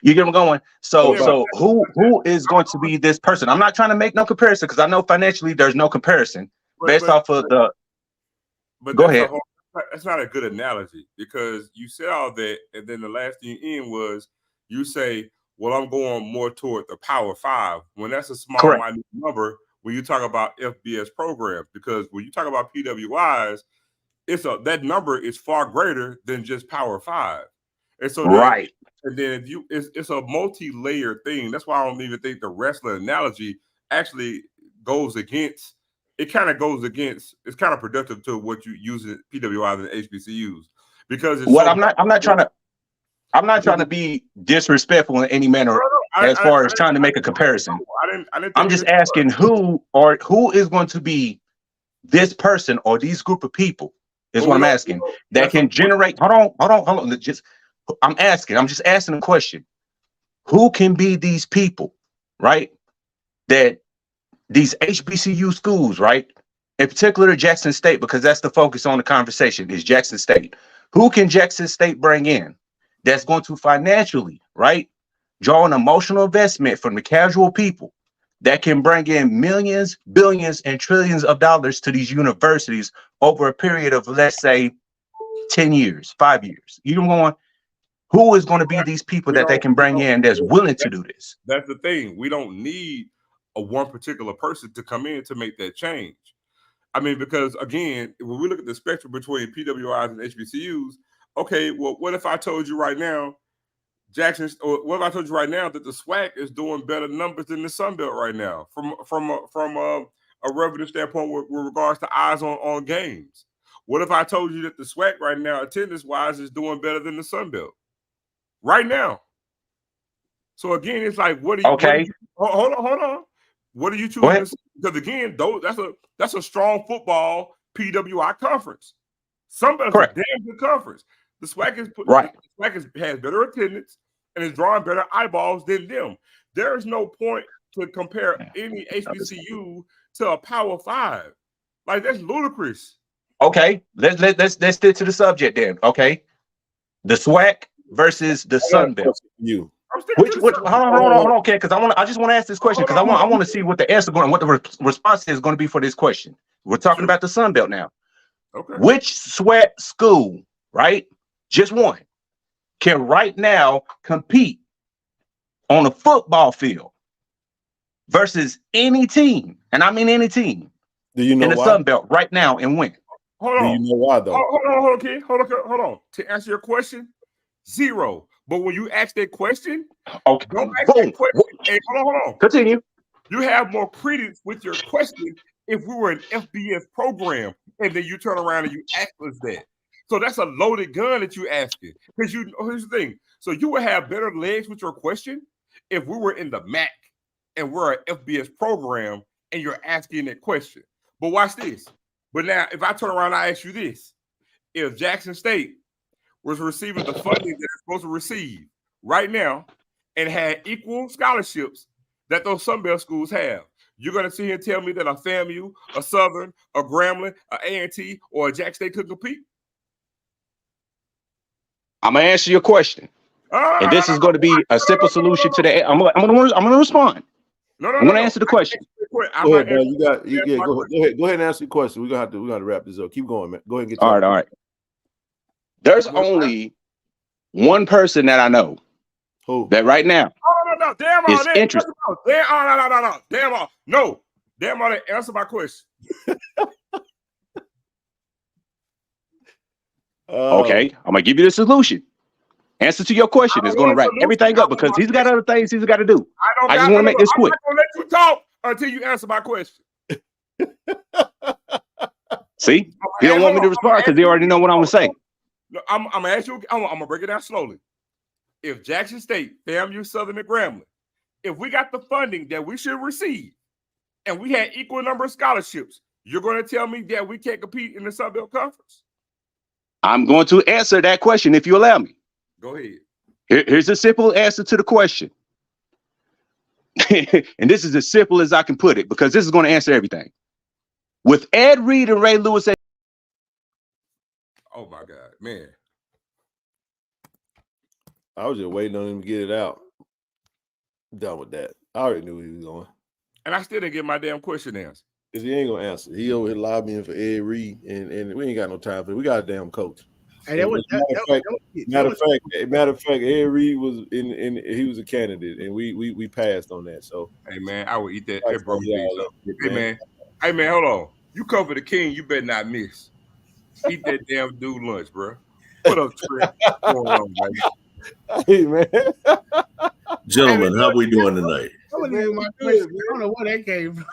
You get what I'm going? So who is going to be this person? I'm not trying to make no comparison because I know financially there's no comparison based off of the. But go ahead. That's not a good analogy, because you said all that, and then the last thing you end was you say, well, I'm going more toward the Power Five, when that's a small, minute number when you talk about FBS programs. Because when you talk about PWIs, that number is far greater than just Power Five. And so Right. then if it's a multi-layered thing. That's why I don't even think the wrestler analogy actually goes against. It kind of goes against. It's kind of productive to what you use in PWIs and HBCUs because it's I'm not trying to be disrespectful in any manner as far as trying to make a comparison. I'm just asking who is going to be this person or these group of people is what I'm asking that can generate. Hold on. I'm just asking a question. Who can be these people, right? That these HBCU schools, right? In particular, Jackson State, because that's the focus on the conversation is Jackson State. Who can Jackson State bring in that's going to financially, right, draw an emotional investment from the casual people that can bring in millions, billions, and trillions of dollars to these universities over a period of, let's say, 10 years, 5 years? You know what? Who is going to be these people that they can bring in that's willing to do this? That's the thing. We don't need a one particular person to come in to make that change. I mean, because again, when we look at the spectrum between PWIs and HBCUs, okay, well, what if I told you right now, what if I told you right now that the SWAC is doing better numbers than the Sun Belt right now from a revenue standpoint with regards to eyes on games? What if I told you that the SWAC right now, attendance-wise, is doing better than the Sun Belt right now? So again, it's like, what do you? Okay. Hold on. What do you choose? Because again, that's a strong football PWI conference. Sun Belt's a damn good conference. The SWAC has better attendance and is drawing better eyeballs than them. There is no point to compare any HBCU to a Power 5. Like, that's ludicrous. Okay, let's stick to the subject then. Okay, the SWAC versus the Sun Belt. Hold on, okay, because I just want to ask this question because I want to see what the answer going, what the response is going to be for this question. We're talking about the Sun Belt now. Okay. Which SWAC school, right? Just one, can right now compete on a football field versus any team, and I mean any team, do you know in the Sun Belt right now and win? Hold on. Do you know why though? Hold on. To answer your question, 0. But when you ask that question, okay, don't ask that question. Hey, hold on. Continue. You have more credence with your question if we were an FBS program, and then you turn around and you ask us that. So that's a loaded gun that you asking. Because here's the thing. So you would have better legs with your question if we were in the MAC and we're an FBS program and you're asking that question. But watch this. But now, if I turn around and I ask you this, if Jackson State was receiving the funding that it's supposed to receive right now and had equal scholarships that those Sun Belt schools have, you're going to sit here and tell me that a FAMU, a Southern, a Grambling, a A&T, or a Jack State could compete? I'm gonna answer your question, and this is going to be a simple solution to that. I'm gonna respond. I'm gonna answer the question. Go ahead, man. Go ahead and answer the question. We're gonna have to wrap this up. Keep going, man. Go ahead and get all right. There's only one person that I know that right now is interested. Answer my question. Okay, I'm gonna give you the solution. Answer to your question is going to wrap everything up because he's got other things he's got to do. I just want to make this quick. I'm not gonna let you talk until you answer my question. See, he don't want me to respond because he already know what I'm gonna say. No, I'm gonna ask you. I'm gonna break it down slowly. If Jackson State, FAMU, Southern, and Grambling, if we got the funding that we should receive, and we had equal number of scholarships, you're going to tell me that we can't compete in the Sun Belt Conference? I'm going to answer that question if you allow me. Go ahead. Here's a simple answer to the question. And this is as simple as I can put it because this is going to answer everything. With Ed Reed and Ray Lewis. Oh my God, man. I was just waiting on him to get it out. Done with that. I already knew he was going. And I still didn't get my damn question answered. Because he ain't going to answer. He over here lobbying for Ed Reed, and we ain't got no time for it. We got a damn coach. Hey, matter of fact, Ed Reed was he was a candidate, and we passed on that. So, hey man, I will eat that. Hey man, hold on. You cover the king, you better not miss. Eat that damn dude lunch, bro. What up, Trent? What's going on, buddy? Hey man, Gentlemen, how we doing tonight? I wasn't even my Good, question. I don't know where that came from.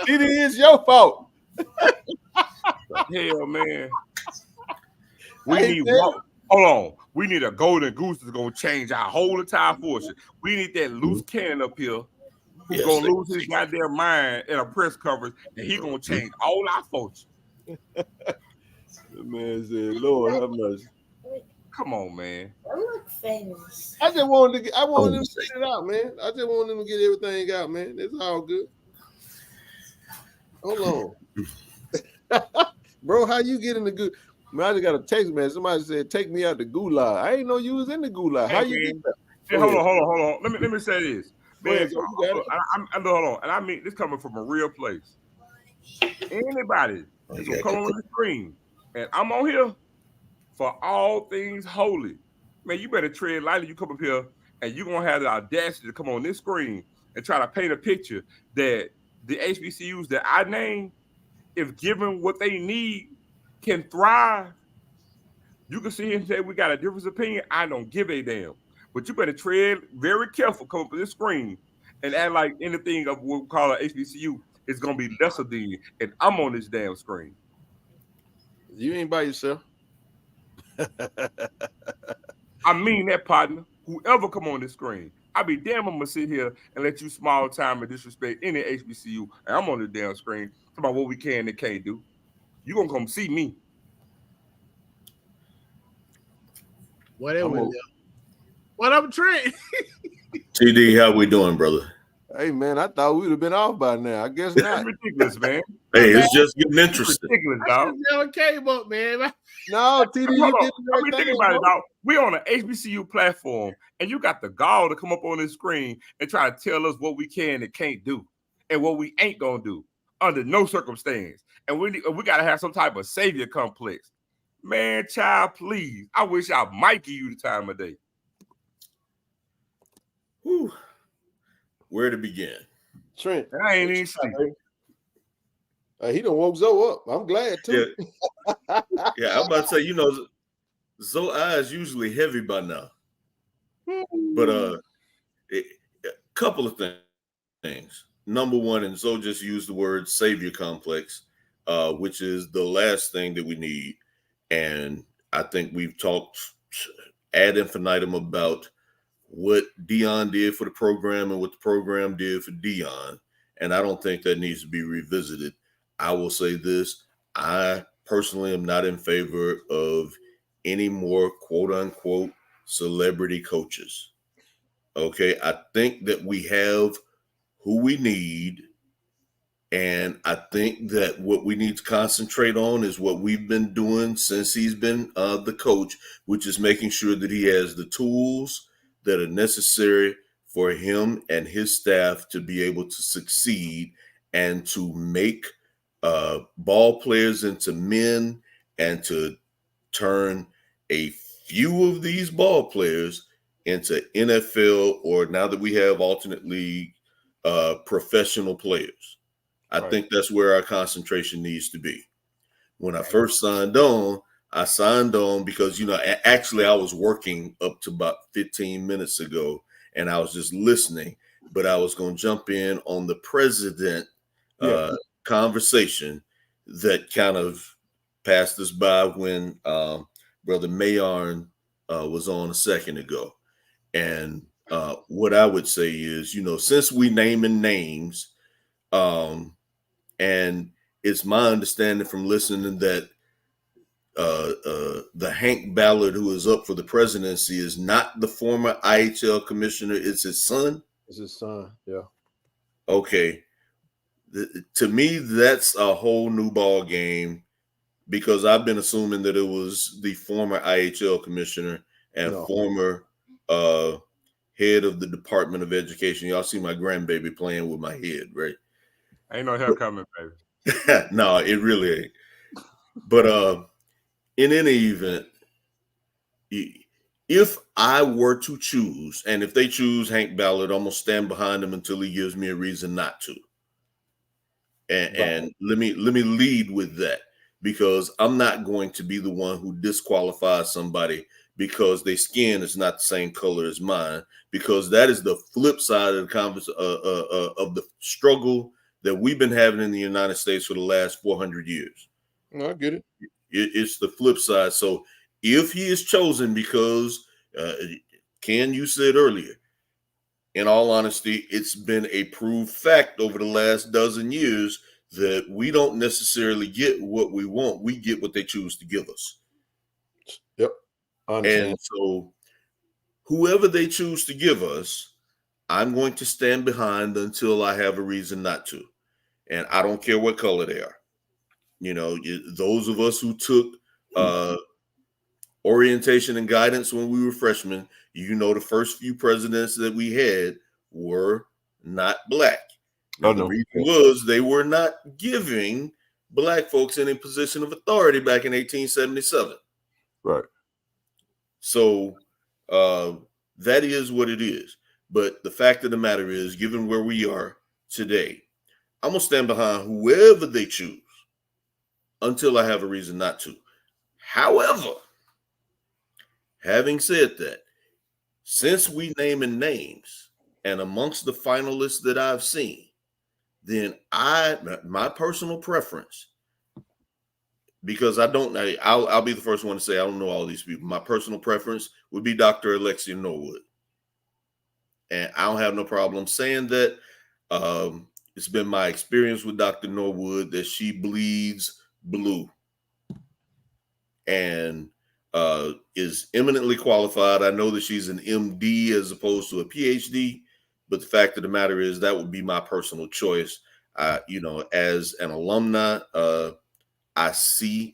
it is your fault. Hell, man. We Hey, need man. one. Hold on. We need a golden goose that's gonna change our whole entire fortune. We need that loose cannon up here who's Yes, gonna sir. lose his goddamn mind in a press conference, and he gonna change all our fortune. The man said, "Lord have mercy." Come on, man. I just wanted to. I wanted them to get it out, man. I just wanted them to get everything out, man. It's all good. Hold on, bro. How you get in the good? Man, I just got a text, man. Somebody said, "Take me out the gulag." I ain't know you was in the gulag. How you get that? Hey, hold on. Let me say this, man. Go ahead, you got it. Hold on, and I mean this coming from a real place. Anybody that's gonna come on the screen, and I'm on here for all things holy, man. You better tread lightly. You come up here, and you're gonna have the audacity to come on this screen and try to paint a picture that the HBCUs that I name, if given what they need, can thrive. You can see and say we got a different opinion. I don't give a damn. But you better tread very careful, come up to this screen and act like anything of what we call an HBCU is gonna be lesser than you. And I'm on this damn screen. You ain't by yourself. I mean that, partner. Whoever come on this screen, I be damn, I'm gonna sit here and let you small time and disrespect any HBCU, and I'm on the damn screen talking about what we can and can't do. You gonna come see me. Whatever. What up, Trent? TD, how we doing, brother? Hey man, I thought we'd have been off by now. I guess not. That's ridiculous, man. Hey, it's just getting interesting. Ridiculous, dog. Never came up, man. No, TD, you did the right think thing, about it, bro. dog. We on an HBCU platform, and you got the gall to come up on this screen and try to tell us what we can and can't do, and what we ain't gonna do under no circumstance. And we gotta have some type of savior complex. Man, child, please. I wish I might give you the time of day. Whew. Where to begin? Trent, I ain't even sleep. He done woke Zoe up. I'm glad too. Yeah, I'm about to say, you know, Zoe eye is usually heavy by now. But a couple of things. Number one, and Zoe just used the word savior complex, which is the last thing that we need. And I think we've talked ad infinitum about what Dion did for the program and what the program did for Dion. And I don't think that needs to be revisited. I will say this. I personally am not in favor of any more quote unquote celebrity coaches. Okay. I think that we have who we need. And I think that what we need to concentrate on is what we've been doing since he's been the coach, which is making sure that he has the tools that are necessary for him and his staff to be able to succeed and to make ball players into men and to turn a few of these ball players into NFL, or now that we have alternate league, professional players. I think that's where our concentration needs to be. When I first signed on, because, you know, actually I was working up to about 15 minutes ago and I was just listening, but I was going to jump in on the president conversation that kind of passed us by when Brother Mayorn was on a second ago. And what I would say is, you know, since we naming names, and it's my understanding from listening that the Hank Ballard who is up for the presidency is not the former IHL commissioner. It's his son. It's his son. Yeah. Okay. To me, that's a whole new ball game, because I've been assuming that it was the former IHL commissioner and former head of the Department of Education. Y'all see my grandbaby playing with my head, right? Ain't no hair coming, baby. No, it really ain't. But in any event, if I were to choose, and if they choose Hank Ballard, I'm gonna stand behind him until he gives me a reason not to. And let me lead with that, because I'm not going to be the one who disqualifies somebody because their skin is not the same color as mine, because that is the flip side of the of the struggle that we've been having in the United States for the last 400 years. No, I get it. It's the flip side. So if he is chosen, because Ken, you said earlier, in all honesty, it's been a proved fact over the last dozen years that we don't necessarily get what we want. We get what they choose to give us. Yep. I understand. And so whoever they choose to give us, I'm going to stand behind until I have a reason not to. And I don't care what color they are. You know, those of us who took orientation and guidance when we were freshmen, you know, the first few presidents that we had were not black. Now, the reason was they were not giving black folks any position of authority back in 1877. Right. So that is what it is. But the fact of the matter is, given where we are today, I'm going to stand behind whoever they choose until I have a reason not to. However, having said that, since we naming names and amongst the finalists that I've seen, then my personal preference, because I'll be the first one to say I don't know all these people. My personal preference would be Dr. Alexia Norwood. And I don't have no problem saying that. It's been my experience with Dr. Norwood that she bleeds blue and is eminently qualified. I know that she's an MD as opposed to a PhD, but the fact of the matter is that would be my personal choice. You know, as an alumni, I see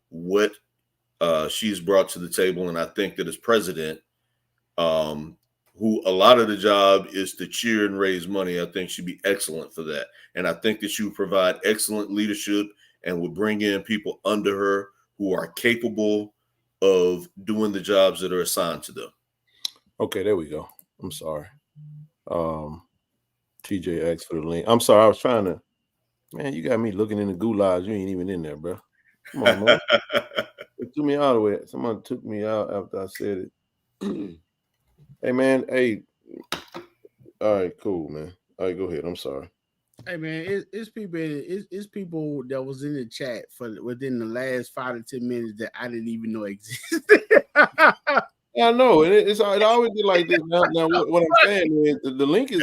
what she's brought to the table. And I think that as president, who a lot of the job is to cheer and raise money, I think she'd be excellent for that. And I think that she would provide excellent leadership and would bring in people under her who are capable of doing the jobs that are assigned to them. Okay, there we go. I'm sorry. TJ asked for the link. I'm sorry. I was trying to, man, you got me looking in the gulags. You ain't even in there, bro. Come on, man. It took me out of the way. Someone took me out after I said it. Hey, man. Hey. All right, cool, man. All right, go ahead. I'm sorry. Hey, man, it's people that was in the chat for within the last 5 to 10 minutes that I didn't even know existed. Yeah, I know. It always be like this. Now what I'm saying is the link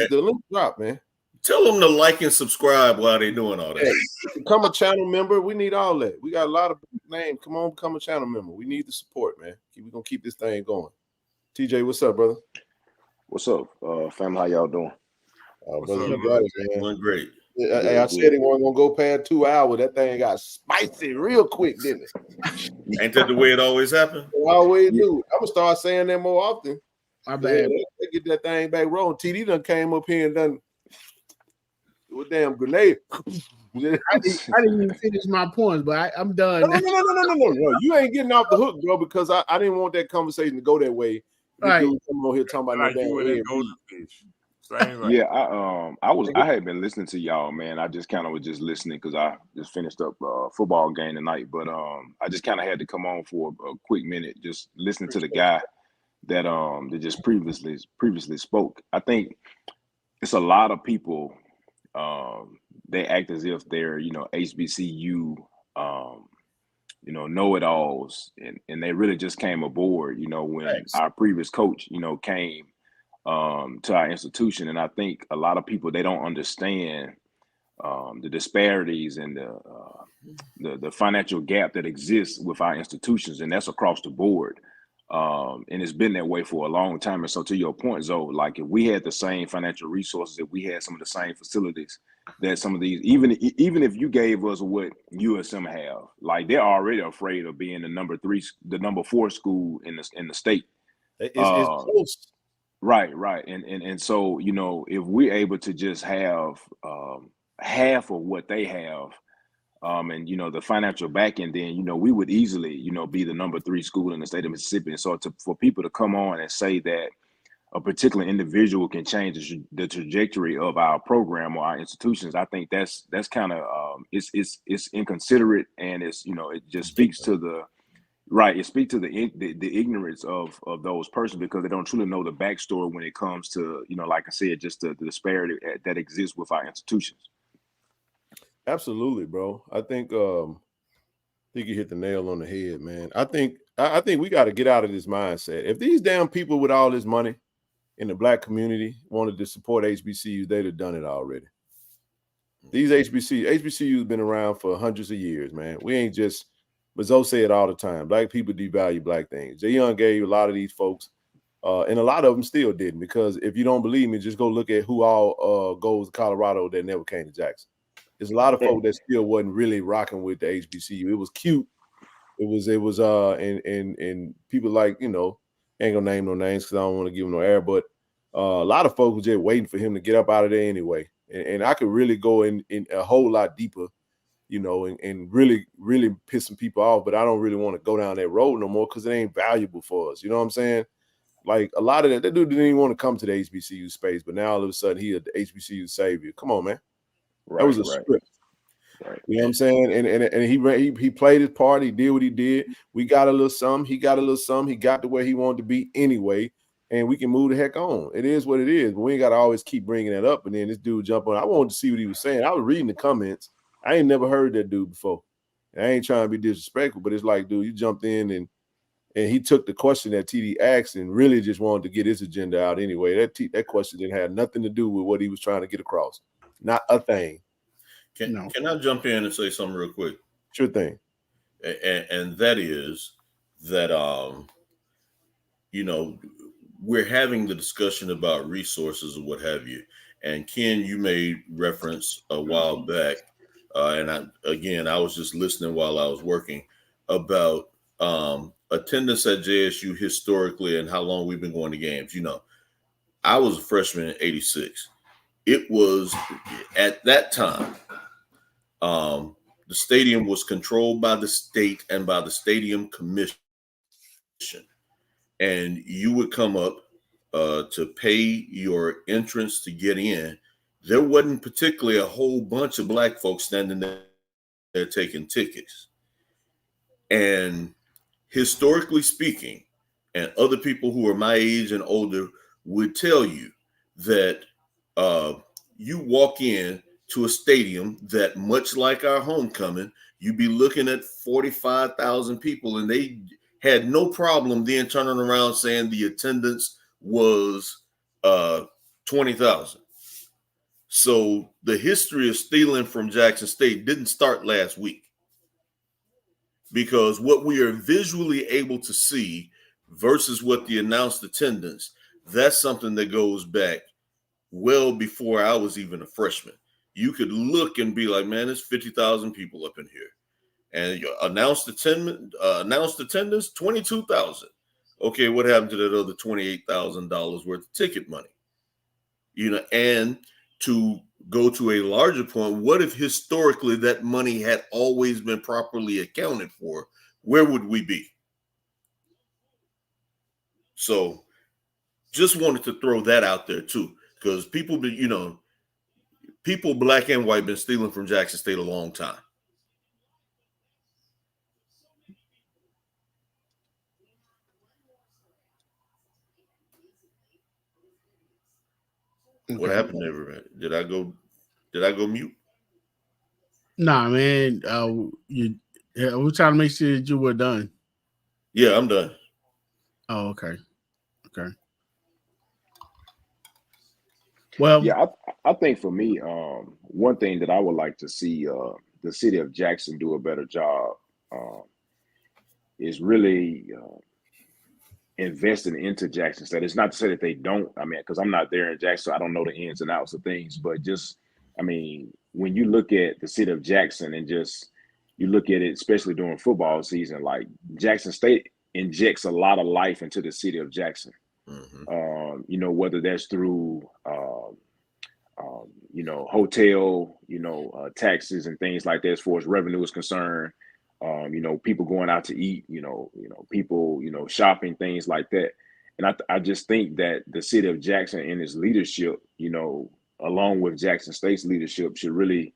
dropped, man. Tell them to like and subscribe while they're doing all that. Hey, become a channel member. We need all that. We got a lot of names. Come on, become a channel member. We need the support, man. We're going to keep this thing going. TJ, what's up, brother? What's up, family? How y'all doing? Brother, you got it, man. Doing great. Hey, I said it wasn't going to go past 2 hours. That thing got spicy real quick, didn't it? Ain't that the way it always happens? I always do. I'm going to start saying that more often. My bad. Yeah, they get that thing back rolling. TD done came up here and done a damn grenade. I didn't even finish my points, but I'm done. No. You ain't getting off the hook, bro, because I didn't want that conversation to go that way. Right. Dude come on here talking about no damn Yeah, I had been listening to y'all, man. I just kind of was just listening because I just finished up a football game tonight. But I just kind of had to come on for a quick minute, just listening to the guy that just previously spoke. I think it's a lot of people. They act as if they're, HBCU, know-it-alls, and they really just came aboard, when our previous coach, came to our institution. And I think a lot of people, they don't understand the disparities and the financial gap that exists with our institutions, and that's across the board. And it's been that way for a long time. And so to your point, Zoe, like if we had the same financial resources, if we had some of the same facilities that some of these, even if you gave us what USM have, like they're already afraid of being the number 4 school in the state. It's close. Right. And so, if we're able to just have half of what they have, and the financial backing, then we would easily be the number 3 school in the state of Mississippi. And so for people to come on and say that a particular individual can change the trajectory of our program or our institutions, I think that's kind of it's inconsiderate, and it's it just speaks to Right. It speaks to the ignorance of those persons because they don't truly know the backstory when it comes to, like I said, just the disparity that exists with our institutions. Absolutely, bro. I think you hit the nail on the head, man. I think we got to get out of this mindset. If these damn people with all this money in the black community wanted to support HBCUs, they'd have done it already. These HBCUs been around for hundreds of years, man. We ain't just, but Zoe say it all the time. Black people devalue black things. Jay Young gave a lot of these folks, and a lot of them still didn't. Because if you don't believe me, just go look at who all goes to Colorado that never came to Jackson. There's a lot of folk that still wasn't really rocking with the HBCU. It was cute. It was and people like, ain't gonna name no names because I don't want to give them no air, but a lot of folks were just waiting for him to get up out of there anyway. And I could really go in a whole lot deeper, and really, really piss some people off, but I don't really want to go down that road no more because it ain't valuable for us. You know what I'm saying? Like a lot of that dude didn't even want to come to the HBCU space, but now all of a sudden he the HBCU savior. Come on, man. Right, that was a script. Right. You know what I'm saying? And he played his part. He did what he did. We got a little something. He got a little something. He got to where he wanted to be anyway. And we can move the heck on. It is what it is. But we ain't got to always keep bringing that up. And then this dude jump on. I wanted to see what he was saying. I was reading the comments. I ain't never heard that dude before. And I ain't trying to be disrespectful, but it's like, dude, you jumped in and he took the question that TD asked and really just wanted to get his agenda out anyway. That question didn't have nothing to do with what he was trying to get across. Not a thing. Can I jump in and say something real quick? Sure thing. And that is that we're having the discussion about resources or what have you. And Ken, you made reference a while back, and I was just listening while I was working about attendance at JSU historically and how long we've been going to games. I was a freshman in '86. It was at that time. The stadium was controlled by the state and by the stadium commission. And you would come up to pay your entrance to get in. There wasn't particularly a whole bunch of black folks standing there taking tickets. And historically speaking, and other people who are my age and older would tell you that you walk in to a stadium that, much like our homecoming, you'd be looking at 45,000 people, and they had no problem then turning around saying the attendance was 20,000. So the history of stealing from Jackson State didn't start last week, because what we are visually able to see versus what the announced attendance, that's something that goes back well before I was even a freshman. You could look and be like, man, there's 50,000 people up in here. And announced attendance, 22,000. Okay, what happened to that other $28,000 worth of ticket money? And to go to a larger point, what if historically that money had always been properly accounted for? Where would we be? So just wanted to throw that out there too, because people, people black and white been stealing from Jackson State a long time. Okay. What happened to everybody? Did I go mute? Nah, man. We're trying to make sure that you were done. Yeah, I'm done. Oh, okay. Okay. Well, yeah, I think for me, one thing that I would like to see the city of Jackson do a better job is really investing into Jackson State. It's not to say that they don't. I mean, because I'm not there in Jackson, so I don't know the ins and outs of things. But just, when you look at the city of Jackson and just you look at it, especially during football season, like Jackson State injects a lot of life into the city of Jackson. Mm-hmm. Whether that's through hotel, taxes and things like that, as far as revenue is concerned. People going out to eat, people, shopping, things like that. And I just think that the city of Jackson and its leadership, along with Jackson State's leadership, should really,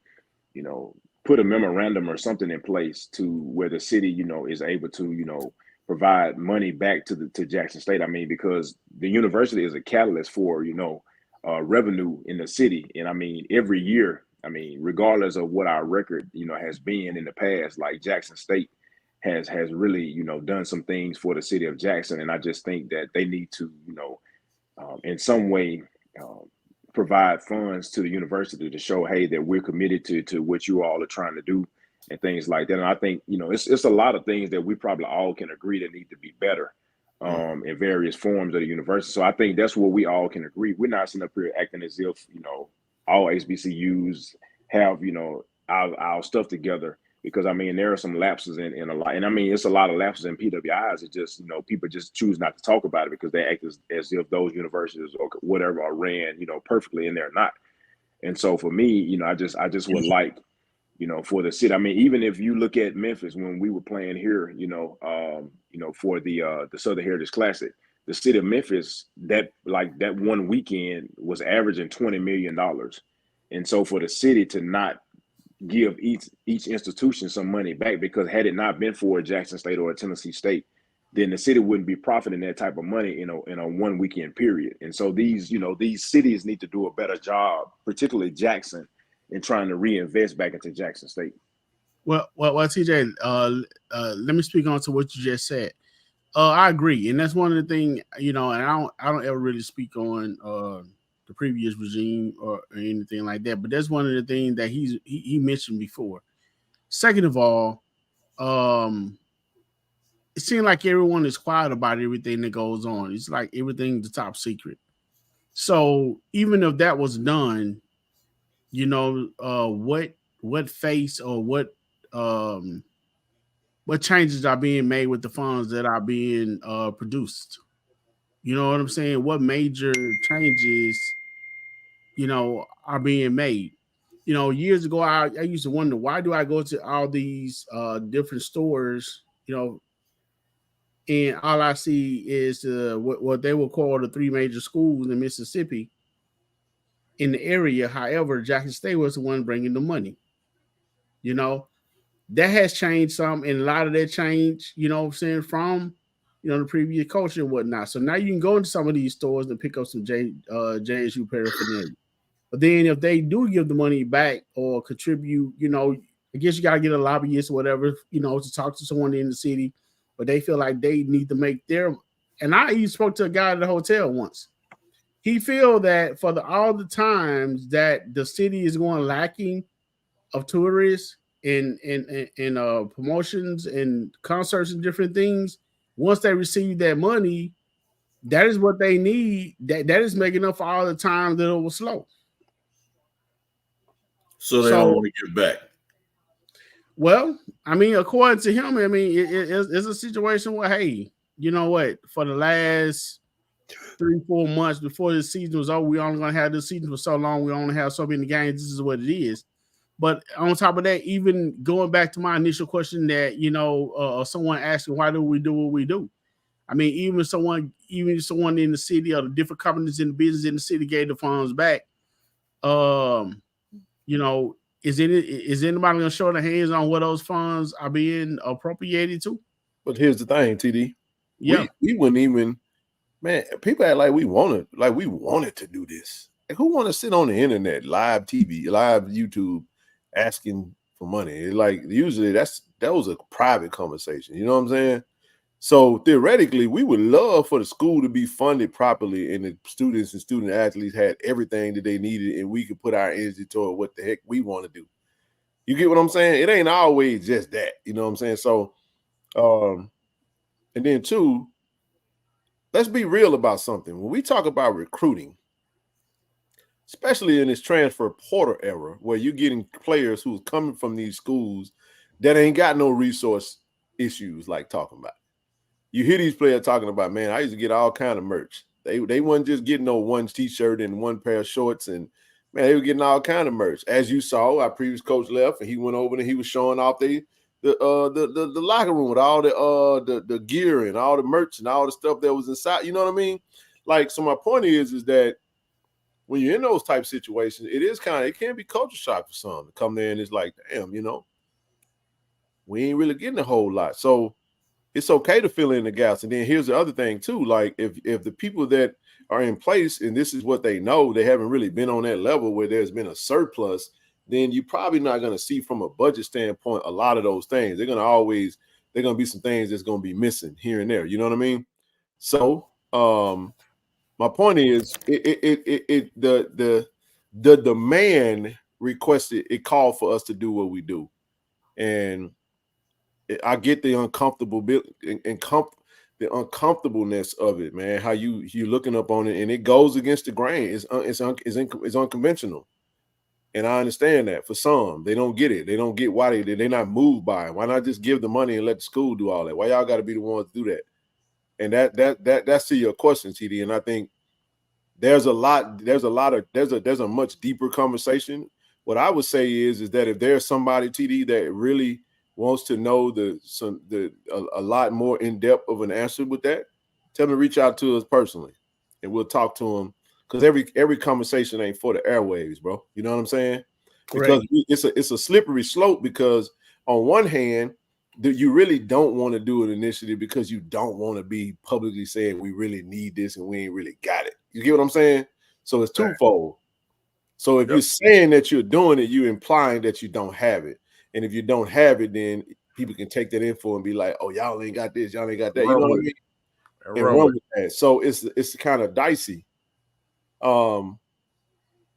put a memorandum or something in place to where the city, is able to, provide money back to Jackson State. I mean, because the university is a catalyst for, revenue in the city. And I mean, every year, I mean, regardless of what our record, has been in the past, like Jackson State has really, done some things for the city of Jackson. And I just think that they need to, in some way, provide funds to the university to show, hey, that we're committed to what you all are trying to do and things like that. And I think, it's a lot of things that we probably all can agree that need to be better in various forms of the university. So I think that's what we all can agree. We're not sitting up here acting as if, all HBCUs have, our stuff together, because I mean, there are some lapses in a lot. And I mean, it's a lot of lapses in PWIs. It's just, people just choose not to talk about it because they act as if those universities or whatever are ran, perfectly, and they're not. And so for me, I just would like, for the city. I mean, even if you look at Memphis when we were playing here, for the Southern Heritage Classic, the city of Memphis, that one weekend was averaging $20 million. And so for the city to not give each institution some money back, because had it not been for Jackson State or Tennessee State, then the city wouldn't be profiting that type of money in a 1 weekend period. And so these cities need to do a better job, particularly Jackson, in trying to reinvest back into Jackson State. Well, TJ, let me speak on to what you just said. I agree, and that's one of the things, and I don't ever really speak on the previous regime or anything like that, but that's one of the things that he mentioned before. Second of all, it seems like everyone is quiet about everything that goes on. It's like everything's the top secret. So even if that was done, what face or what changes are being made with the funds that are being produced? You know what I'm saying? What major changes, are being made? Years ago, I used to wonder, why do I go to all these different stores, and all I see is what they will call the three major schools in Mississippi in the area. However, Jackson State was the one bringing the money. That has changed some, and a lot of that change, from, the previous culture and whatnot. So now you can go into some of these stores and pick up some JSU paraphernalia. But then if they do give the money back or contribute, I guess you got to get a lobbyist or whatever, to talk to someone in the city, but they feel like they need to make their. And I even spoke to a guy at the hotel once. He feel that for all the times that the city is going lacking of tourists and promotions and concerts and different things, once they receive that money, that is what they need. That is making up for all the time that it was slow. So they don't want to give back. Well, I mean, according to him, I mean, it's a situation where, hey, you know what? For the last 3-4 months before the season was over, we only going to have this season for so long. We only have so many games. This is what it is. But on top of that, even going back to my initial question that, someone asking, why do we do what we do? I mean, even someone in the city or the different companies in the business in the city gave the funds back. Is anybody going to show their hands on where those funds are being appropriated to? But here's the thing, TD. Yeah, we wouldn't even, man. People act like we wanted to do this. Like, who want to sit on the internet, live TV, live YouTube, asking for money? Like, usually that was a private conversation. You know what I'm saying? So theoretically, we would love for the school to be funded properly, and the students and student athletes had everything that they needed, and we could put our energy toward what the heck we want to do. You get what I'm saying? It ain't always just that. You know what I'm saying? So, and then two, let's be real about something. When we talk about recruiting, especially in this transfer portal era, where you're getting players who's coming from these schools that ain't got no resource issues like talking about. You hear these players talking about, man, I used to get all kind of merch. They wasn't just getting no one T-shirt and one pair of shorts, and man, they were getting all kind of merch. As you saw, our previous coach left, and he went over and he was showing off the locker room with all the gear and all the merch and all the stuff that was inside. You know what I mean? Like, so my point is that when you're in those type of situations, it can be culture shock for some to come there and it's like, damn, we ain't really getting a whole lot. So it's okay to fill in the gaps. And then here's the other thing too. Like if the people that are in place and this is what they know, they haven't really been on that level where there's been a surplus, then you're probably not going to see from a budget standpoint a lot of those things. They're going to be some things that's going to be missing here and there. You know what I mean? So my point is the demand requested, it called for us to do what we do. And I get the uncomfortableness of it, man. How you looking up on it, and it goes against the grain. It's unconventional, and I understand that. For some, they don't get it. They don't get why they're not moved by it. Why not just give the money and let the school do all that? Why y'all got to be the ones to do that? And that's to your question, TD. And I think there's a much deeper conversation. What I would say is that if there's somebody, TD, that really wants to know a lot more in depth of an answer with that, tell them to reach out to us personally, and we'll talk to them. Because every conversation ain't for the airwaves, bro. You know what I'm saying? Because it's a slippery slope. Because on one hand, you really don't want to do an initiative because you don't want to be publicly saying we really need this and we ain't really got it. You get what I'm saying? So it's twofold. So if you're saying that you're doing it, you're implying that you don't have it. And if you don't have it, then people can take that info and be like, "Oh, y'all ain't got this, y'all ain't got that." You know what I mean? And run with that. So it's kind of dicey. But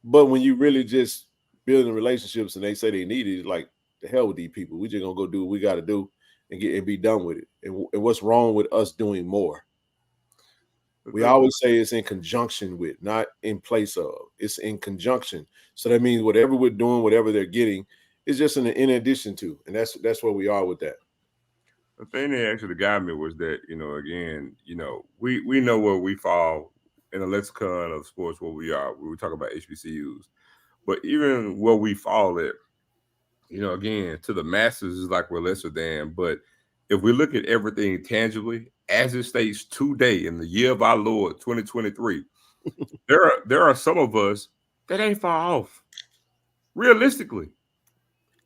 when you really just building relationships and they say they need it, it's like, the hell with these people. We just gonna go do what we got to do and be done with it. And what's wrong with us doing more? We always say it's in conjunction with, not in place of. It's in conjunction. So that means whatever we're doing, whatever they're getting, is just in addition to. And that's where we are with that. The thing that actually got me was that, again, we know where we fall in the lexicon of sports, where we are. We talk about HBCUs. But even where we fall at, again, to the masses is like we're lesser than. But if we look at everything tangibly, as it states today in the year of our Lord 2023, there are some of us that ain't far off. Realistically,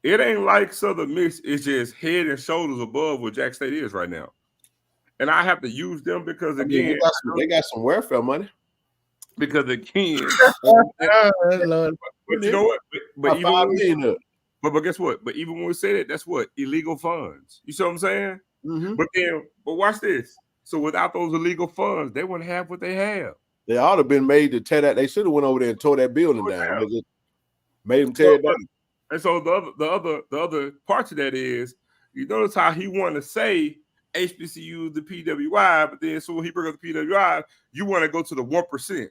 it ain't like Southern Miss is just head and shoulders above what Jack State is right now. And I have to use them because, again, they got some welfare money. Because again, Lord. but you know what? But even but guess what? But even when we say that, that's what? Illegal funds. You see what I'm saying? Mm-hmm. But watch this. So without those illegal funds, they wouldn't have what they have. They ought to have been made to tear that. They should have went over there and tore that building down. They just made them tear it down. And so the other part to that is, you notice how he wanted to say HBCU, the PWI, but then so when he brings up the PWI, you want to go to the 1%.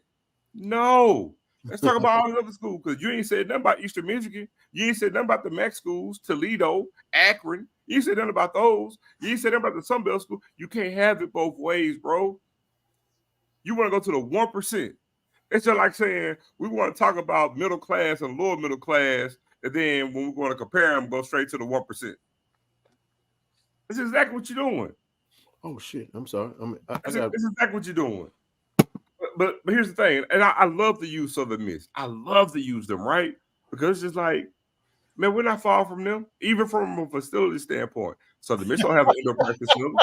No. Let's talk about all the other schools, because you ain't said nothing about Eastern Michigan. You ain't said nothing about the MAC schools, Toledo, Akron. You ain't said nothing about those. You ain't said nothing about the Sunbelt school. You can't have it both ways, bro. You want to go to the 1%. It's just like saying we want to talk about middle class and lower middle class, and then when we want to compare them, go straight to the 1%. That's exactly what you're doing. Oh, shit. I'm sorry. That's exactly what you're doing. But here's the thing, and I love to use Southern Miss. I love to use them, right? Because it's just like, man, we're not far from them, even from a facility standpoint. Southern Miss don't have an indoor practice facility.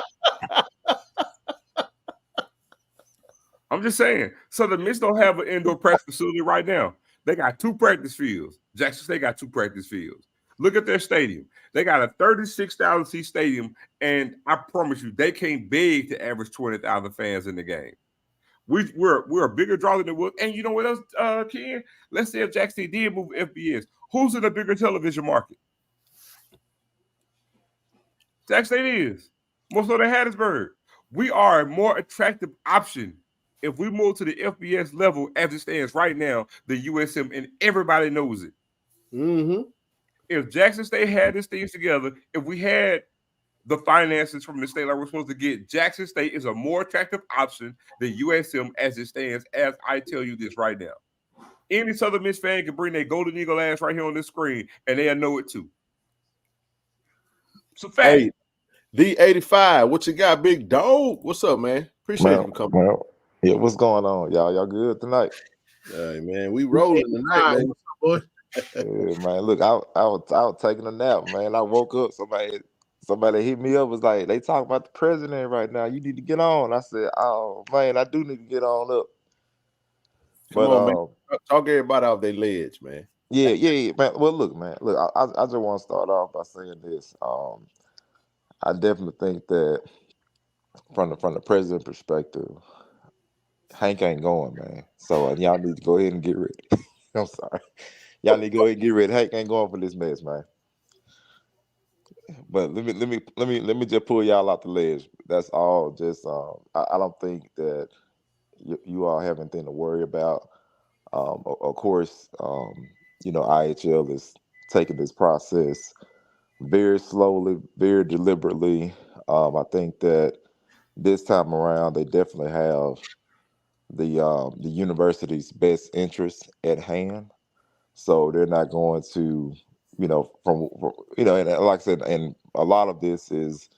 I'm just saying, Southern Miss don't have an indoor practice facility right now. They got 2 practice fields. Jackson State got 2 practice fields. Look at their stadium. They got a 36,000 seat stadium, and I promise you, they can't beg to average 20,000 fans in the game. We're a bigger draw than it was. And you know what else, Ken? Let's say if Jackson State did move FBS, who's in a bigger television market? Jackson State is. More so than Hattiesburg. We are a more attractive option if we move to the FBS level as it stands right now than USM, and everybody knows it. Mm-hmm. If Jackson State had these things together, if we had the finances from the state like we're supposed to get, Jackson State is a more attractive option than USM as it stands, as I tell you this right now. Any Southern Miss fan can bring their Golden Eagle ass right here on this screen, and they'll know it too. So, fact. Hey, D85, what you got, big dog? What's up, man? Appreciate you coming. Well, yeah, what's going on, y'all? Y'all good tonight? Hey, man, we rolling tonight, man. Boy. Yeah, man, look, I was taking a nap, man. I woke up, somebody hit me up, was like, they talking about the president right now. You need to get on. I said, oh man, I do need to get on up. Come But on, man. Talk everybody off their ledge, man. yeah, man. Well, look, man, look, I just want to start off by saying this. I definitely think that from the president perspective, Hank ain't going, man. So y'all need to go ahead and get ready. I'm sorry. Y'all need to go ahead and get ready. Hank ain't going for this mess, man. But let me just pull y'all out the ledge. That's all. Just I don't think that you all have anything to worry about. Of course, IHL is taking this process very slowly, very deliberately. I think that this time around they definitely have the university's best interest at hand. So they're not going to, and like I said, and a lot of this is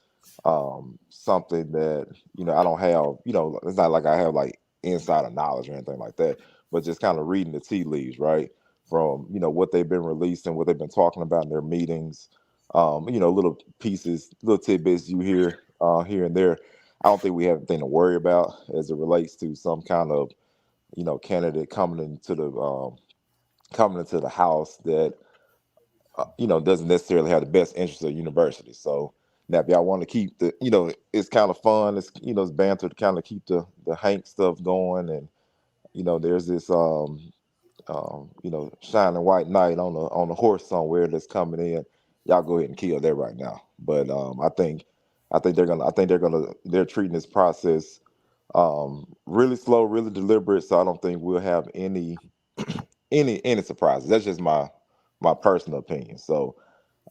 something that I don't have. It's not like I have like insider knowledge or anything like that, but just kind of reading the tea leaves, right? From what they've been releasing, what they've been talking about in their meetings, little pieces, little tidbits you hear here and there. I don't think we have anything to worry about as it relates to some kind of candidate coming into the house that doesn't necessarily have the best interests of the university. So now, if y'all want to keep it's kind of fun. It's banter to kind of keep the Hank stuff going, and there's this shining white knight on a horse somewhere that's coming in. Y'all go ahead and kill that right now. But they're treating this process really slow, really deliberate. So I don't think we'll have any surprises. That's just my personal opinion. So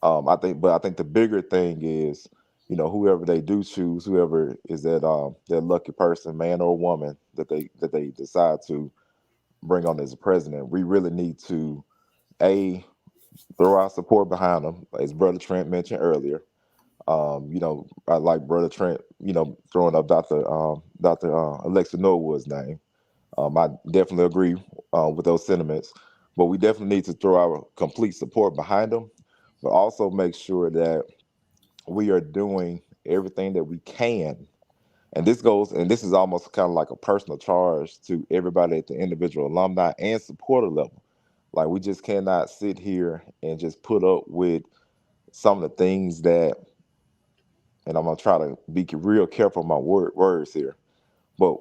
I think the bigger thing is, whoever they do choose, whoever is that lucky person, man or woman, that they decide to bring on as a president, we really need to throw our support behind them, as Brother Trent mentioned earlier. I like Brother Trent, throwing up Dr. Alexa Norwood's name. I definitely agree with those sentiments, but we definitely need to throw our complete support behind them, but also make sure that we are doing everything that we can. And this is almost kind of like a personal charge to everybody at the individual alumni and supporter level. Like, we just cannot sit here and just put up with some of the things that, and I'm gonna try to be real careful with my words here, but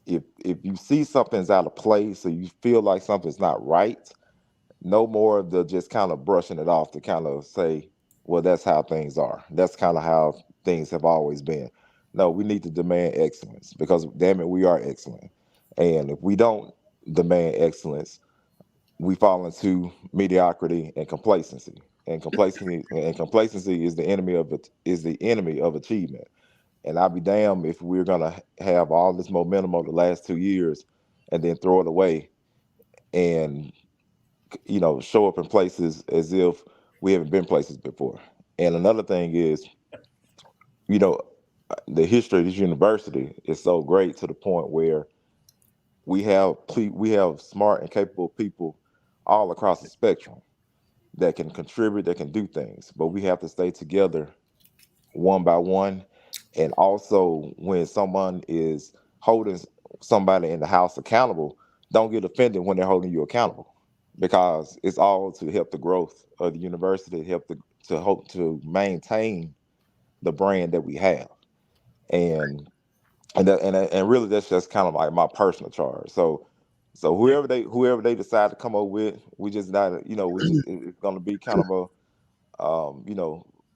if you see something's out of place or you feel like something's not right, no more of the just kind of brushing it off to kind of say, well, that's how things are. That's kind of how things have always been. No, we need to demand excellence, because damn it, we are excellent. And if we don't demand excellence, we fall into mediocrity and complacency. And complacency is the enemy of achievement. And I'll be damned if we're gonna have all this momentum over the last 2 years and then throw it away and show up in places as if we haven't been places before. And another thing is, you know, the history of this university is so great to the point where we have smart and capable people all across the spectrum that can contribute, that can do things, but we have to stay together one by one. And also, when someone is holding somebody in the house accountable, don't get offended when they're holding you accountable, because it's all to help the growth of the university, to hope to maintain the brand that we have. And really, that's just kind of like my personal charge. So whoever they decide to come up with, we just not, it's going to be kind of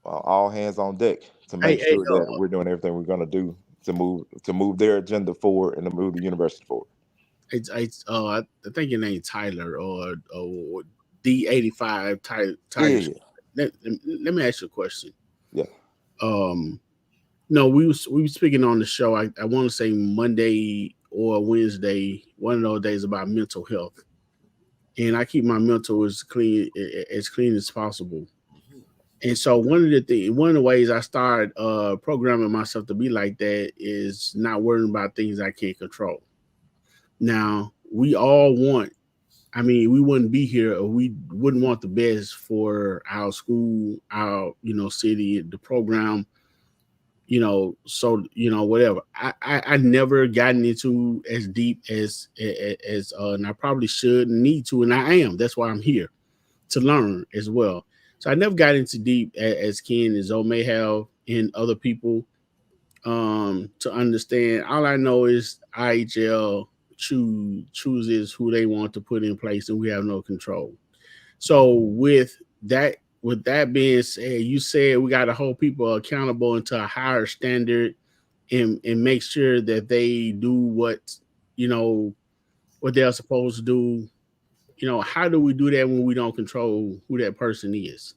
all hands on deck to make Hey, sure that we're doing everything we're going to do to move their agenda forward and to move the university forward. I think your name Tyler or D85 Tyler. Yeah. Let me ask you a question. Yeah. No, we were speaking on the show. I want to say Monday or Wednesday, one of those days, about mental health, and I keep my mental as clean as possible. And so one of the ways I started programming myself to be like that is not worrying about things I can't control. Now, we all want I mean, we wouldn't be here, or we wouldn't want the best for our school, our city, the program. So whatever. I never gotten into as deep as and I probably should and need to, and I am. That's why I'm here to learn as well. So I never got into deep as Ken and Zoe may have, and other people, to understand. All I know is IHL chooses who they want to put in place, and we have no control. So with that being said, you said we got to hold people accountable into a higher standard, and make sure that they do what they're supposed to do. How do we do that when we don't control who that person is?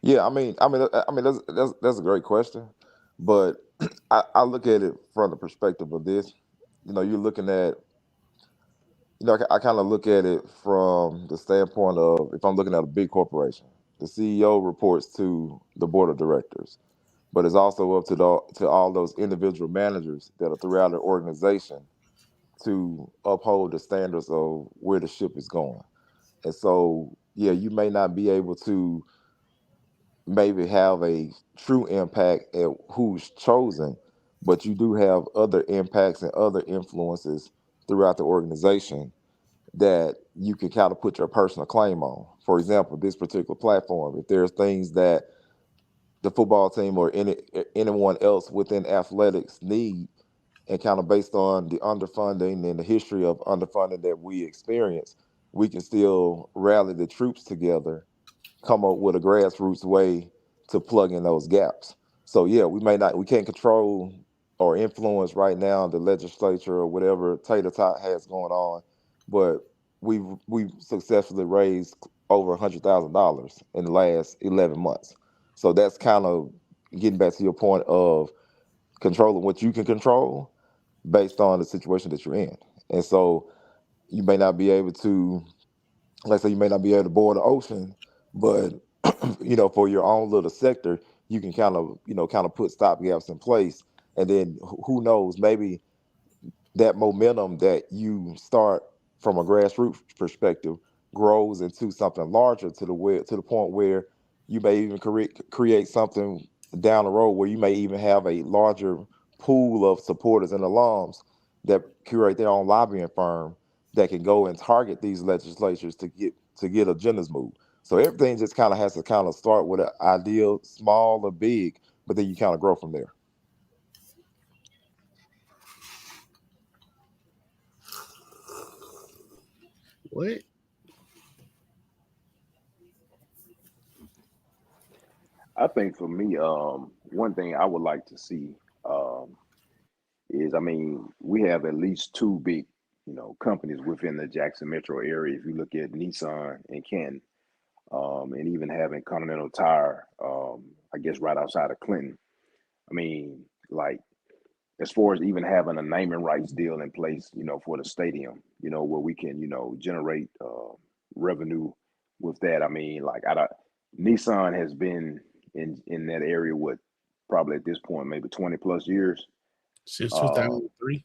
Yeah, that's a great question, but I look at it from the perspective of this. You're looking at, I kind of look at it from the standpoint of, if I'm looking at a big corporation, the CEO reports to the board of directors, but it's also up to all those individual managers that are throughout the organization to uphold the standards of where the ship is going. And so, yeah, you may not be able to maybe have a true impact at who's chosen, but you do have other impacts and other influences throughout the organization that you can kind of put your personal claim on. For example, this particular platform, if there's things that the football team or anyone else within athletics need, and kind of based on the underfunding and the history of underfunding that we experience, we can still rally the troops together, come up with a grassroots way to plug in those gaps. So yeah, we can't control or influence right now the legislature or whatever tater tot has going on, but we've successfully raised over $100,000 in the last 11 months. So that's kind of getting back to your point of controlling what you can control based on the situation that you're in. And so you may not be able to, let's say you may not be able to board the ocean, but for your own little sector, you can kind of put stop gaps in place. And then who knows, maybe that momentum that you start from a grassroots perspective grows into something larger to the point where you may even create something down the road where you may even have a larger pool of supporters and alums that curate their own lobbying firm that can go and target these legislatures to get agendas moved. So everything just kind of has to kind of start with an ideal, small or big, but then you kind of grow from there. What? I think for me, one thing I would like to see is, I mean, we have at least two big, companies within the Jackson metro area. If you look at Nissan and Canton, and even having Continental Tire, I guess right outside of Clinton. I mean, like, as far as even having a naming rights deal in place, for the stadium, where we can, generate revenue with that. I mean, like, Nissan has been in that area with probably at this point maybe 20 plus years since 2003.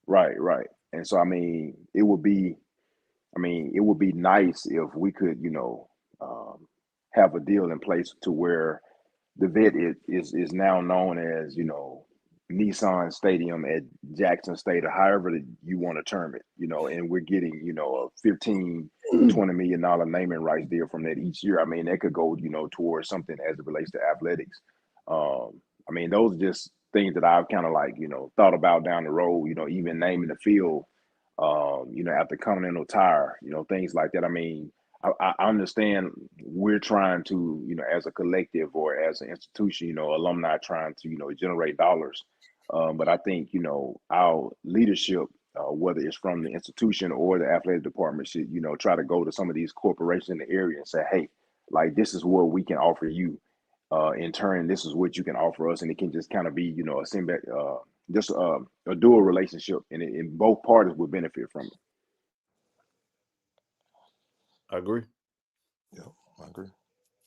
Right. And so I mean, it would be nice if we could, have a deal in place to where the vet is now known as, Nissan Stadium at Jackson State, or however you want to term it, and we're getting, a $15-20 million naming rights deal from that each year. I mean, that could go, towards something as it relates to athletics. I mean, those are just things that I've kind of like, thought about down the road, even naming the field, after Continental Tire, things like that. I mean, I understand we're trying to, as a collective or as an institution, alumni trying to, generate dollars. But I think, our leadership, whether it's from the institution or the athletic department, should, try to go to some of these corporations in the area and say, hey, like, this is what we can offer you. In turn, this is what you can offer us. And it can just kind of be, a dual relationship, and both parties would benefit from it. I agree. Yeah, I agree.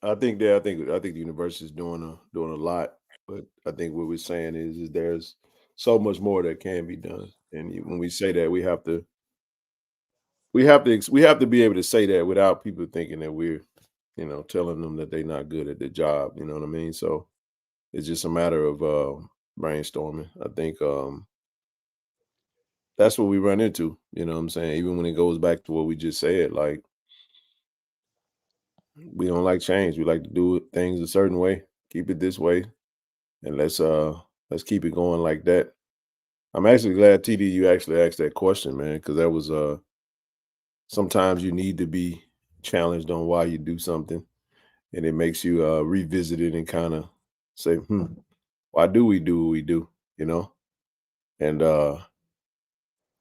I think the university is doing a lot, but I think what we're saying is there's so much more that can be done, and when we say that, we have to we have to be able to say that without people thinking that we're, telling them that they're not good at their job. You know what I mean? So it's just a matter of brainstorming. I think that's what we run into. You know what I'm saying? Even when it goes back to what we just said, like we don't like change. We like to do things a certain way, keep it this way, and let's keep it going like that. I'm actually glad TD you actually asked that question, man, because that was sometimes you need to be challenged on why you do something, and it makes you revisit it and kind of say, why do we do what we do? You know, and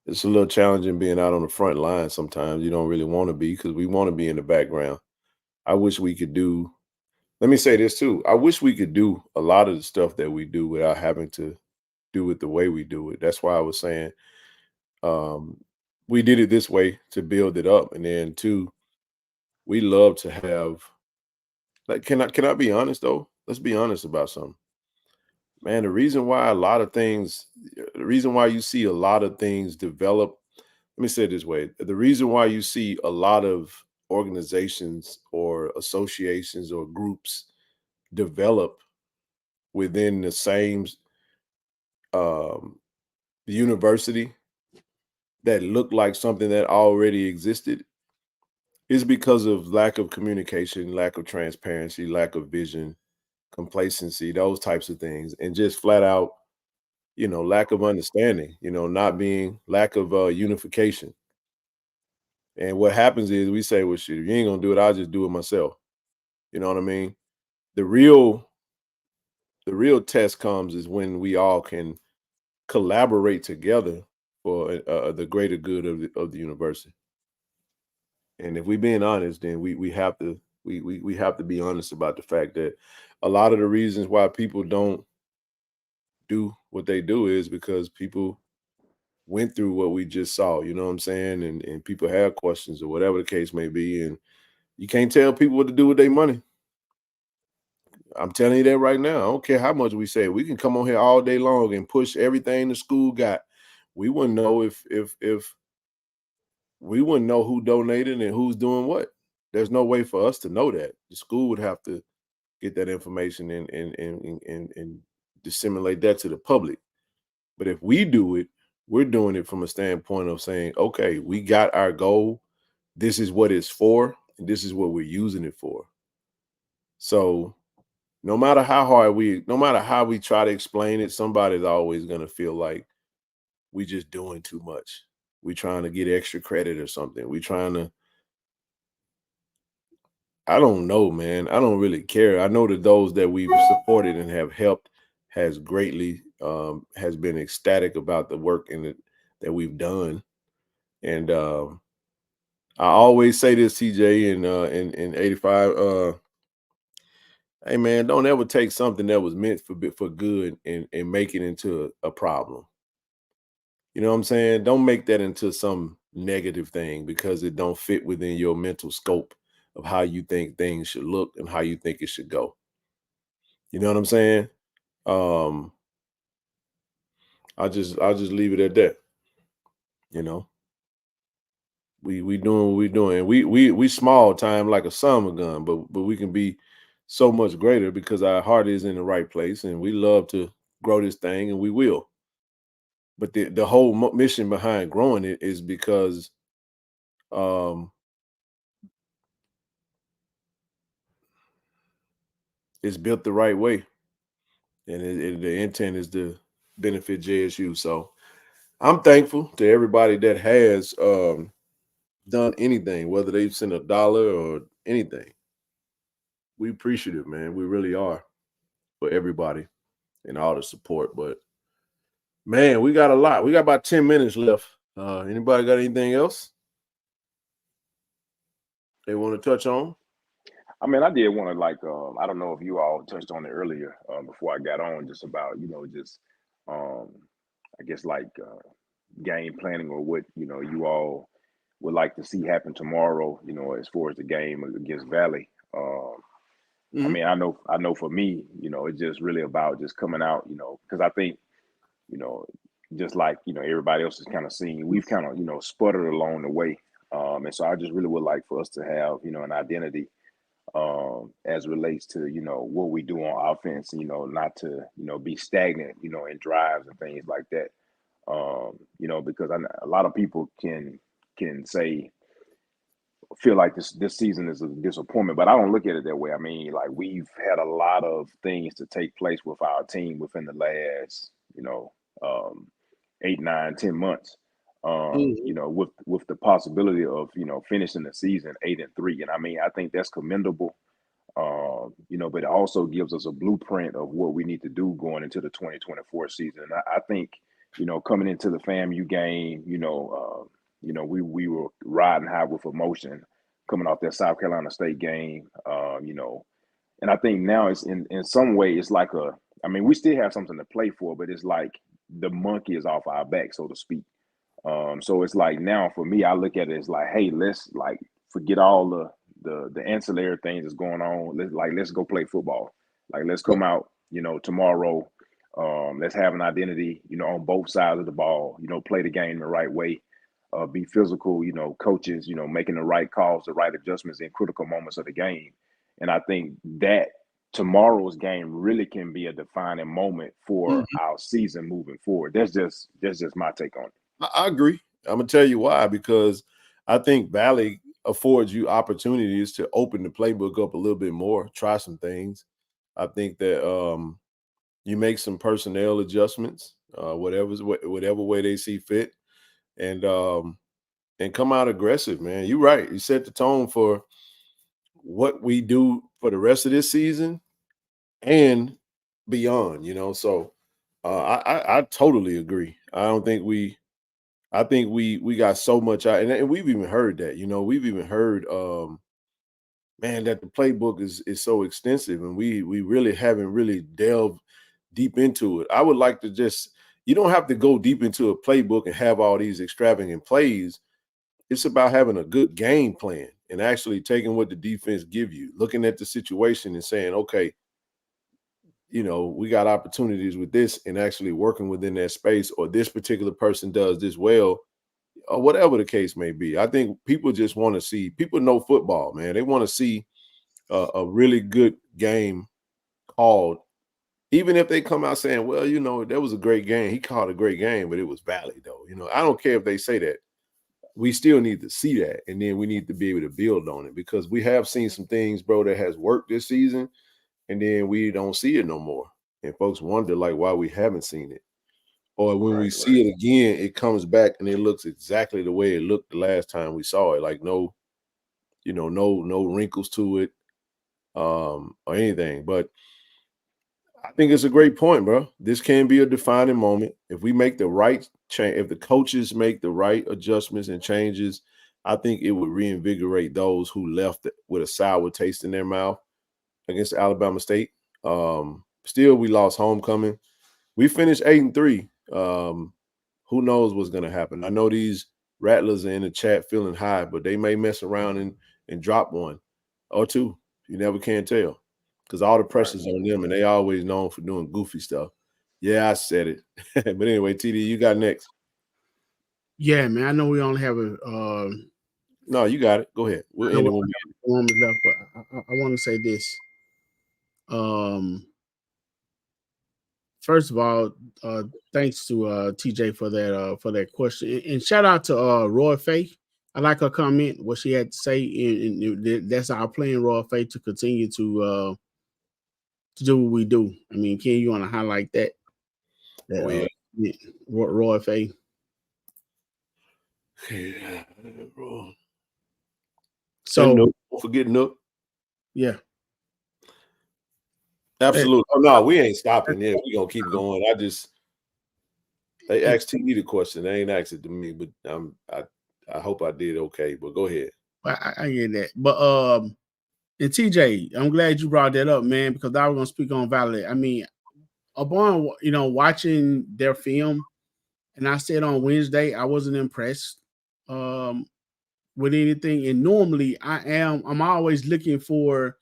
it's a little challenging being out on the front line. Sometimes you don't really want to be because we want to be in the background. I wish we could do. Let me say this too. I wish we could do a lot of the stuff that we do without having to do it the way we do it. That's why I was saying um, we did it this way to build it up, and then two, we love to have. Like, can I be honest though? Let's be honest about something, man. The reason why you see a lot of things develop. Let me say it this way: the reason why you see a lot of organizations or associations or groups develop within the same um, university that look like something that already existed is because of lack of communication, lack of transparency, lack of vision, complacency, those types of things, and just flat out, lack of understanding, not being lack of unification. And what happens is we say, well, shit, if you ain't gonna do it, I'll just do it myself. You know what I mean? The real the real test comes is when we all can collaborate together for the greater good of the university. And if we're being honest, then we have to we have to be honest about the fact that a lot of the reasons why people don't do what they do is because people went through what we just saw, you know what I'm saying? And people have questions or whatever the case may be. And you can't tell people what to do with their money. I'm telling you that right now. I don't care how much we say. We can come on here all day long and push everything the school got. We wouldn't know if we wouldn't know who donated and who's doing what. There's no way for us to know that. The school would have to get that information and disseminate that to the public. But if we do it, we're doing it from a standpoint of saying, okay, we got our goal. This is what it's for, and this is what we're using it for. So no matter how we try to explain it, somebody's always gonna feel like we just doing too much. We trying to get extra credit or something. We trying to, I don't know, man. I don't really care. I know that those that we've supported and have helped has greatly has been ecstatic about the work that we've done. And I always say this, TJ, in 85. Hey man, don't ever take something that was meant for good and make it into a problem. You know what I'm saying? Don't make that into some negative thing because it don't fit within your mental scope of how you think things should look and how you think it should go. You know what I'm saying? Um, I'll just leave it at that. You know, we doing what we doing. We small time like a summer gun, but we can be so much greater because our heart is in the right place and we love to grow this thing and we will. But the whole mission behind growing it is because um it's built the right way, and the intent is to benefit JSU. So I'm thankful to everybody that has done anything, whether they've sent $1 or anything. We appreciate it, man. We really are, for everybody and all the support. But man, we got a lot. We got about 10 minutes left. Anybody got anything else they want to touch on? I mean, I did want to I don't know if you all touched on it earlier before I got on, just about um, I guess game planning or what you all would like to see happen tomorrow. As far as the game against Valley. I Mhm. mean, I know for me, it's just really about just coming out, because I think you know just like everybody else is kind of seeing, we've kind of sputtered along the way. And so I just really would like for us to have, an identity as it relates to, what we do on offense, not to, be stagnant, in drives and things like that. Because a lot of people can feel like this season is a disappointment, but I don't look at it that way. I mean, like, we've had a lot of things to take place with our team within the last, 8, 9, 10 months. With the possibility of, finishing the season 8-3. And I mean, I think that's commendable. But it also gives us a blueprint of what we need to do going into the 2024 season. And I think, coming into the FAMU game, we were riding high with emotion coming off that South Carolina State game, and I think now it's in some way it's like we still have something to play for, but it's like the monkey is off our back, so to speak. So it's like now for me, I look at it as like, hey, let's like forget all the ancillary things that's going on. Let's go play football. Like, let's come out, tomorrow. Let's have an identity, on both sides of the ball, play the game the right way, be physical, coaches, making the right calls, the right adjustments in critical moments of the game. And I think that tomorrow's game really can be a defining moment for our season moving forward. That's just my take on it. I agree. I'm gonna tell you why, because I think Valley affords you opportunities to open the playbook up a little bit more, try some things. I think that you make some personnel adjustments, whatever way they see fit, and come out aggressive, man. You're right. You set the tone for what we do for the rest of this season and beyond, So I totally agree. I think we got so much out, and we've even heard that, we've even heard, man, that the playbook is so extensive, and we really haven't really delved deep into it. I would like to you don't have to go deep into a playbook and have all these extravagant plays. It's about having a good game plan and actually taking what the defense give you, looking at the situation and saying, okay, we got opportunities with this, and actually working within that space, or this particular person does this well, or whatever the case may be. I think people just want to see, people know football, man. They want to see a really good game called, even if they come out saying, well, that was a great game. He called a great game, but it was Valley though. I don't care if they say that. We still need to see that, and then we need to be able to build on it, because we have seen some things, bro, that has worked this season, and then we don't see it no more. And folks wonder like why we haven't seen it. Or when we see it again, it comes back and it looks exactly the way it looked the last time we saw it. Like no wrinkles to it, or anything. But I think it's a great point, bro. This can be a defining moment. If we make the right change, if the coaches make the right adjustments and changes, I think it would reinvigorate those who left with a sour taste in their mouth against Alabama State. Still, we lost homecoming. We finished 8-3. Who knows what's going to happen? I know these Rattlers are in the chat feeling high, but they may mess around and drop one or two. You never can tell, because all the pressure's on them, and they always known for doing goofy stuff. Yeah, I said it. But anyway, TD, you got next. Yeah, man. I know we only have no, you got it. Go ahead. We'll end it when we left, but I want to say this. First of all, thanks to TJ for that question, and shout out to Roy Faye. I like her comment, what she had to say, and that's our plan, Roy Faye, to continue to do what we do. I mean, Ken, you want to highlight that? Roy Faye. So don't forget Nook. Yeah. Absolutely. Oh no, we ain't stopping. Yeah, we gonna keep going. They asked TD the question. They ain't asked it to me, but I hope I did okay. But go ahead. I get that. But and TJ, I'm glad you brought that up, man, because I was gonna speak on Valley. I mean, upon watching their film, and I said on Wednesday I wasn't impressed with anything. And normally I'm always looking for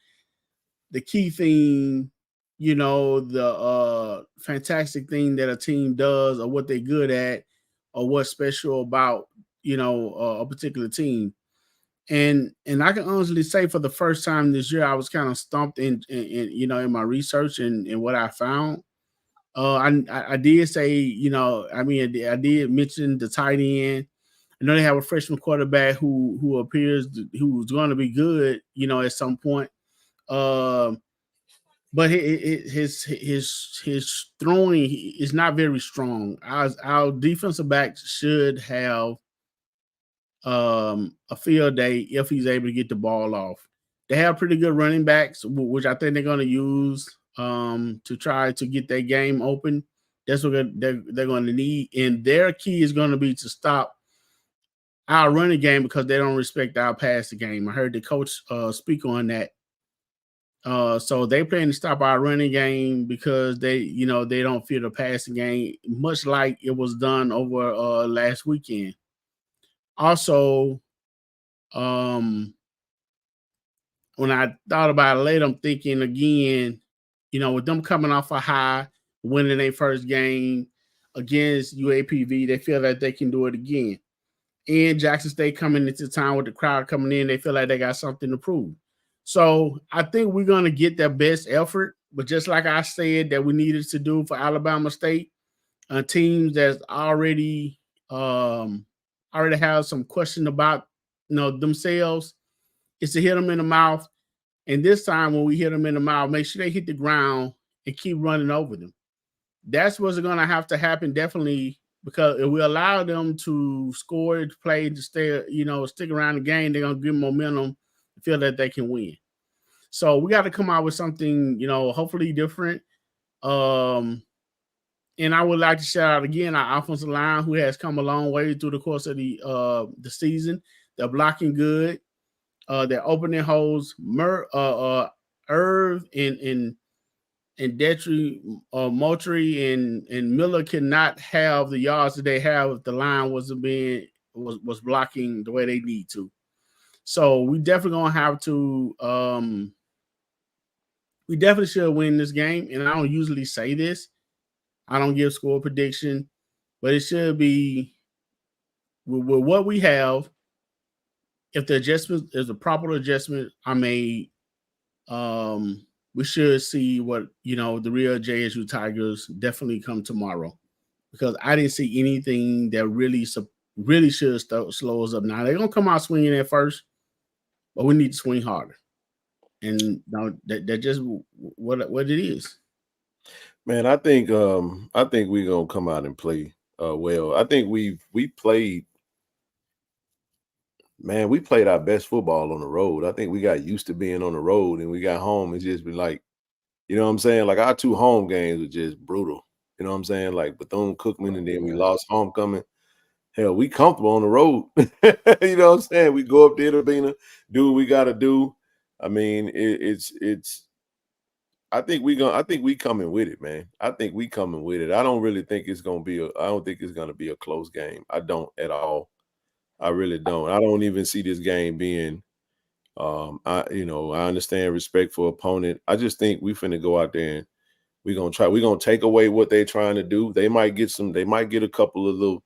the key thing, the fantastic thing that a team does, or what they're good at, or what's special about, a particular team. And I can honestly say for the first time this year, I was kind of stumped in in my research and what I found. I did say, I did mention the tight end. I know they have a freshman quarterback who appears who's going to be good, at some point. But his throwing is not very strong. Our defensive backs should have a field day if he's able to get the ball off. They have pretty good running backs, which I think they're going to use to try to get their game open. That's what they're going to need. And their key is going to be to stop our running game because they don't respect our passing game. I heard the coach speak on that. So they plan to stop our running game because they don't fear the passing game, much like it was done over last weekend. Also, when I thought about it later, I'm thinking again, with them coming off a high, winning their first game against UAPV, they feel like they can do it again. And Jackson State coming into town with the crowd coming in, they feel like they got something to prove. So I think we're going to get their best effort. But just like I said that we needed to do for Alabama State, teams that's already have some question about themselves, is to hit them in the mouth. And this time when we hit them in the mouth, make sure they hit the ground and keep running over them. That's what's going to have to happen, definitely, because if we allow them to score, to play, to stay, stick around the game, they're going to give them momentum, feel that they can win. So we got to come out with something, hopefully different. And I would like to shout out again our offensive line, who has come a long way through the course of the season. They're blocking good. They're opening holes. Irv and Detry, Moultrie and Miller cannot have the yards that they have if the line was blocking the way they need to. So we definitely gonna have to. We definitely should win this game, and I don't usually say this. I don't give score prediction, but it should be with what we have. If the adjustment is a proper adjustment I made, we should see what the real JSU Tigers definitely come tomorrow, because I didn't see anything that really should slow us up. Now they're gonna come out swinging at first, but we need to swing harder, and that just what it is. Man, I think we're gonna come out and play well. I think we played. Man, we played our best football on the road. I think we got used to being on the road, and we got home and just been like, what I'm saying? Like our 2 home games were just brutal. You know what I'm saying? Like Bethune-Cookman, and then we lost homecoming. Hell, we comfortable on the road. You know what I'm saying? We go up there to Bina, do what we got to do. I mean, it's. I think we coming with it, man. I think we coming with it. I don't really think it's gonna be I don't think it's gonna be a close game. I don't at all. I really don't. I don't even see this game being. I understand respect for opponent. I just think we finna go out there and we're gonna take away what they're trying to do. They might get a couple of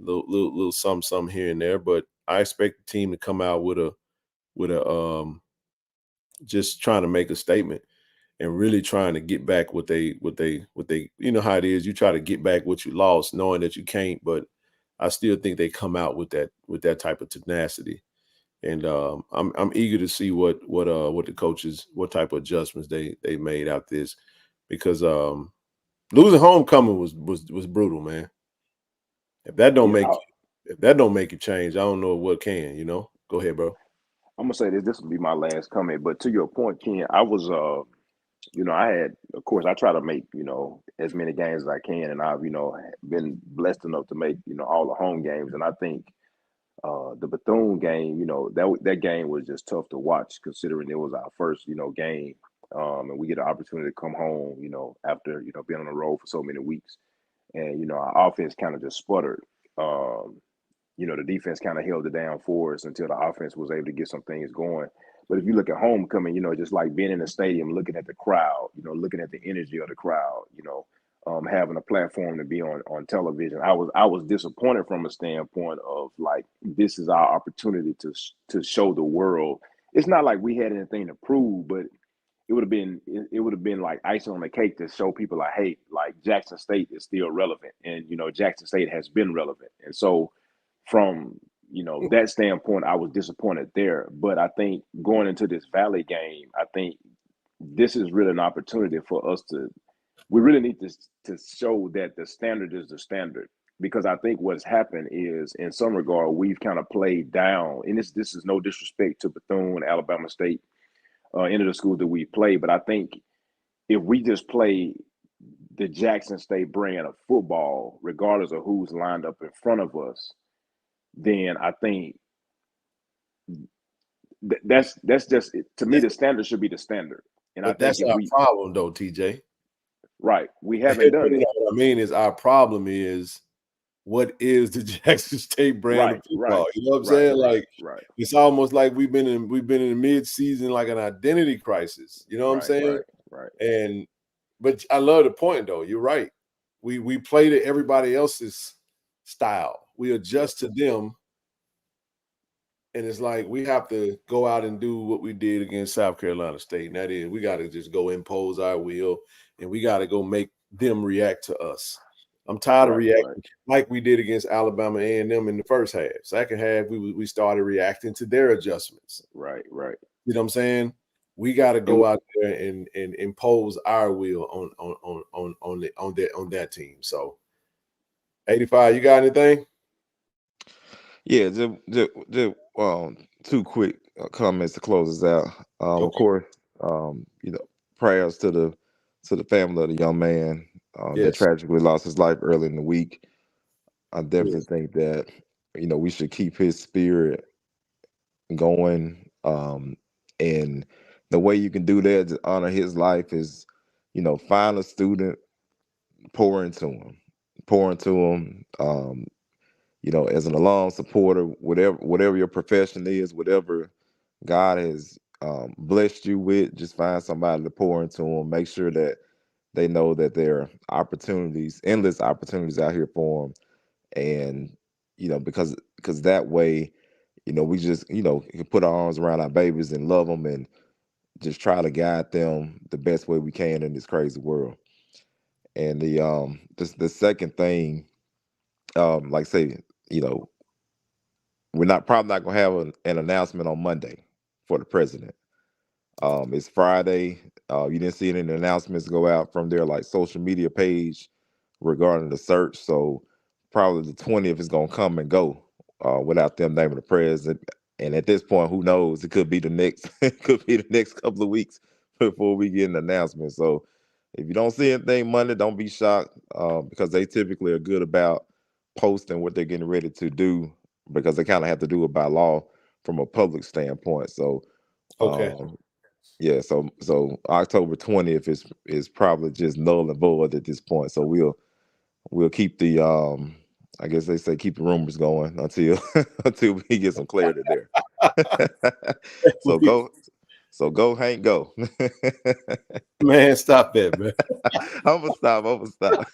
little some here and there, but I expect the team to come out with a just trying to make a statement and really trying to get back what they how it is. You try to get back what you lost, knowing that you can't, but I still think they come out with that type of tenacity. And I'm eager to see what the coaches, what type of adjustments they made out this, because losing homecoming was brutal, man. If that don't make you change, I don't know what can. Go ahead, bro. I'm gonna say this. This will be my last comment, but to your point, Ken, I was I had, of course, I try to make, as many games as I can. And I've, been blessed enough to make, all the home games. And I think the Bethune game, that game was just tough to watch, considering it was our first, game. And we get an opportunity to come home, after, being on the road for so many weeks. And, our offense kind of just sputtered. The defense kind of held it down for us until the offense was able to get some things going. But if you look at homecoming, just like being in the stadium, looking at the crowd, looking at the energy of the crowd, having a platform to be on television. I was disappointed from a standpoint of like, this is our opportunity to show the world. It's not like we had anything to prove, but it would have been like icing on the cake to show people like, hey, like Jackson State is still relevant, and Jackson State has been relevant. And so from that standpoint, I was disappointed there. But I think going into this Valley game, I think this is really an opportunity for us we really need to show that the standard is the standard, because I think what's happened is, in some regard, we've kind of played down, and this is no disrespect to Bethune, Alabama State, any of the schools that we play, but I think if we just play the Jackson State brand of football, regardless of who's lined up in front of us, then I think that's just, to me, the standard should be the standard. And but I think that's our problem, though, TJ. Right, we haven't done it. What I mean is, our problem is, what is the Jackson State brand of football? Right, you know what I'm saying? Like, right. It's almost like we've been in the mid-season, like an identity crisis. You know what I'm saying? Right. But I love the point, though. You're right. We play to everybody else's style. We adjust to them. And it's like we have to go out and do what we did against South Carolina State. And that is, we got to just go impose our will, and we got to go make them react to us. I'm tired of reacting like we did against Alabama A&M in the first half. Second half, we started reacting to their adjustments. Right. You know what I'm saying? We got to go out there and impose our will on that team. So, 85, you got anything? Yeah, just two quick comments to close us out. Of course, prayers to the family of the young man that tragically lost his life early in the week. I definitely think that we should keep his spirit going, and the way you can do that to honor his life is, find a student, pour into him. As an alum supporter, whatever your profession is, whatever God has blessed you with, just find somebody to pour into them. Make sure that they know that there are opportunities, endless opportunities out here for them, and because that way, we just can put our arms around our babies and love them and just try to guide them the best way we can in this crazy world. And the second thing, like say, we're probably not gonna have an announcement on Monday for the president. It's Friday. You didn't see any announcements go out from their social media page regarding the search. So probably the 20th is gonna come and go without them naming the president. And at this point, who knows? It could be the next couple of weeks before we get an announcement. So if you don't see anything Monday, don't be shocked, because they typically are good about posting what they're getting ready to do, because they kind of have to do it by law from a public standpoint. So so October 20th is probably just null and void at this point. So we'll keep the I guess they say keep the rumors going until we get some clarity there. So go Hank, go. Man, stop that, man. I'm gonna stop.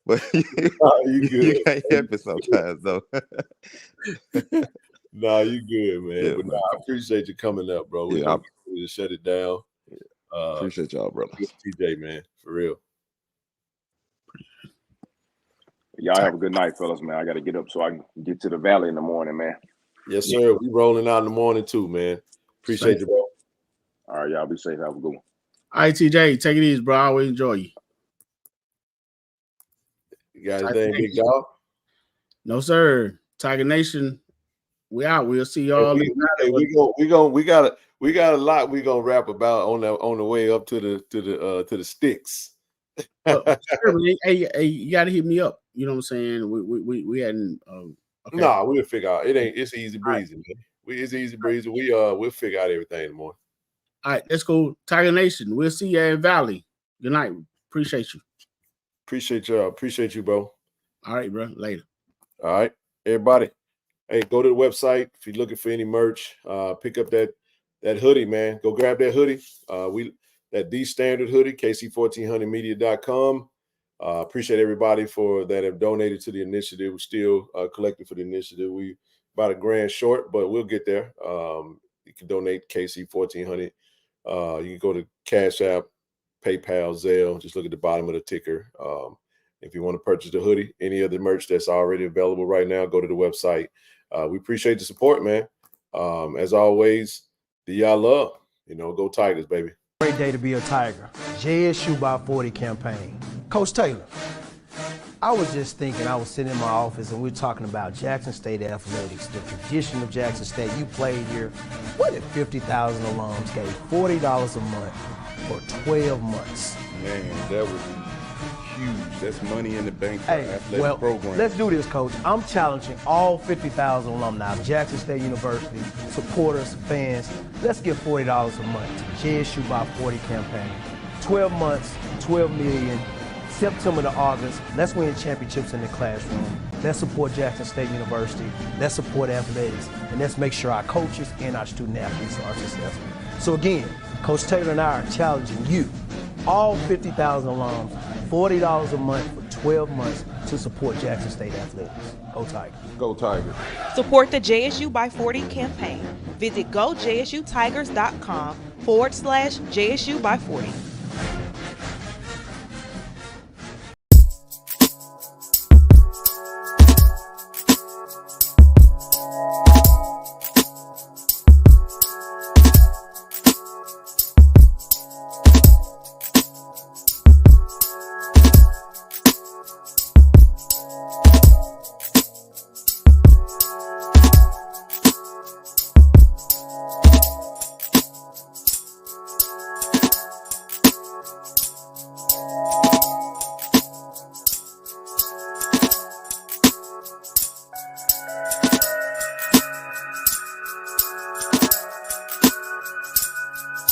but you can't help it sometimes, though. Nah, you good, man. Yeah, But man. I appreciate you coming up, bro. We just shut it down. Appreciate y'all, brother. TJ, man, for real. Y'all have a good night, fellas, man. I got to get up so I can get to the Valley in the morning, man. Yes, sir. We rolling out in the morning too, man. Appreciate you, bro. All right, y'all be safe. Have a good one. All right, TJ, take it easy, bro. I always enjoy you. You got anything, big dog? No, sir. Tiger Nation, we out. We'll see y'all. We got a lot we gonna rap about on the way up to the sticks. Hey, you gotta hit me up. You know what I'm saying? We hadn't. Okay. Nah, we'll figure out. It's easy breezy, man. It's easy breezy. We'll figure out everything in the morning. All right, let's go, Tiger Nation. We'll see you in Valley. Good night. Appreciate you. Appreciate y'all. Appreciate you, bro. All right, bro. Later. All right, everybody. Hey, go to the website if you're looking for any merch. Pick up that hoodie, man. Go grab that hoodie. that D Standard hoodie, KC-1400media.com. Appreciate everybody that have donated to the initiative. We're still collecting for the initiative. We about $1,000 short, but we'll get there. You can donate KC-1400. You can go to Cash App, PayPal, Zelle. Just look at the bottom of the ticker. If you want to purchase the hoodie, any of the merch that's already available right now, go to the website. We appreciate the support, man. As always, do y'all love? Go Tigers, baby. Great day to be a Tiger. JSU by 40 campaign. Coach Taylor, I was just thinking, I was sitting in my office and we were talking about Jackson State athletics, the tradition of Jackson State. You played here. What if 50,000 alums gave $40 a month for 12 months? Man, that would be huge. That's money in the bank for athletic program. Let's do this, Coach. I'm challenging all 50,000 alumni of Jackson State University, supporters, fans. Let's give $40 a month to JSU by 40 campaign. 12 months, 12 million. September to August, let's win championships in the classroom. Let's support Jackson State University. Let's support athletics. And let's make sure our coaches and our student athletes are successful. So again, Coach Taylor and I are challenging you, all 50,000 alums, $40 a month for 12 months to support Jackson State athletics. Go Tigers. Go Tigers. Support the JSU by 40 campaign. Visit gojsutigers.com/JSU by 40.